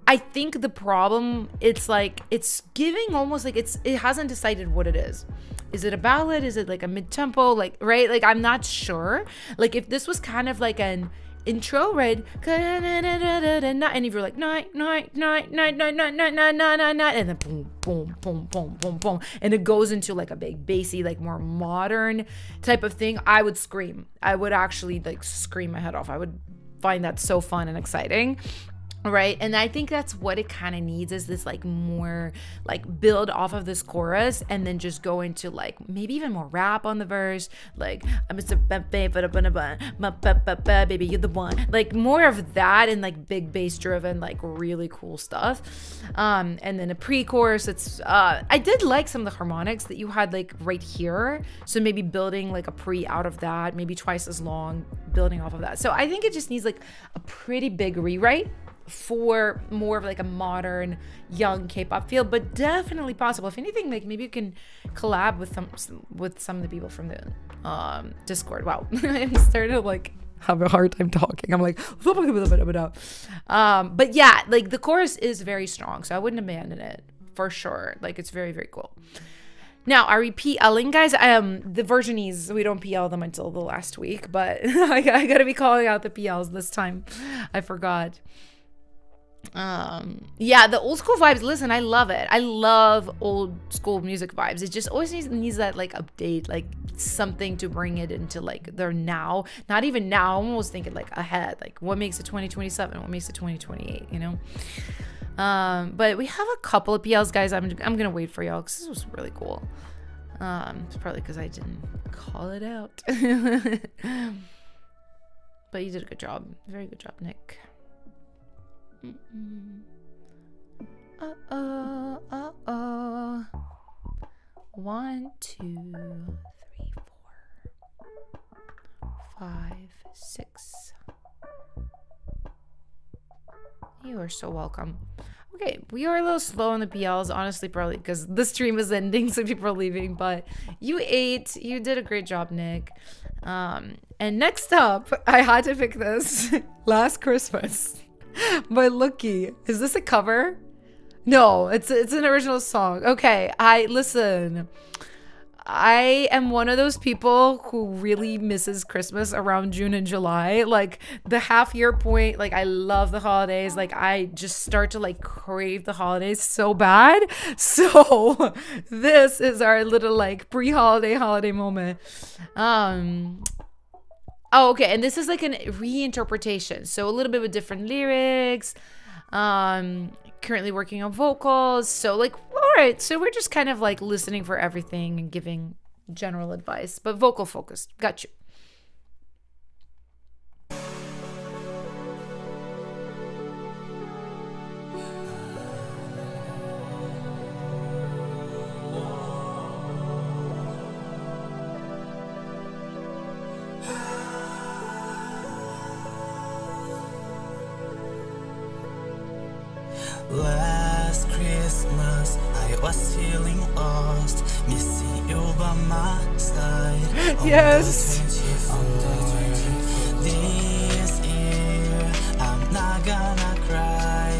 I think the problem, it's like it's giving almost like it hasn't decided what it is. Is it a ballad? Is it like a mid-tempo? Like, right? Like, I'm not sure. Like, if this was kind of like an intro, right? And if you're like, night, and then boom, boom, boom, boom, boom, boom, and it goes into like a big bassy, like more modern type of thing, I would scream. I would actually like scream my head off. I would find that so fun and exciting. Right. And I think that's what it kind of needs, is this like more like build off of this chorus and then just go into like maybe even more rap on the verse. Like, I'm Mr. Baby, you're the one. Like more of that and like big bass driven, like really cool stuff. And then a pre-chorus. It's I did like some of the harmonics that you had like right here. So maybe building like a pre out of that, maybe twice as long, building off of that. So I think it just needs like a pretty big rewrite for more of like a modern young K-pop feel, but definitely possible. If anything, like maybe you can collab with some of the people from the Discord. Wow. I'm starting to like have a hard time talking. I'm like but yeah, like the chorus is very strong, so I wouldn't abandon it for sure. Like it's very, very cool. Now, are we PLing, guys? The Virginese, we don't PL them until the last week, but I gotta be calling out the PLs this time. I forgot. Yeah, the old school vibes, listen, I love it. I love old school music vibes. It just always needs that like update, like something to bring it into like their now. Not even now, I'm almost thinking like ahead, like what makes it 2027, what makes it 2028, you know? But we have a couple of PLs, guys. I'm gonna wait for y'all because this was really cool. It's probably because I didn't call it out. But you did a good job. Very good job, Nick. Uh-oh. 1, 2, 3, 4, 5, 6, You are so welcome. Okay, we are a little slow on the PLs, honestly, probably because the stream is ending, so people are leaving. But you ate. You did a great job, Nick. And next up, I had to pick this. Last Christmas by Lookie. Is this a cover? No, it's an original song. Okay, listen. I am one of those people who really misses Christmas around June and July. Like the half year point, like I love the holidays. Like I just start to like crave the holidays so bad. So this is our little like holiday moment. Oh, okay. And this is like a reinterpretation. So a little bit with different lyrics. Currently working on vocals, so like, all right, so we're just kind of like listening for everything and giving general advice, but vocal focused. Got you. Last Christmas, I was feeling lost, missing you by my side. Yes. This year, I'm not gonna cry.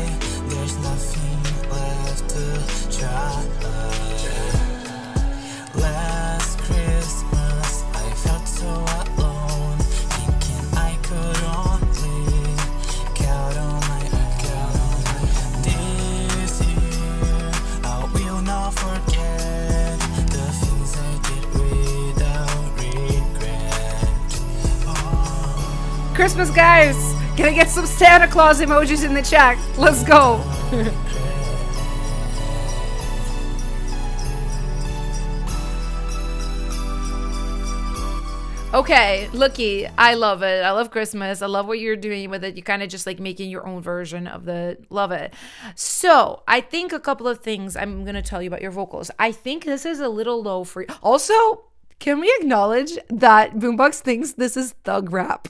There's nothing left to try. Last Christmas, I felt so alone, thinking I could only count on my own. This year, I will not forget the things I did without regret. Oh. Christmas, guys, can I get some Santa Claus emojis in the chat? Let's go. Okay, Lookie, I love it. I love Christmas. I love what you're doing with it. You kind of just like making your own version of love it. So I think a couple of things I'm going to tell you about your vocals. I think this is a little low for you. Also, can we acknowledge that Boombox thinks this is thug rap?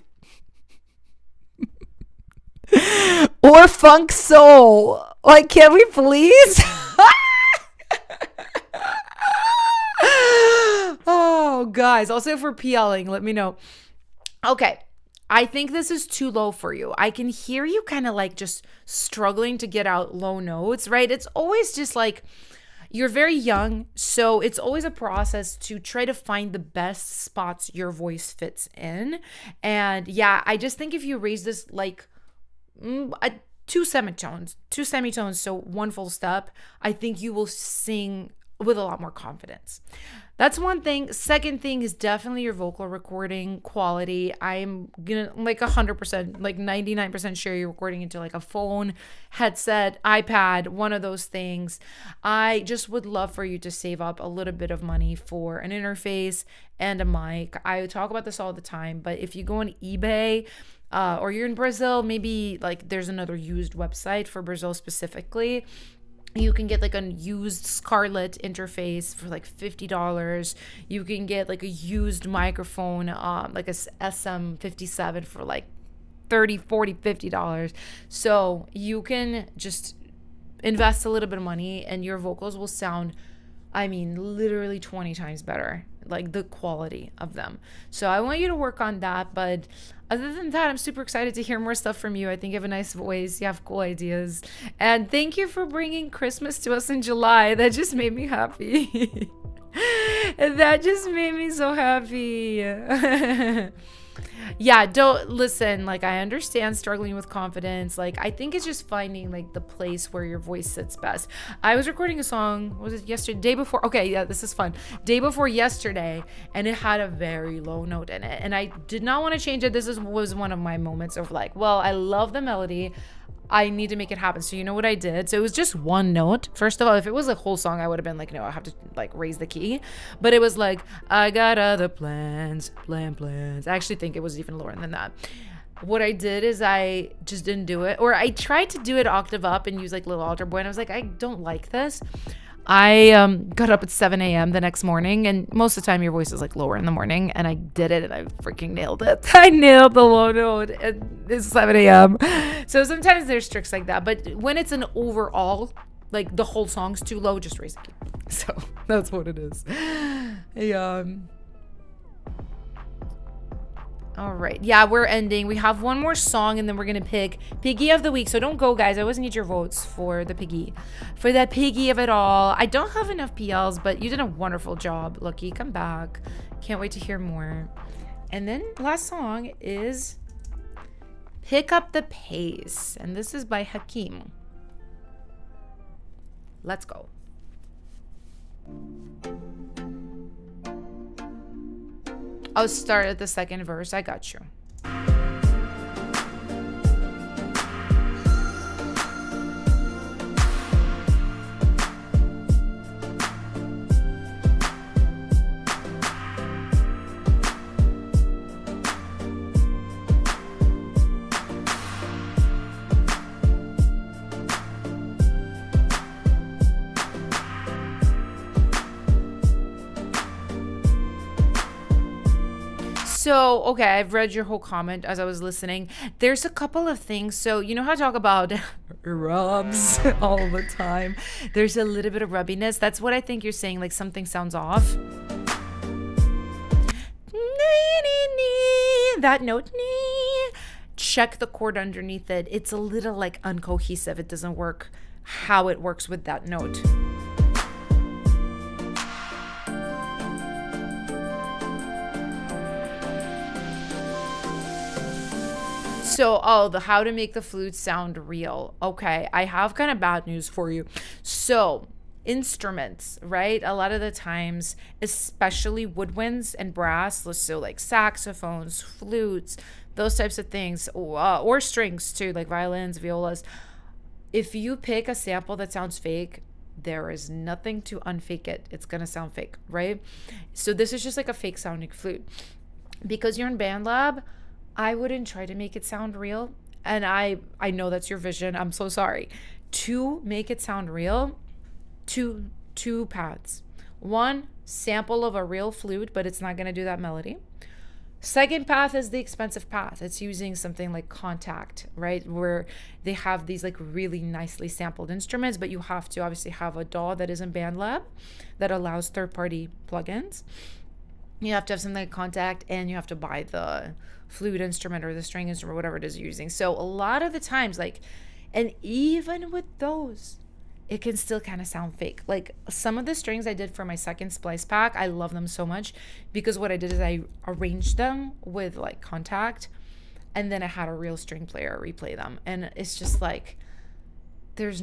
Or funk soul. Like, can we please? Oh, guys. Also, if we're PLing, let me know. Okay. I think this is too low for you. I can hear you kind of like just struggling to get out low notes, right? It's always just like you're very young. So it's always a process to try to find the best spots your voice fits in. And yeah, I just think if you raise this like two semitones, so one full step, I think you will sing with a lot more confidence. That's one thing. Second thing is definitely your vocal recording quality. I'm gonna like 100%, like 99% sure you're recording into like a phone, headset, iPad, one of those things. I just would love for you to save up a little bit of money for an interface and a mic. I talk about this all the time, but if you go on eBay, or you're in Brazil, maybe like there's another used website for Brazil specifically. You can get like a used Scarlett interface for like $50. You can get like a used microphone, like a SM57 for like $30, $40, $50. So you can just invest a little bit of money and your vocals will sound, I mean, literally 20 times better, like the quality of them. So I want you to work on that. But other than that, I'm super excited to hear more stuff from you. I think you have a nice voice. You have cool ideas. And thank you for bringing Christmas to us in July. That just made me happy. That just made me so happy. Yeah, don't listen. Like, I understand struggling with confidence. Like, I think it's just finding like the place where your voice sits best. I was recording a song, was it yesterday? Day before. Okay, yeah, this is fun. Day before yesterday, and it had a very low note in it. And I did not want to change it. Was one of my moments of like, well, I love the melody. I need to make it happen. So you know what I did? So it was just one note. First of all, if it was a whole song, I would have been like, no, I have to like raise the key. But it was like, I got other plans. I actually think it was even lower than that. What I did is I just didn't do it. Or I tried to do it octave up and use like Little Altar Boy. And I was like, I don't like this. I got up at 7 a.m. the next morning, and most of the time your voice is like lower in the morning, and I did it and I freaking nailed it. I nailed the low note at 7 a.m. So sometimes there's tricks like that, but when it's an overall, like the whole song's too low, just raise the key. So that's what it is. All right. Yeah, we're ending. We have one more song and then we're going to pick Piggy of the Week. So don't go, guys. I always need your votes for the Piggy. For that Piggy of it all. I don't have enough PLs, but you did a wonderful job. Lucky, come back. Can't wait to hear more. And then last song is Pick Up the Pace. And this is by Hakeem. Let's go. I'll start at the second verse. I got you. So, okay, I've read your whole comment as I was listening. There's a couple of things. So, you know how I talk about rubs all the time? There's a little bit of rubbiness. That's what I think you're saying, like something sounds off. That note, check the chord underneath it. It's a little like uncohesive. It doesn't work how it works with that note. So, the how to make the flute sound real. Okay, I have kind of bad news for you. So, instruments, right? A lot of the times, especially woodwinds and brass, so like saxophones, flutes, those types of things, or strings too, like violins, violas. If you pick a sample that sounds fake, there is nothing to unfake it. It's going to sound fake, right? So this is just like a fake sounding flute. Because you're in BandLab, I wouldn't try to make it sound real. And I know that's your vision. I'm so sorry. To make it sound real, two paths. One, sample of a real flute, but it's not going to do that melody. Second path is the expensive path. It's using something like Contact, right? Where they have these like really nicely sampled instruments, but you have to obviously have a DAW that is in BandLab that allows third-party plugins. You have to have something like Contact, and you have to buy the flute instrument or the string instrument, whatever it is you're using. So a lot of the times, like, and even with those, it can still kind of sound fake. Like some of the strings I did for my second splice pack, I love them so much because what I did is I arranged them with like Contact, and then I had a real string player replay them. And it's just like, there's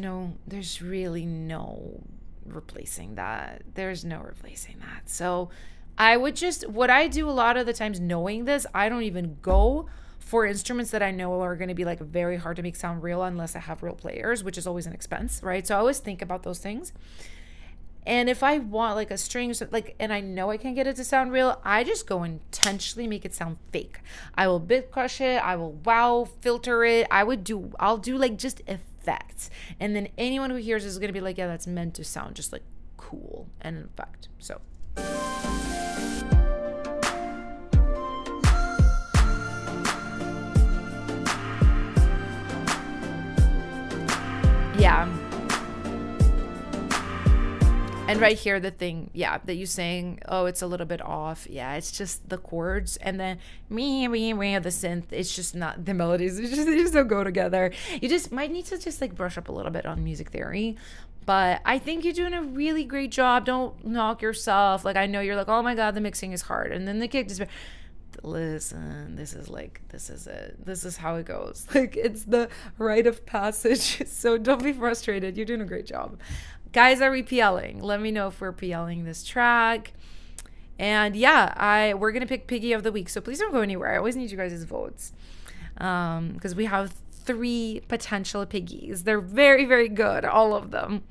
really no replacing that. There's no replacing that. So I would just, what I do a lot of the times knowing this, I don't even go for instruments that I know are going to be like very hard to make sound real unless I have real players, which is always an expense, right? So I always think about those things. And if I want like a string, like, and I know I can get it to sound real, I just go intentionally make it sound fake. I will bit crush it. I will filter it. I'll do like just effects. And then anyone who hears this is going to be like, yeah, that's meant to sound just like cool and in effect. So. Yeah. And right here, the thing, that you saying, oh, it's a little bit off. Yeah, it's just the chords and then the synth. It's just not the melodies. They just don't go together. You just might need to just like brush up a little bit on music theory. But I think you're doing a really great job. Don't knock yourself. Like, I know you're like, oh my God, the mixing is hard. And then the kick just, listen, this is it. This is how it goes. Like, it's the rite of passage. So don't be frustrated. You're doing a great job. Guys, are we PLing? Let me know if we're PLing this track. And yeah, we're going to pick Piggy of the Week. So please don't go anywhere. I always need you guys' votes. Because we have 3 potential piggies. They're very, very good. All of them.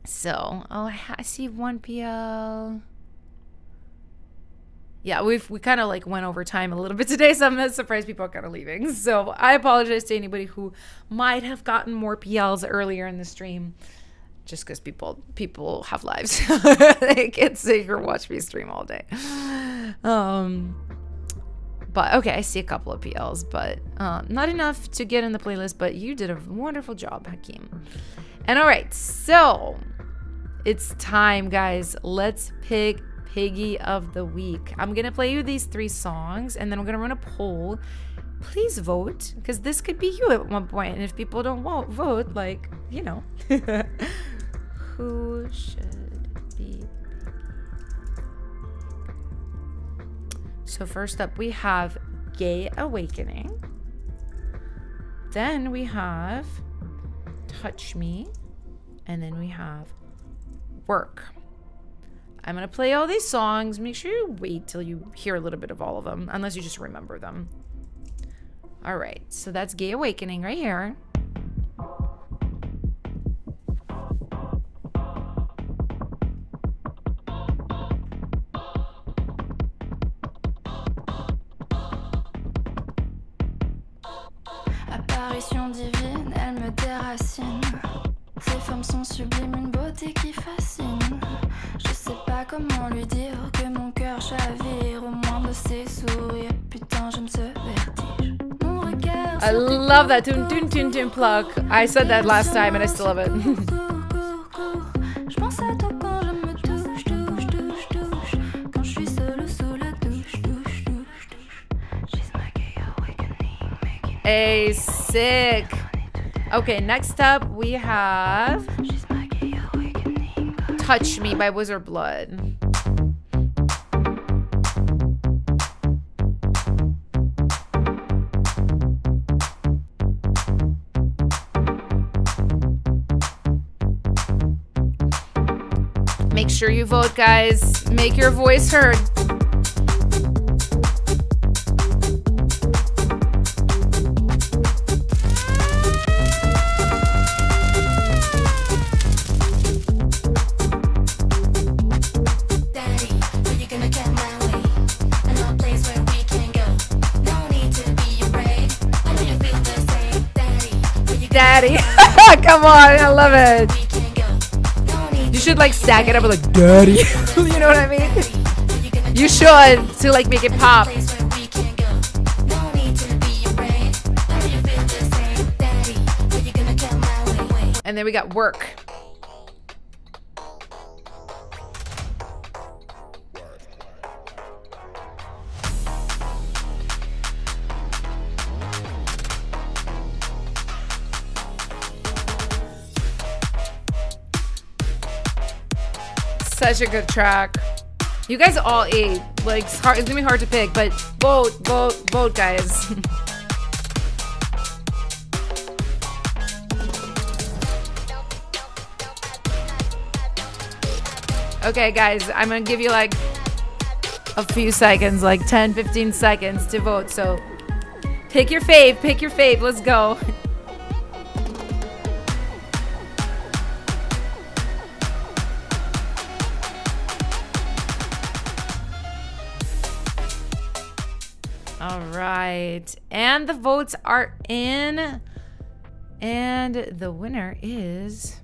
So, I see 1 PL. Yeah, we kind of like went over time a little bit today, so I'm surprised people are kind of leaving. So I apologize to anybody who might have gotten more PLs earlier in the stream. just because people have lives. They can't sit here and watch me stream all day. But okay, I see a couple of PLs, but not enough to get in the playlist. But you did a wonderful job, Hakeem. And all right, so it's time, guys. Let's pick Piggy of the Week. I'm gonna play you these 3 songs, and then I'm gonna run a poll. Please vote, because this could be you at one point. And if people don't vote, like, you know, who should be? So first up, we have Gay Awakening. Then we have Touch Me. And then we have Work. I'm going to play all these songs. Make sure you wait till you hear a little bit of all of them, unless you just remember them. All right, so that's Gay Awakening right here. Apparition divine, elle me déracine. Ses formes sont sublimes, une beauté qui fascine. Je sais pas comment lui dire que mon cœur chavire au moindre de ses sourires. Putain, j'aime ce vertige. Mon regard. I love that tune pluck. I said that last time and I still love it. Je pense à toi quand je me touche, touche, touche, touche. Quand je suis seule sous la douche, douche, douche, douche. She's my gay awakening, making Hey, sick. Okay, next up we have she's my gay awakening. Touch Me by Wizard Blood. Make sure you vote, guys. Make your voice heard. Daddy. Come on, I love it. You should like stack it up with like daddy. You know what I mean? You should to like make it pop. And then we got Work. Such a good track. You guys all ate. Like, it's gonna be hard to pick, but vote, guys. Okay, guys, I'm gonna give you like a few seconds, like 10, 15 seconds to vote. So pick your fave. Let's go. All right, and the votes are in, and the winner is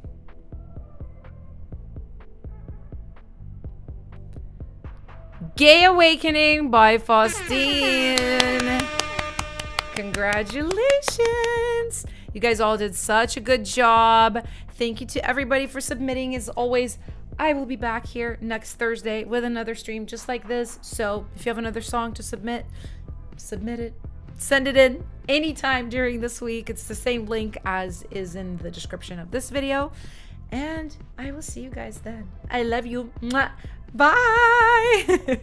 Gay Awakening by Faustine. Congratulations. You guys all did such a good job. Thank you to everybody for submitting. As always, I will be back here next Thursday with another stream just like this. So if you have another song to submit it, send it in anytime during this week. It's the same link as is in the description of this video, and I will see you guys then. I love you. Mwah. Bye.